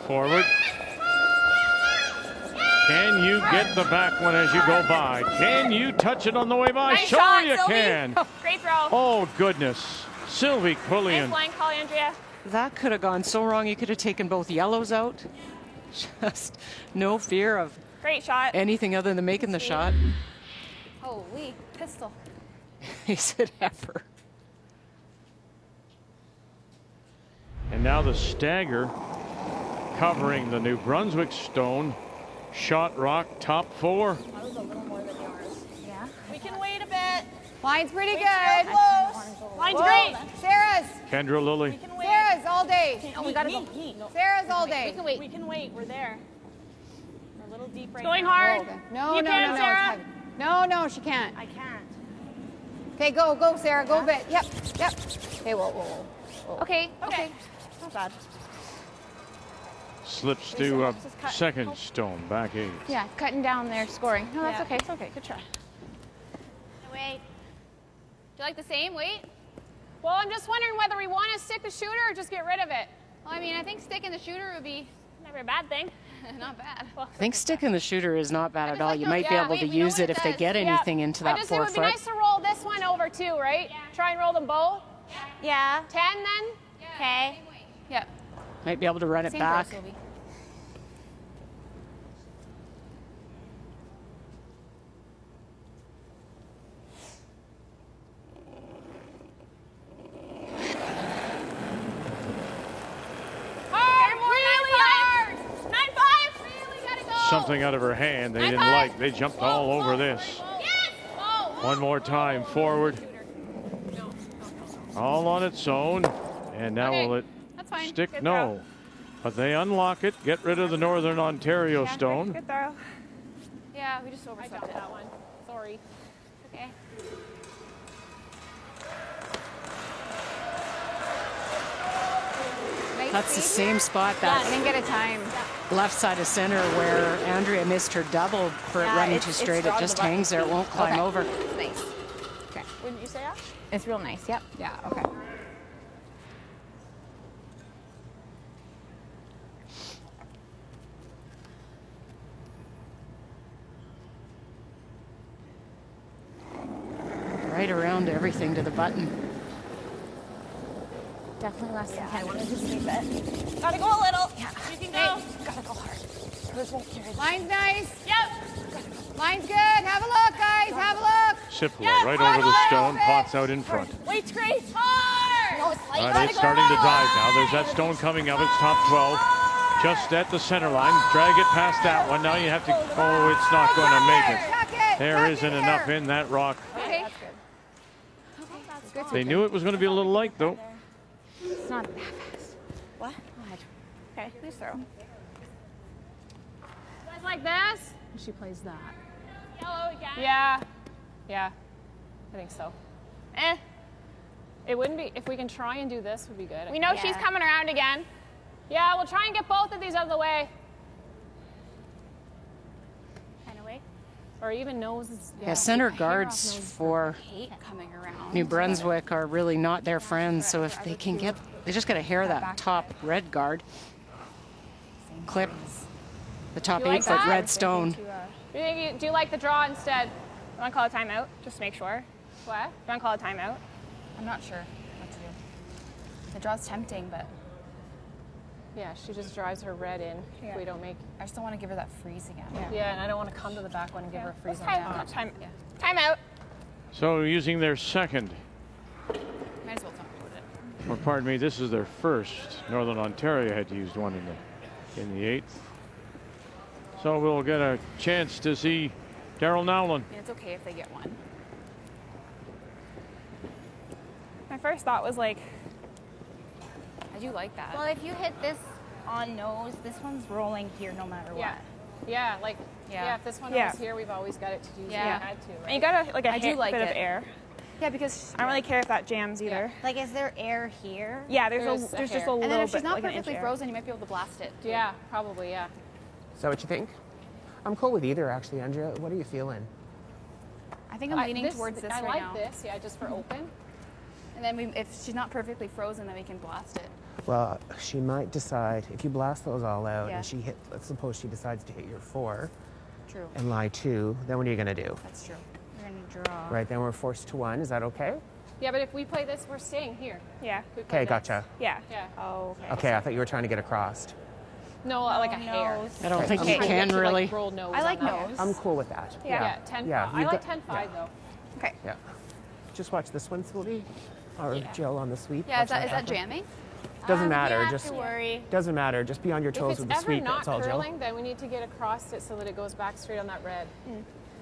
forward. Can you get the back one as you go by? Can you touch it on the way by? Nice Sure shot, you Sylvie. can. Great throw. Oh, goodness. Sylvie Nice Quillian. line call, Andrea. That could have gone so wrong. You could have taken both yellows out. Just no fear of Great shot. anything other than making the shot. Holy pistol. He said ever. And now the stagger covering the New Brunswick stone. Shot rock, top 4. That was a little more than yours. Yeah. We can wait a bit. Line's pretty Weight's good. real close. Line's great. Sarah's. Kendra Lilly. Sarah's all day. Oh, we gotta go. Sarah's all day. We can wait. We can wait. We're there. We're a little deep right Going now. hard. No, You no, can, no, no. Sarah. It's heavy. No, she can't. I can't. Okay, go, Sarah. Go a bit. Yep. Okay, whoa. Okay. Not bad. Slips to second stone, back 8. Yeah, cutting down there, scoring. No, that's Yeah, okay. it's okay. Good try. Wait. Do you like the same? Wait. Well, I'm just wondering whether we want to stick the shooter or just get rid of it. Well, I mean, I think sticking the shooter would be never a bad thing. Not bad. I think sticking the shooter is not bad at all. You might be able to use it if they get anything into that 4 foot. It would be nice to roll this one over too, right? Yeah. Try and roll them both. Yeah. 10 then? Okay. Yeah. Might be able to run it Same back. throw, Sylvie. Something out of her hand they didn't like. They jumped all over this. One more time forward. All on its own. And now will it stick? Good no. throw. But they unlock it, get rid of the Northern Ontario stone. Good throw. Yeah, we just overstepped it. that one. Sorry. Okay. That's the same spot that I didn't get a time. left side of center where Andrea missed her double for it running too straight. It just hangs there. It won't climb over. Nice. When you say, Ash? It's real nice. Yep. Yeah. Okay. Right around everything to the button. Definitely less than 10. I wanted to sweep it. Gotta go a little. Yeah. You can go. Gotta go hard. Line's nice. Yep. Line's good. Have a look, guys. Have a look. Sipla right over the stone, pots out in front. Weight's great. Hard. No, it's light. All right, it's starting to dive now. There's that stone coming up. It's top 12. Just at the center line. Drag it past that one. Now you have to, oh, it's not going to make it. There isn't enough in that rock. Okay. That's good. They knew it was going to be a little light, though. It's not that fast. What? Go ahead. Okay, please throw. You guys like this? She plays that. Yellow again. Yeah. Yeah. I think so. It wouldn't be, if we can try and do this, would be good. We know she's coming around again. Yeah, we'll try and get both of these out of the way. Kind of way. or even noses. Yeah, center guards for New Brunswick are really not their friends. So if they can get, they just got to hair that top red guard, clip the top 8-foot red stone. Do you like the draw instead? You want to call a timeout? Just to make sure. What? You want to call a timeout? I'm not sure what to do. The draw's tempting, but yeah, she just drives her red in if we don't make. I just don't want to give her that freeze again. Yeah, and I don't want to come to the back one and give her a freeze on top. Timeout. So using their second, Might as well talk about it. or pardon me, this is their first. Northern Ontario had used one in the 8th. So we'll get a chance to see Daryl Nowlin. I mean, it's okay if they get one. My first thought was like, I do like that. Well, if you hit this on nose, this one's rolling here no matter what. Yeah, like, Yeah. if this one was here, we've always got it to do. Yeah. We had to, right? and you got like a I do like bit of it. air. Yeah, because I don't really care if that jams either. Like, is there air here? Yeah, there's just a little bit. And then if she's not like an inch perfectly air. frozen, you might be able to blast it. Too. Yeah, probably, yeah. Is that what you think? I'm cool with either, actually, Andrea. What are you feeling? I think I'm leaning towards this I right like now. this, yeah, just for open. And then if she's not perfectly frozen, then we can blast it. Well, she might decide, if you blast those all out Yeah. and she hit, let's suppose she decides to hit your 4 True. and lie 2, then what are you going to do? That's true. We're going to draw. Right, then we're forced to 1. Is that okay? Yeah, but if we play this, we're staying here. Yeah. We play Okay, this. gotcha. Yeah. Yeah. Oh, okay. Okay, I thought you were trying to get across. No, like a hair. I don't think Okay. you can To, really. Like, roll nose I like on that. nose. I'm cool with that. Yeah, 10-5. Yeah, I you've like got- 10-5 though. Okay. Yeah. Just watch this one, Sylvie. Or Jill on the sweep. Yeah, Watch is that happen. jamming? Doesn't You matter. don't have Just to worry. doesn't matter. Just be on your If toes it's with the ever sweep. not That's all, Jill. curling, then we need to get across it so that it goes back straight on that red.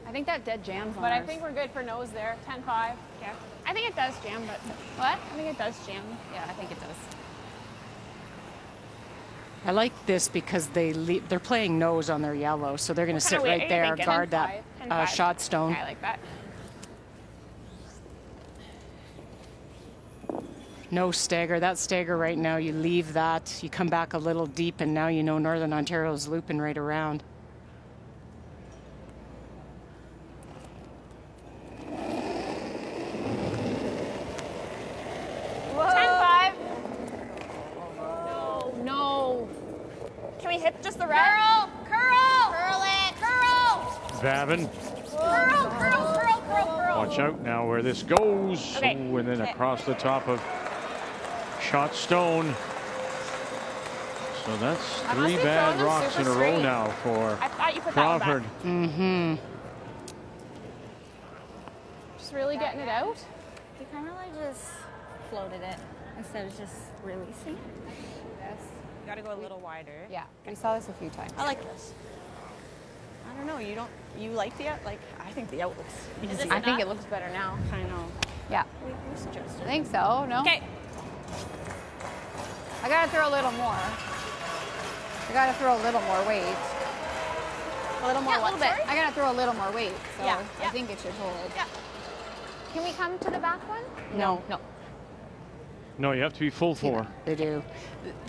I think that dead jams on But I ours. think we're good for nose there. 10-5. Yeah. I think it does jam, but What? I think it does jam. Yeah, I think it does. I like this because they're playing nose on their yellow, so they're going to sit weight are right you there, thinking? guard that 10-5. shot stone. I like that. No stagger. That stagger right now, you leave that, you come back a little deep, and now you know Northern Ontario's looping right around. Whoa. 10-5. No. Can we hit just the red? Curl! Curl it! Curl! Vavin, Curl! watch out now where this goes. Okay. Ooh, and then across the top of shot stone. So that's I must 3 be bad throwing them rocks in super a row straight. now for I thought you put that one Crawford. back. Mm-hmm. Just really getting it out. You kind of like just floated it instead of just releasing. Yes. You gotta go a little wider. Yeah, we saw this a few times. I like this. I don't know. You like the out? Like, I think the out looks easy. I think it looks better now. I know. Yeah. We suggested. I think so. No? Okay. I gotta throw a little more. I gotta throw a little more weight. A little more Yeah, a little what, bit. I gotta throw a little more weight. So Yeah, I yeah. think it should hold. Yeah. Can we come to the back one? No. No, you have to be full 4. They do.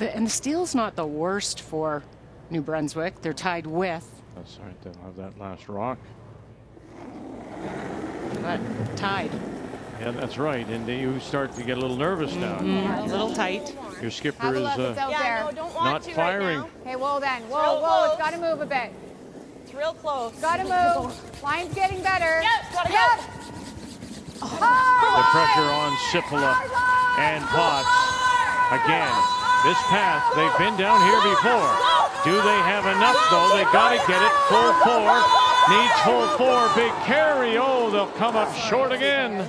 And the steel's not the worst for New Brunswick. They're tied with, That's all right. They'll have that last rock. but tied. Yeah, that's right. And you start to get a little nervous now. A little tight. Your skipper is not firing. Okay, whoa then. Whoa, it's got to move a bit. It's real close. Got to move. Line's getting better. Yep, gotta go. The pressure on Cipolla and Potts. Again, this path, they've been down here before. Do they have enough, though? They got to get it. Full 4. Needs full 4. Big carry. Oh, they'll come up short again.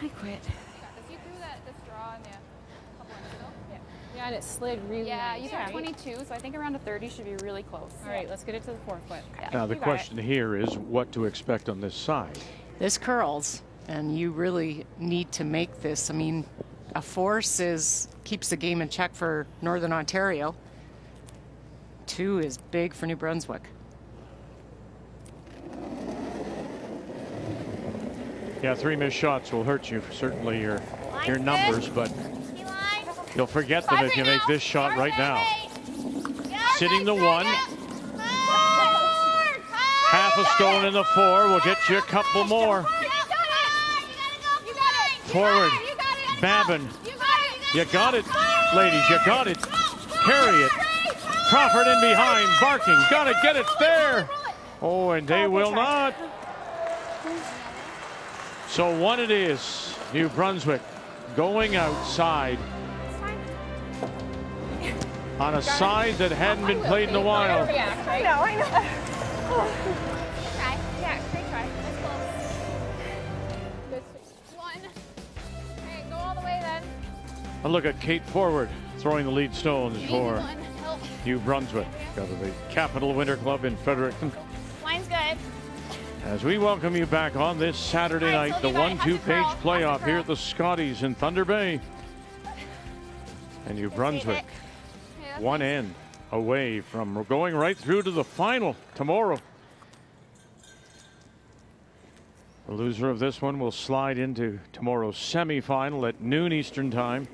I quit. You threw the straw in there a couple minutes ago. Yeah, and it slid really nice. You got 22, so I think around a 30 should be really close. All right, let's get it to the forefoot. Now, the question here is what to expect on this side. This curls, and you really need to make this. I mean, a force keeps the game in check for Northern Ontario. 2 is big for New Brunswick. Yeah, 3 missed shots will hurt you, certainly your numbers, but you'll forget them if you make this shot right now. Sitting the 1. Half a stone in the 4 will get you a couple more. Forward, Babin. You got it, ladies, you got it. Carry it. Crawford in behind, barking, gotta get it there. Oh, and they will not. So 1 it is. New Brunswick going outside on a side that hadn't been played in a while. No, I know. Try. Yeah, great try. That's close. 1. Okay, go all the way then. A look at Kate Forward throwing the lead stones for New Brunswick. Got the Capital Winter Club in Fredericton. Line's good. As we welcome you back on this Saturday night, the 1-2 page playoff here at the Scotties in Thunder Bay. And New Brunswick, 1 end away from going right through to the final tomorrow. The loser of this one will slide into tomorrow's semifinal at noon Eastern Time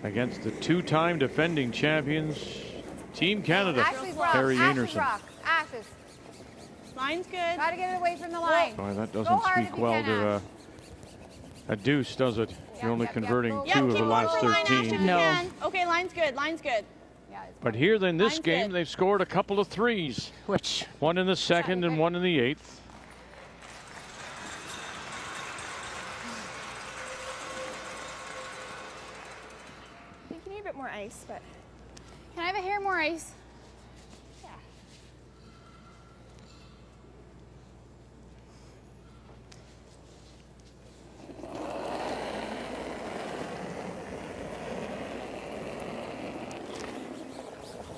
against the 2-time defending champions, Team Canada, Harry Anderson. Ashes. Line's good. Got to get it away from the line. Boy, that doesn't speak well to a deuce, does it? You're only converting 2 of the last 13. No. Okay, line's good. Line's good. But here in this game, they've scored a couple of 3s. Which? 1 in the 2nd and 1 in the 8th. I think you need a bit more ice, but. Can I have a hair more ice?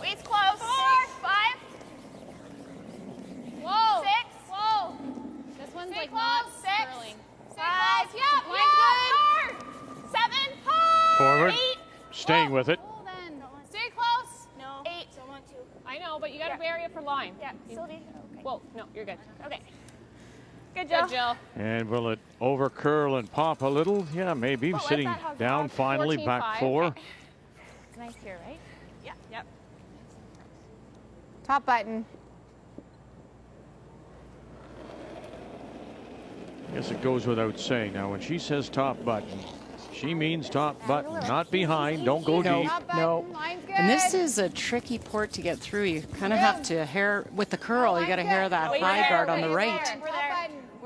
Weight's close. 4, 5. Whoa. 6. Whoa. This one's Stay like close. not 6. curling. 5. Yep. Line's good. 7. Hard. Forward. 8. Staying with it. Stay close. No. 8. Don't want to. I know, but you got to bury it for line. Yeah, Sylvie. Okay. Whoa. No, you're good. Okay. Good, Jill. Good, Jill. And will it over curl and pop a little? Yeah, maybe. Sitting down finally, back 4. Okay. It's nice here, right? Yeah. Yep. Top button. I guess it goes without saying. Now, when she says top button, she means top button, not behind. Don't go deep. No. And this is a tricky port to get through. You kind of have to hair, with the curl, you got to hair that high guard on the right.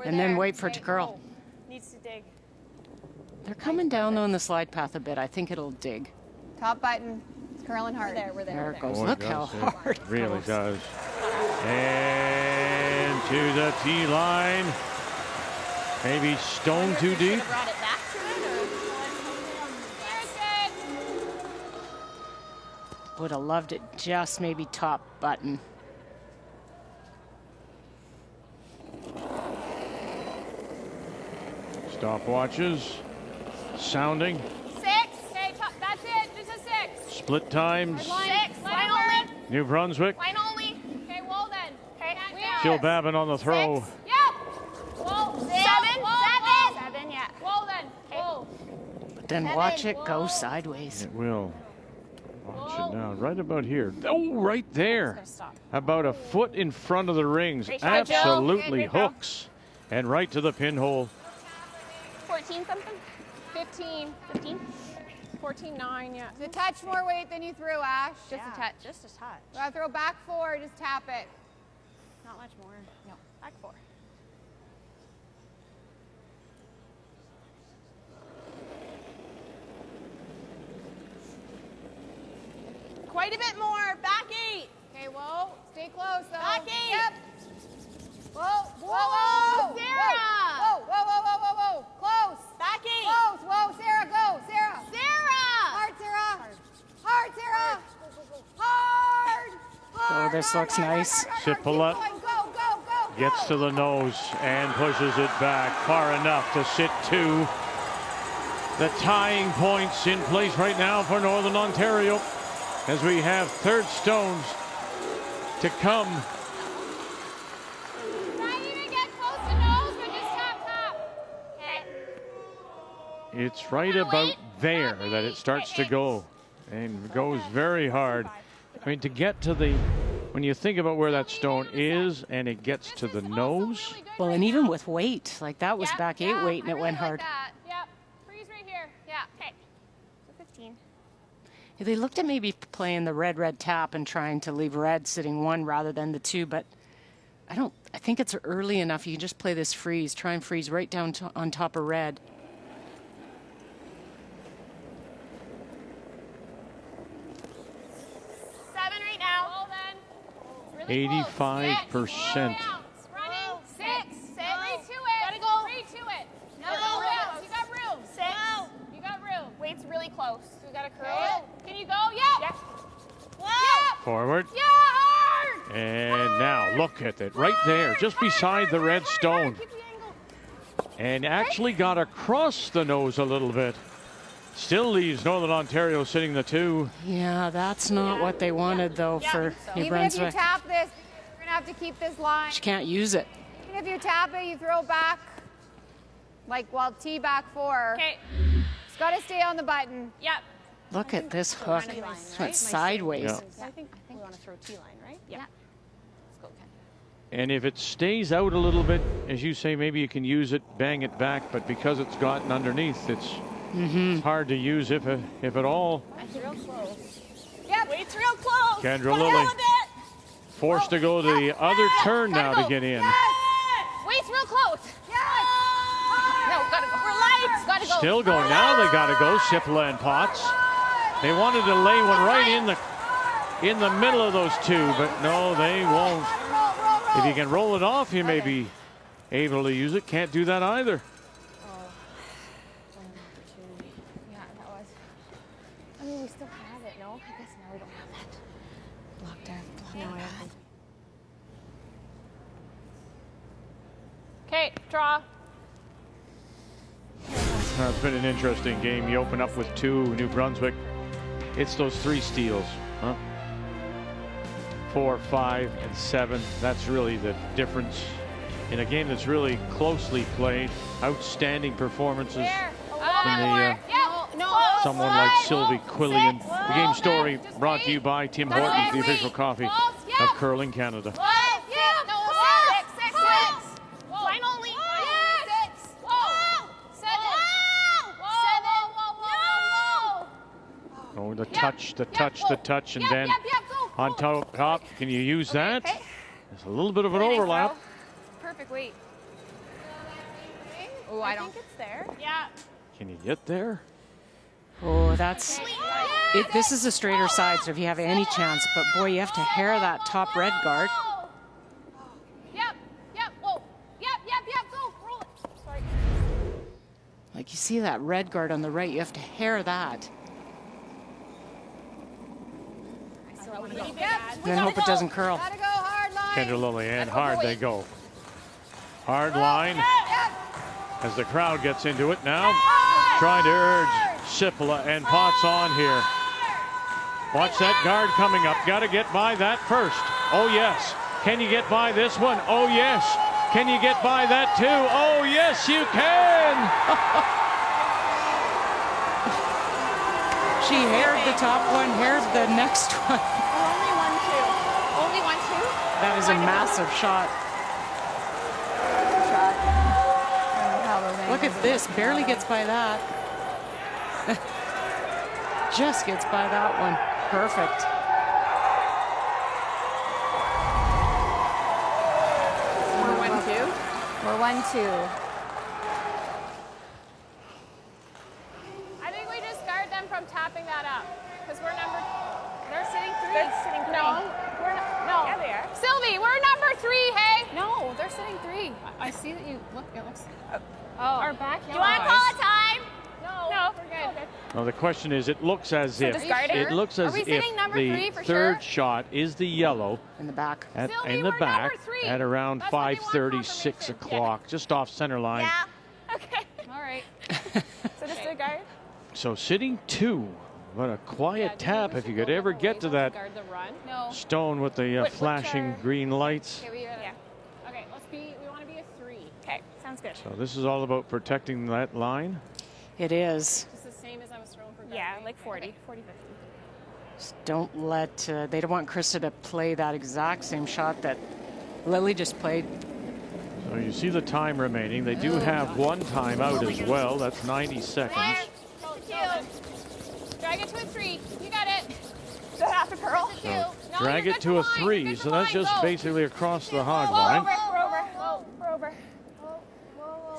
And then wait for it to curl. Needs to dig. They're coming down, though, in the slide path a bit. I think it'll dig. Top button. It's curling hard. We're there. There it goes. Oh, Look it how does. hard It really goes. does. And to the tee line. Maybe stone too deep. Brought it back to it, or? Would have loved it just maybe top button. Stopwatches. Sounding. 6. Okay, that's it. Just a 6. Split times. 6. Line only. New Brunswick. Line only. Okay, well then. Okay. Jill Babin on the throw. Yep. Whoa. 7. 7. 7. Yeah. Whoa then. Whoa. it and watch it go sideways. It will. Watch it now, right about here. Oh, right there. About a foot in front of the rings. Absolutely hooks. And right to the pinhole. 14 something? 15. 15? 14.9, yeah. It's a touch more weight than you threw, Ash. Just a touch. Just a touch. You gotta throw back 4, just tap it. Not much more. No, back 4. Quite a bit more. Back 8. Okay, whoa. Stay close, though. Back 8. Yep. Whoa, whoa, Whoa, Sarah. Whoa, whoa, whoa, whoa, whoa, whoa. Close. Back 8. Close. Whoa, Sarah, go. Sarah. Sarah. Hard, Sarah. Hard, Sarah. Hard. Oh, this looks nice. Sipala gets to the nose and pushes it back far enough to sit 2. The tying points in place right now for Northern Ontario as we have third stones to come. Not even get close to nose, but just tap, tap. Okay. It's right about there that it starts to go and goes very hard. I mean, to get to the, when you think about where that stone is and it gets to the nose. Well, and even with weight, like that was back 8 weight and it went hard. Yep. Freeze right here. Yeah. Okay. So 15. They looked at maybe playing the red tap and trying to leave red sitting 1 rather than the 2, but I think it's early enough. You can just play this freeze, try and freeze right down on top of red. Right now. Well, then. Really 85%. Running. 6. Sit. 3 to it. Gotta go. 3 to it. No. You got room. 6. You got room. Weight's really close. So we gotta curl it. Can you go? Yep. Yep. Forward. Yeah, hard. And now look at it right there, just beside the red stone. And actually got across the nose a little bit. Still leaves Northern Ontario sitting the 2. Yeah, that's not what they wanted, though, for New Even Brunswick. if you tap this, you're going to have to keep this line. She can't use it. Even if you tap it, you throw back, like, well, T back 4. Okay. It's got to stay on the button. Yep. Look at this hook. It went sideways. Yeah. I think we want to throw T-line, right? Yeah. Let's go, Ken. And if it stays out a little bit, as you say, maybe you can use it, bang it back, but because it's gotten underneath, it's hard to use if at all. It's real close. Yep. Weight's real close. Kendra Lilly forced to go the other turn now to get in. Weight's real close. No, gotta go. We're light. Gotta go. Still going. Now they gotta go, Sipala and Potts. They wanted to lay one right in the middle of those 2, but no, they won't. If you can roll it off, you may be able to use it. Can't do that either. Yeah, that was. I mean, we still have it, no? I guess now we don't have that. Locked out. No, I haven't. Okay, draw. It's been an interesting game. You open up with 2, New Brunswick. It's those 3 steals, huh? 4, 5, and 7. That's really the difference in a game that's really closely played. Outstanding performances in the someone like Sylvie Quillian. The game story brought to you by Tim Hortons, the official coffee of Curling Canada. Oh, the touch, and then on top. Can you use that? There's a little bit of an overlap. Perfect weight. Oh, I think it's there. Yeah. Can you get there? Oh, that's it. This is a straighter side, so if you have any chance, but boy, you have to hair that top red guard. Yep. Whoa. Yep. Go. Roll it. Sorry. Like you see that red guard on the right, you have to hair that. Then hope it doesn't curl. Gotta go hard line. Kendra Lilly, and hard they go. Hard line as the crowd gets into it now. Trying to urge Sipala and Potts on here. Watch that guard coming up. Got to get by that first. Oh, yes. Can you get by this one? Oh, yes. Can you get by that too? Oh, yes, you can. She haired the top one, haired the next one. Only 1-2. Only 1-2? That is a massive shot. Look at this, barely gets by that. Just gets by that one. Perfect. We're 1-2. I think we just guard them from tapping that up. Because they're sitting 3. They're sitting 3. No, we're not. No. Yeah, they are. Sylvie, we're number 3, hey? No, they're sitting 3. I see that you look. It looks. Our back. Do you want to call a time? No, we're good. Okay. Well, the question is, it looks as if discarding her? the third shot is the yellow in the back. In the back at around 5:30, 6 o'clock, just off center line. Yeah. Okay. All right. So just a guard? So sitting 2, but a quiet tap if you could ever get to that Guard the run? No. stone with the flashing green lights. Okay, okay, we want to be a 3. Okay, sounds good. So this is all about protecting that line. It is. Just the same as I was throwing for guard. Yeah, like 40, 40-50. Just don't let, they don't want Krista to play that exact same shot that Lily just played. So you see the time remaining. They do have one timeout as well. That's 90 seconds. Drag it to a 3. You got it. Do I have to curl? So drag it to a 3. So that's just basically across the hog line. We're over.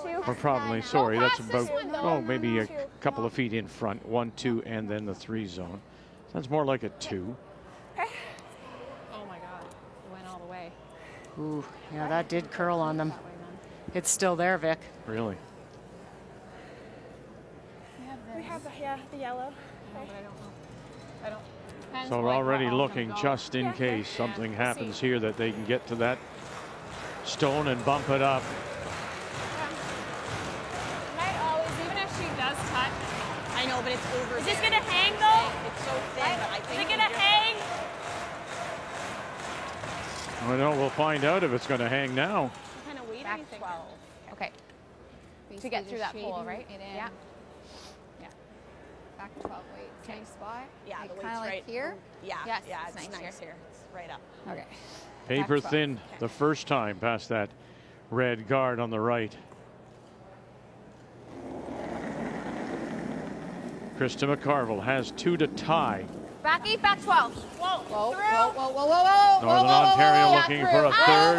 2. Or probably, sorry, that's about, maybe a couple of feet in front. 1, 2, and then the 3 zone. That's more like a 2. Oh my God, it went all the way. Ooh, yeah, that did curl on them. It's still there, Vic. Really? We have the yellow. I don't. So we're already looking just in case something happens here that they can get to that stone and bump it up. Even if she does touch. I know, but it's over. Is this going to hang though? It's so thin, but I think. Is it going to hang? I know, we'll find out if it's going to hang now. Kind of wait. Back 12. Okay. To get through that pole, right? Yeah. Yeah. Back 12. Wait. Same spot. Yeah, like the kind of like right here. Yeah. Yes, Yeah, it's it's nice here. It's right up. Okay. Paper thin the first time past that red guard on the right. Krista McCarville has 2 to tie. Back 8, back 12. Whoa, whoa, Northern Ontario looking for a third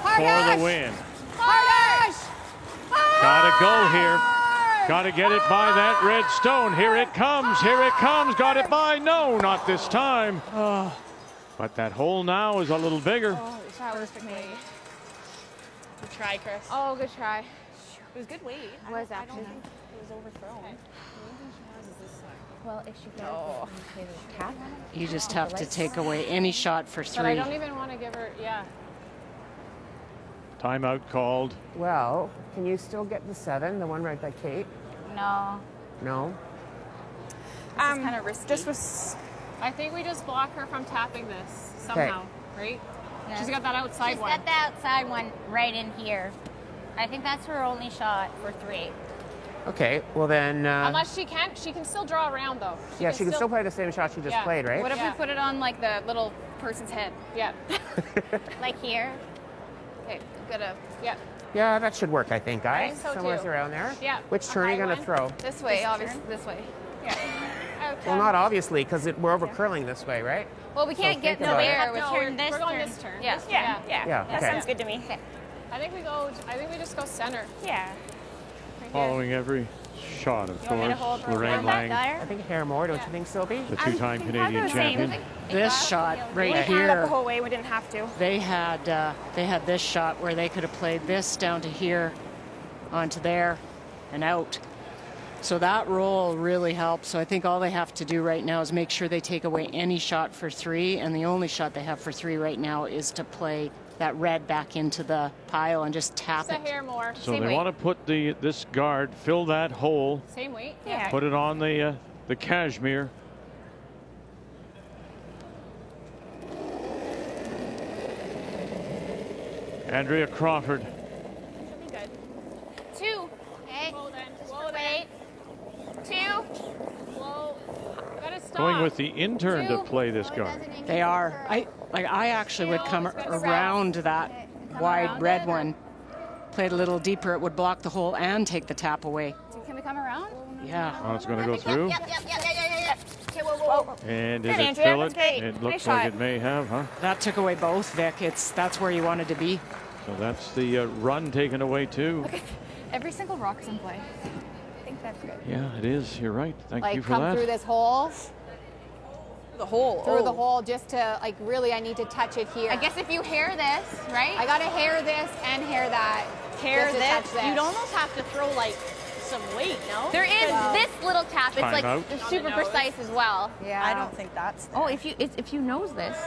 for the win. Gotta go here. Gotta get it by that red stone. Here it comes. Here it comes. Got it by. No, not this time. But that hole now is a little bigger. That was me. Good try, Chris. Oh, good try. It was good weight. It was I don't actually. think it was overthrown. Well, if she does, then you tap. You just have to take away any shot for 3. But I don't even want to give her, Timeout called. Well, can you still get the 7, the one right by Kate? No. No? This is kind of risky. This was, I think we just block her from tapping this somehow, right? Yeah. She's got that outside one. She's got the outside one right in here. I think that's her only shot for 3. Okay, well then... Unless she can still draw around though. she can still play the same shot she just played, right? What if we put it on like the little person's head? Yeah. Like here? Okay, gotta. Yeah. Yeah, that should work, I think, guys. I think so, Somewhere too. around there. Yeah. Which turn are you going to throw? This way, obviously. This way. Yeah. Well, not obviously, because we're over curling this way, right? Well, we can't get think about there. it. We're We're going this turn. Yeah. This turn. Yeah. Yeah, That okay. sounds good to me. I think we just go center. Yeah. Following every shot, of course. Lorraine Lang, I think a hair more, don't you think, Sylvie? the 2-time Canadian champion. This shot right We had it here, the whole way. We didn't have to. they had this shot where they could have played this down to here, onto there, and out. So that roll really helps. So I think all they have to do right now is make sure they take away any shot for 3, and the only shot they have for 3 right now is to play that red back into the pile and just tap Just a it. hair more. So they want to put this guard, fill that hole, Same weight. Yeah. put it on the cashmere. Andrea Crawford. Should be good. 2. Okay. Whoa then. Just for weight. 2. Whoa Going with the intern to play this guard. They are. I actually would come around that wide red one. Played a little deeper, it would block the hole and take the tap away. Can we come around? Yeah. Oh, it's going to go through. Yep. Okay, whoa. And did it fill it? It looks like it may have, huh? That took away both, Vic. That's where you wanted to be. So that's the run taken away too. Okay. Every single rock's in play. I think that's good. Yeah, it is. You're right. Thank you for come that. through this hole. The hole. Through the hole, just to really, I need to touch it here. I guess if you hair this, right? I gotta hair this and hair that. Hair this. You'd almost have to throw like some weight, no? There is this little tap. It's like super precise as well. Yeah. I don't think that's there. Oh, if you nose this.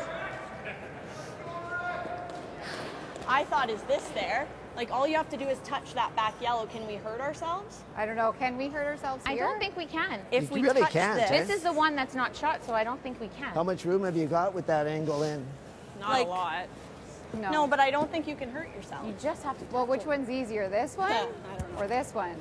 I thought, is this there? Like all you have to do is touch that back yellow. Can we hurt ourselves? I don't know. Can we hurt ourselves here? I don't think we can. If we really touch can't, this, This is the one that's not shot, so I don't think we can. How much room have you got with that angle in? not a lot. No, but I don't think you can hurt yourself. You just have to. Well, which one's easier, this one I don't know. or this one?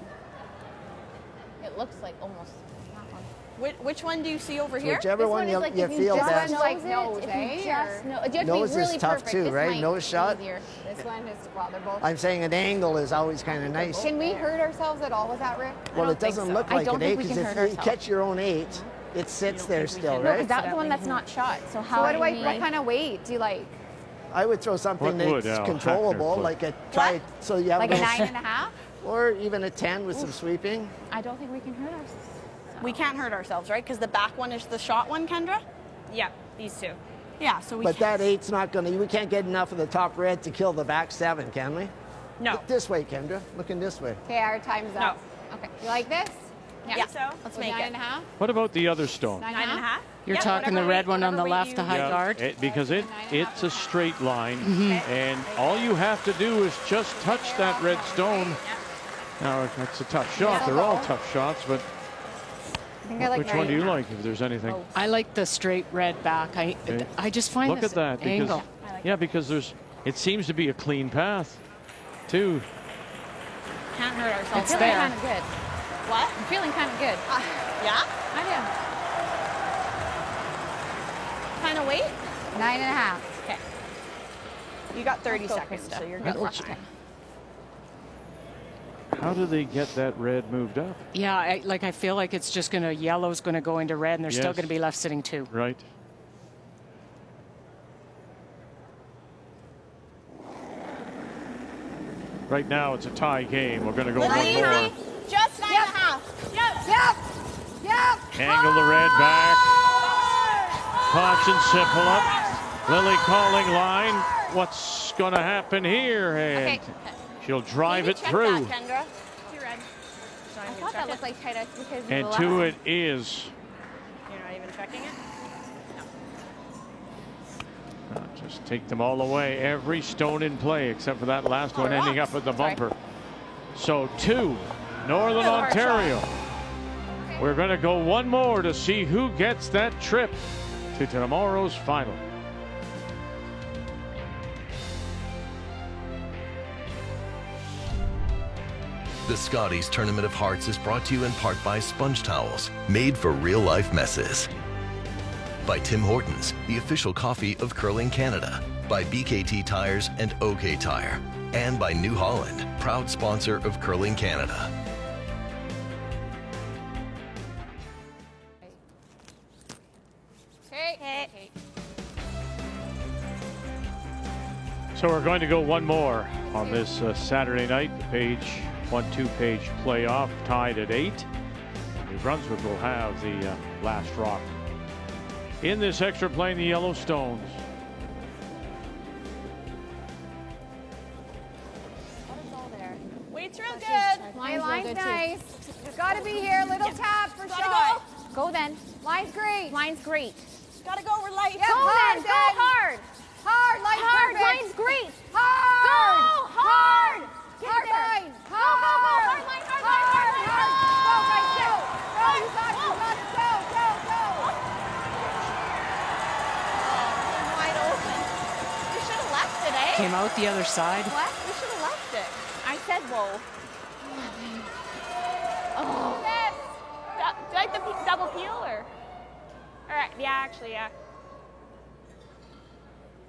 It looks like almost that one. Which one do you see over here? Whichever one you feel best. Like nose, eh? You have to Nose be really is tough perfect. too, This right? might Nose be shot. easier. This one is, well, they're both. I'm saying an angle is always kind of nice. Can we hurt ourselves at all with that, Rick? Well, it doesn't look like it, because if you ourselves. catch your own 8, it sits there still, No, right? because that's the one that's not shot. So how? So what kind of weight do you like? I would throw something What would that's Al controllable, Hackner like a try, so you have Like a a little 9.5? or even a 10 with some sweeping. I don't think we can hurt ourselves. We can't hurt ourselves, right? Because the back one is the shot one, Kendra? Yeah, these two. Yeah, so we But can't. that 8's not going to, we can't get enough of the top red to kill the back 7, can we? No. Look this way, Kendra. Looking this way. Okay, our time's up. Okay. You like this? Yeah. So let's make it. 9.5? What about the other stone? 9.5? You're talking the red one on the left, the high guard? Because it's a straight line, and all you have to do is just touch that red stone. Now, that's a tough shot. They're all tough shots, but I think I like which one do you like, if there's anything? I like the straight red back. I just find Look this at that. Because, angle. yeah, because it seems to be a clean path, too. Can't hurt ourselves. I'm feeling kind of good. What? I'm feeling kind of good. Yeah? I Kind of weight? do. 9.5. Okay. You got 30 seconds, so you're good. How do they get that red moved up? Yeah, I feel like it's just yellow's going to go into red, and there's still Yes. going to be left sitting 2. Right. Right now, it's a tie game. We're going to go one more. Just 9.5. Yep. Angle the red back. Potts and Simple up. Lily calling line. What's going to happen here? And she'll drive it through. Kendra. I thought that looked like tight ice because And to it is. You're not even checking it? Just take them all away. Every stone in play except for that last one ending up at the bumper. So 2, Northern Ontario. We're going to go one more to see who gets that trip to tomorrow's final. The Scotties Tournament of Hearts is brought to you in part by Sponge Towels, made for real-life messes. By Tim Hortons, the official coffee of Curling Canada. By BKT Tires and OK Tire. And by New Holland, proud sponsor of Curling Canada. Okay. So we're going to go one more on this Saturday night. The 1-2 page playoff tied at 8. New Brunswick will have the last rock. In this extra playing the Yellowstones. Weight's real good. My line's nice. Got to be here. Little tap for shot. Go then. Line's great. Line's great. Gotta go, we're light. Yeah, Go hard, then. Go hard. Hard. Line's Hard. perfect. Line's great. Hard. Go hard. Get Hard there. line. Go, go, go. Hard line, hard line, hard line. Go, guys, go. Go, you got it. Go. Wide open. We should have left it, eh? Came out the other side. What? We should have left it. I said whoa. Oh. Yes. Do I have to double peel or? All right, yeah, actually, yeah.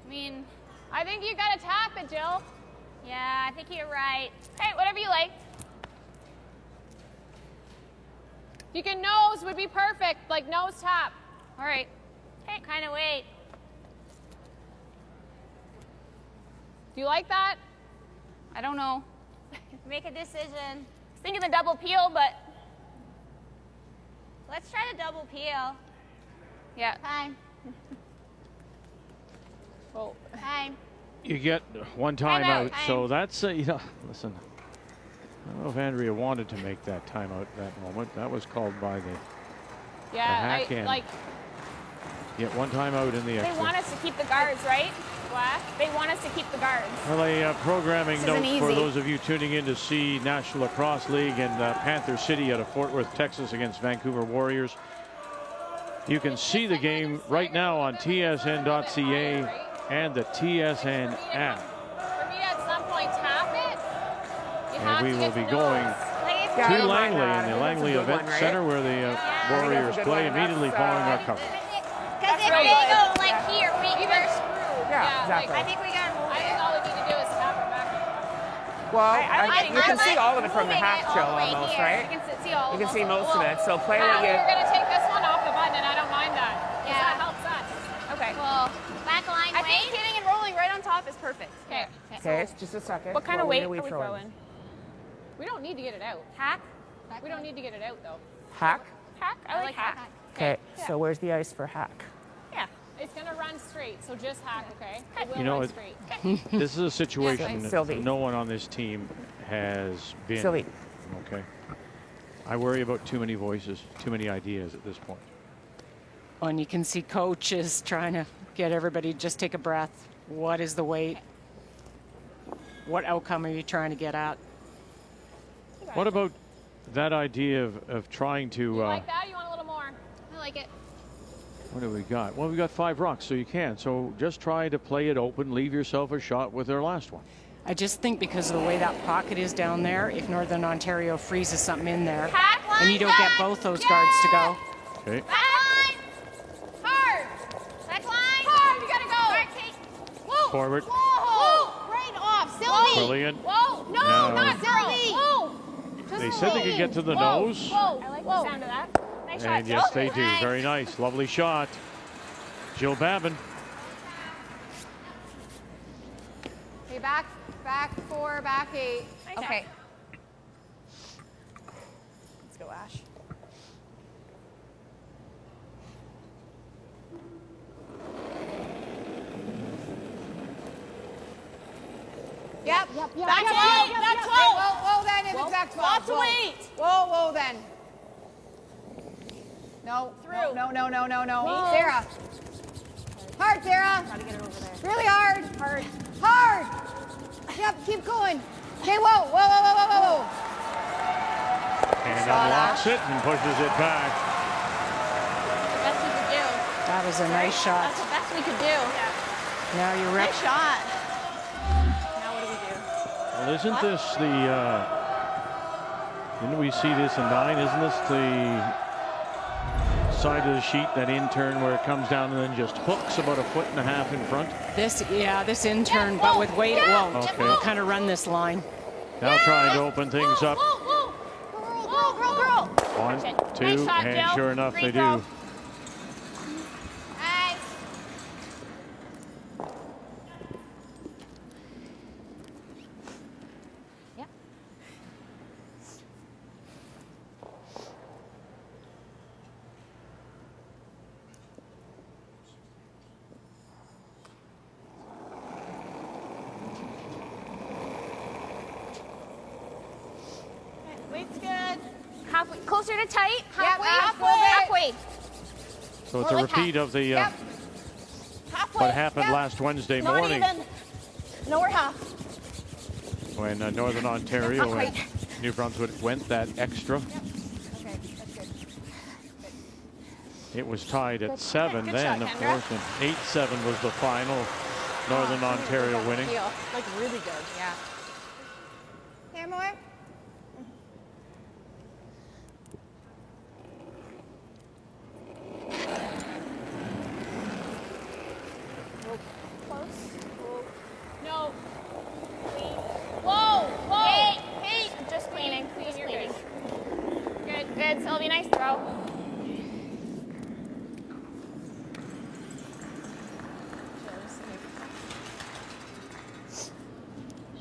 I mean, I think you gotta tap it, Jill. Yeah, I think you're right. Hey, whatever you like. If you can nose, would be perfect, like nose tap. All right. Okay, kind of wait. Do you like that? I don't know. Make a decision. I was thinking the double peel, but let's try the double peel. Yeah. Time. Oh. Time. You get one timeout, so that's, you know, listen, I don't know if Andrea wanted to make that timeout at that moment. That was called by the hack end. like. Get one timeout in the extra. They want us to keep the guards, right? What? They want us to keep the guards. Well, a programming note for those of you tuning in to see National Lacrosse League and Panther City out of Fort Worth, Texas against Vancouver Warriors. You can see the game right now on tsn.ca and the TSN app. For me to at some point tap it, you have And we to will get be to going nose. to Langley in the Langley Event Center where the Warriors play immediately following our coverage. Because if they go like here, we're screwed. Yeah, exactly. I think we got. I think all we need to do is tap it back. Well, you can see all of it from the half chill almost, right? You can see all. You can see most of it. So play what you. We're gonna take this one off the button, and I don't mind that. Yeah, that helps us. Okay. Well, back line I weight. think hitting and rolling right on top is perfect. Okay. Okay, just a second. What kind of weight are we throwing? throwing? We don't need to get it out. Hack? We don't need to get it out though. Hack? Hack? I like hack. Okay, so where's the ice for hack? Yeah. It's going to run straight, so just hack, okay? It will You know, run straight. this is a situation Yes, that no one on this team has been. Sylvie. Okay. I worry about too many voices, too many ideas at this point. And you can see coaches trying to get everybody to just take a breath. What is the weight? What outcome are you trying to get at? What about that idea of trying to... You like that? You want a little more? I like it. What do we got? Well, we got 5 rocks, so you can. So just try to play it open, leave yourself a shot with their last one. I just think because of the way that pocket is down there, if Northern Ontario freezes something in there, and you don't get both those guards to go. Okay. Back line. Hard. Back line. Hard. You gotta go. Hard, Kate. Whoa. Forward. Whoa. Right off. Sylvie. Brilliant. Whoa. No, not Sylvie. Whoa. They said they could get to the nose. Whoa. I like the sound of that. Nice shot, And yes, they do. Very nice. Lovely shot. Jill Babin. Okay, back 4, back 8. Nice Okay. Let's go, Ash. Yep. Back 12. Back 12. Whoa, then in exact 12. Lots of weight. Whoa, then. No. Through. No. Whoa. Sarah. Hard, Sarah. Gotta get it over there. Really hard. Hard. Yep, keep going. Okay, whoa. And unlocks it and pushes it back. The best we could do. That was a nice shot. That's the best we could do. Now you're right. Nice shot. Now what do we do? Well, isn't this the... didn't we see this in 9? Isn't this the side of the sheet, that in turn where it comes down and then just hooks about 1.5 feet in front? This in turn, but with weight it won't. Okay. We'll kind of run this line. Now trying to open things up. Girl. 1, 2, Nice shot, and Jill. sure enough, Free they throw. do. Nice. Yep. Weight's good. Halfway. Closer to tight. Halfway. Halfway. So it's a repeat of the what happened last Wednesday morning No, we're half. when Northern Ontario and New Brunswick went that extra. Okay, that's good. It was tied at 7 Good then, shot, of Kendra. course, and 8-7 was the final. Northern Ontario winning. Like really good. Yeah. Here, more.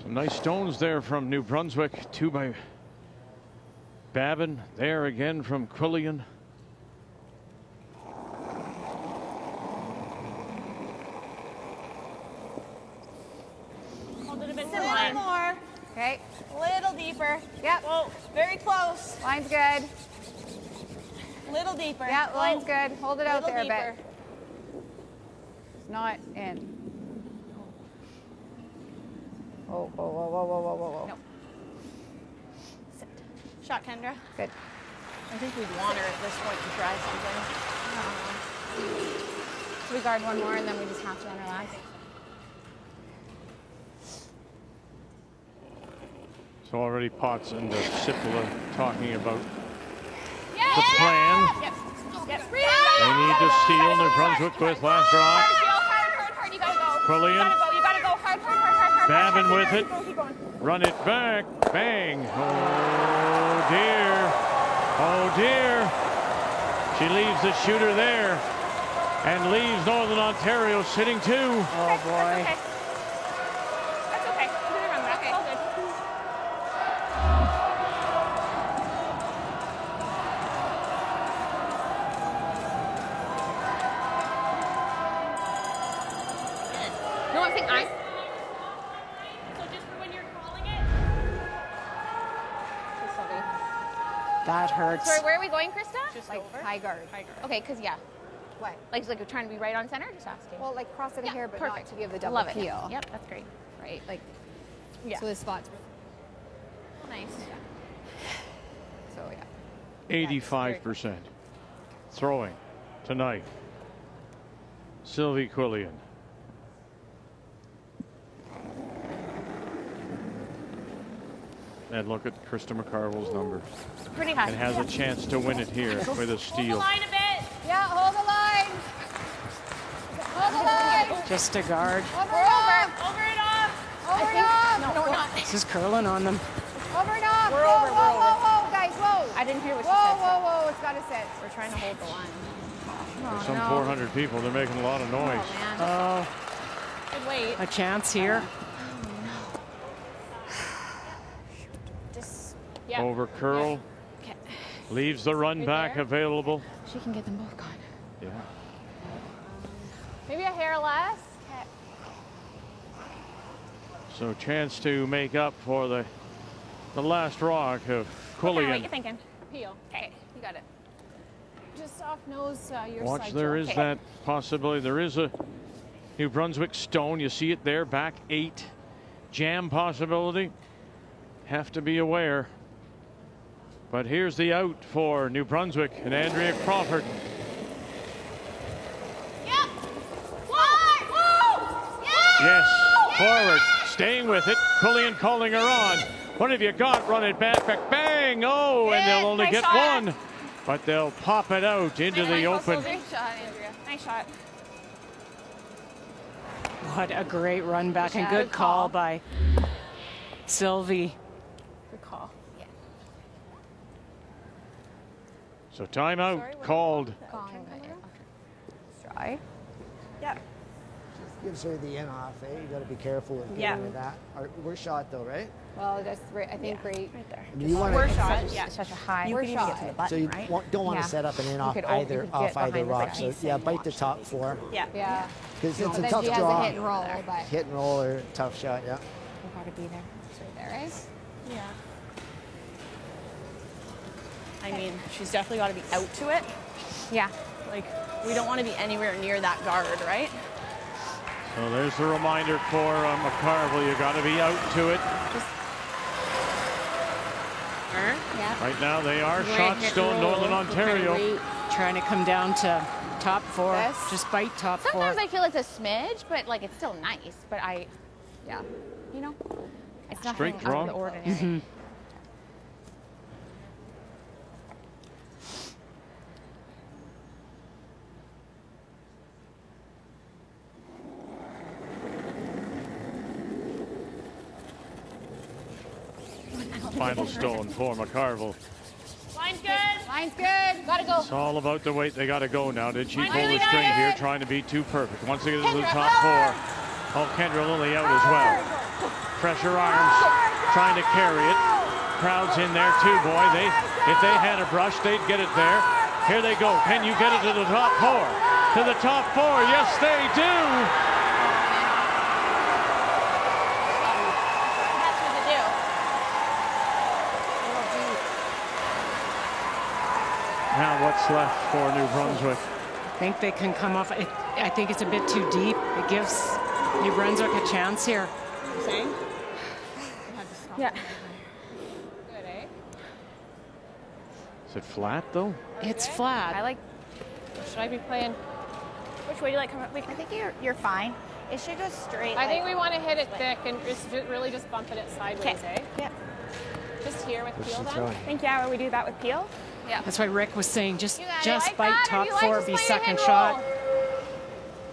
Some nice stones there from New Brunswick. 2 by Babin. There again from Quillian. Hold it a bit more. Okay. A little deeper. Yep. Whoa, very close. Line's good. Little deeper. Yeah, line's good. Hold it out there a deeper. bit. It's not in. Oh, whoa, whoa, whoa, whoa, whoa, whoa. No. Sit. Shot, Kendra. Good. I think we'd want her at this point to try something. So we guard one more and then we just have to on our last. So already Potts and Sipula talking about Yeah. the plan. Yep. Yep. They need to steal New Brunswick with last rock. Hard. You gotta go. Quillian. You gotta go. Hard. Babin with it. Run it back. Bang. Oh dear. Oh dear. She leaves the shooter there and leaves Northern Ontario sitting too. Oh boy. That's okay. Do the run back. Okay. All good. No, I'm thinking I. So just for when you're calling it. That hurts. Sorry, where are we going, Krista? Just like over. high guard. Okay, because yeah. What? Like we're trying to be right on center? Just asking. Well, like cross it Yeah, here, but perfect. not to give the double Love it. peel. Yep, that's great. Right, like. Yeah. So this spot's Nice. so yeah. 85% throwing tonight. Sylvie Quillian. And look at Krista McCarville's number. Pretty high. And has a chance to win it here with a steal. Hold the line a bit. Yeah, hold the line. Hold the line. Just a guard. Over and off. Over and off. Over and off. No, we're not. This is curling on them. Over and off. We're whoa, over, Whoa, we're whoa, whoa, guys, whoa. I didn't hear what Whoa, she said. whoa, whoa, it's got to sit. We're trying to hold the line. There's some 400 people. They're making a lot of noise. Oh, Good wait. a chance here. Just, yeah. Over curl. Okay. Leaves the run Right back there. available. She can get them both gone. Yeah. Maybe a hair less. Okay. So chance to make up for the last rock of What Quillian. you thinking? Peel. Okay, you got it. Just off nose your Watch, side. there Joe. is Okay. that possibility. There is a New Brunswick stone. You see it there, back 8. Jam possibility. Have to be aware. But here's the out for New Brunswick and Andrea Crawford. Yep. Whoa! Whoa! Yeah! Yes, forward, staying with it. Quillian calling her on. What have you got? Run it back, bang! Oh, and they'll only Nice get shot. one. But they'll pop it out into the open. Great shot, Andrea. Nice shot. What a great run back and Yeah, good good call call. by Sylvie. Good call. Yeah. So timeout called. Try. Yeah. Gives her the in off, eh? You got to be careful with Yeah. with that. We're shot though, right? Well, that's right. I think right there. I mean, you want We're to. shot. Such, Yeah. such a high. You We're can even get shot. to the button, So you right? don't want Yeah. to set up an in You off could either get off either behind rock. the So ice yeah, and bite the watch top these. 4 Yeah. Yeah. because it's But a then tough she has draw. a hit and roll, but Hit and roll or tough shot. Yeah. you gotta be there. It's right there, right? Yeah. I mean, she's definitely got to be out to it. Yeah. Like, we don't want to be anywhere near that guard, right? So there's the reminder for McCarville. You got to be out to it. Yeah. Right now they are Great shot hit still roll. Northern Ontario. Wait, trying to come down to top 4. This? Just bite top 4. Sometimes I feel it's a smidge, but like it's still nice. But yeah, you know, it's nothing Straight out draw. of the ordinary. Final stone for McCarville. Line's good. Line's good. Gotta go. It's all about the weight. They got to go now. Did she Line pull the Lily string got it. here, trying to be too perfect? Once they get into the Kendra, top 4, oh, Kendra Lily out as well. Pressure arms trying to carry it. Crowd's in there too, boy. If they had a brush, they'd get it there. Here they go. Can you get it to the top four? To the top four. Yes, they do. That's what to do. Now what's left for New Brunswick? I think they can come off. I think it's a bit too deep. It gives New Brunswick a chance here. You saying? Yeah. Good, eh? Is it flat though? It's flat. I like. Should I be playing? Which way do you like? I think you're fine. It should go straight. I think we want to hit it thick and really just bumping it sideways, eh? Yep. Just here with peel then? I think, yeah, we do that with peel. Yeah. That's why Rick was saying just like bite that, top or you four, like be just second playing a shot. hit roll?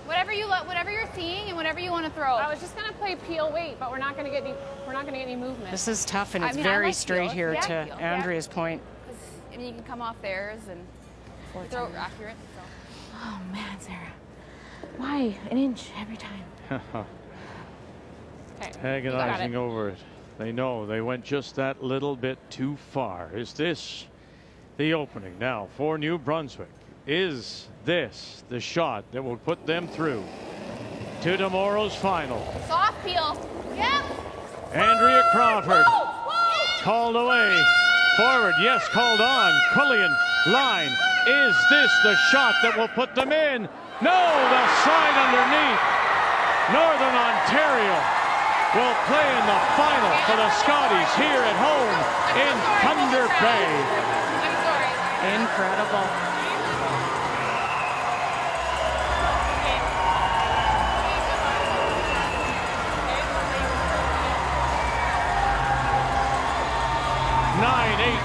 Whatever you're seeing and whatever you want to throw. I was just gonna play peel weight, but we're not gonna get any movement. This is tough, and it's I very like straight peel. here Yeah, to peel. Andrea's point. I mean, you can come off theirs and throw it accurate. So. Oh man, Sarah. Why an inch every time? Agonizing over it. They know they went just that little bit too far. Is this the opening now for New Brunswick? Is this the shot that will put them through to tomorrow's final? Soft peel. Yep. Andrea Crawford called away. Forward, yes, called on. Quillian, line. Is this the shot that will put them in? No, the slide underneath. Northern Ontario will play in the final for the Scotties here at home in Thunder Bay. Incredible.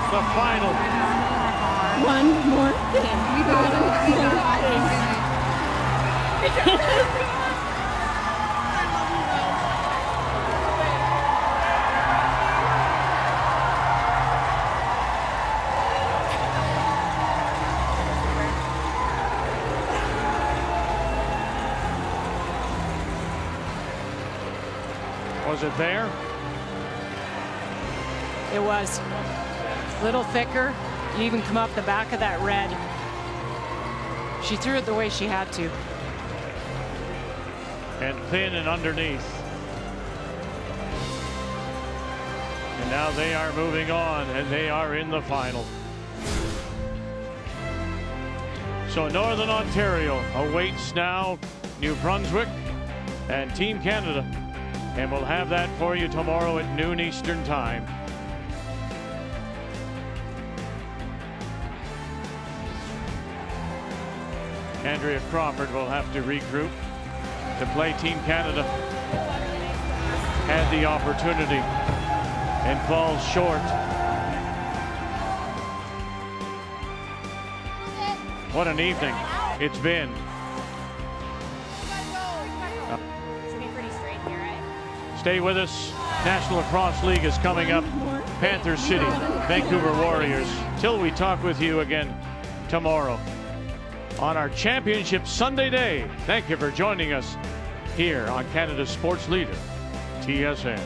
The final. One more thing. We got it. Was it there? It was. A little thicker. You even come up the back of that red. She threw it the way she had to. And thin and underneath. And now they are moving on, and they are in the final. So Northern Ontario awaits now New Brunswick and Team Canada. And we'll have that for you tomorrow at noon Eastern Time. Andrea Crawford will have to regroup to play Team Canada. Had the opportunity and falls short. What an evening it's been. Should be pretty straight here, right? Stay with us. National Lacrosse League is coming up. Panther City, Vancouver Warriors. Till we talk with you again tomorrow on our Championship Sunday day. Thank you for joining us here on Canada's Sports Leader, TSN.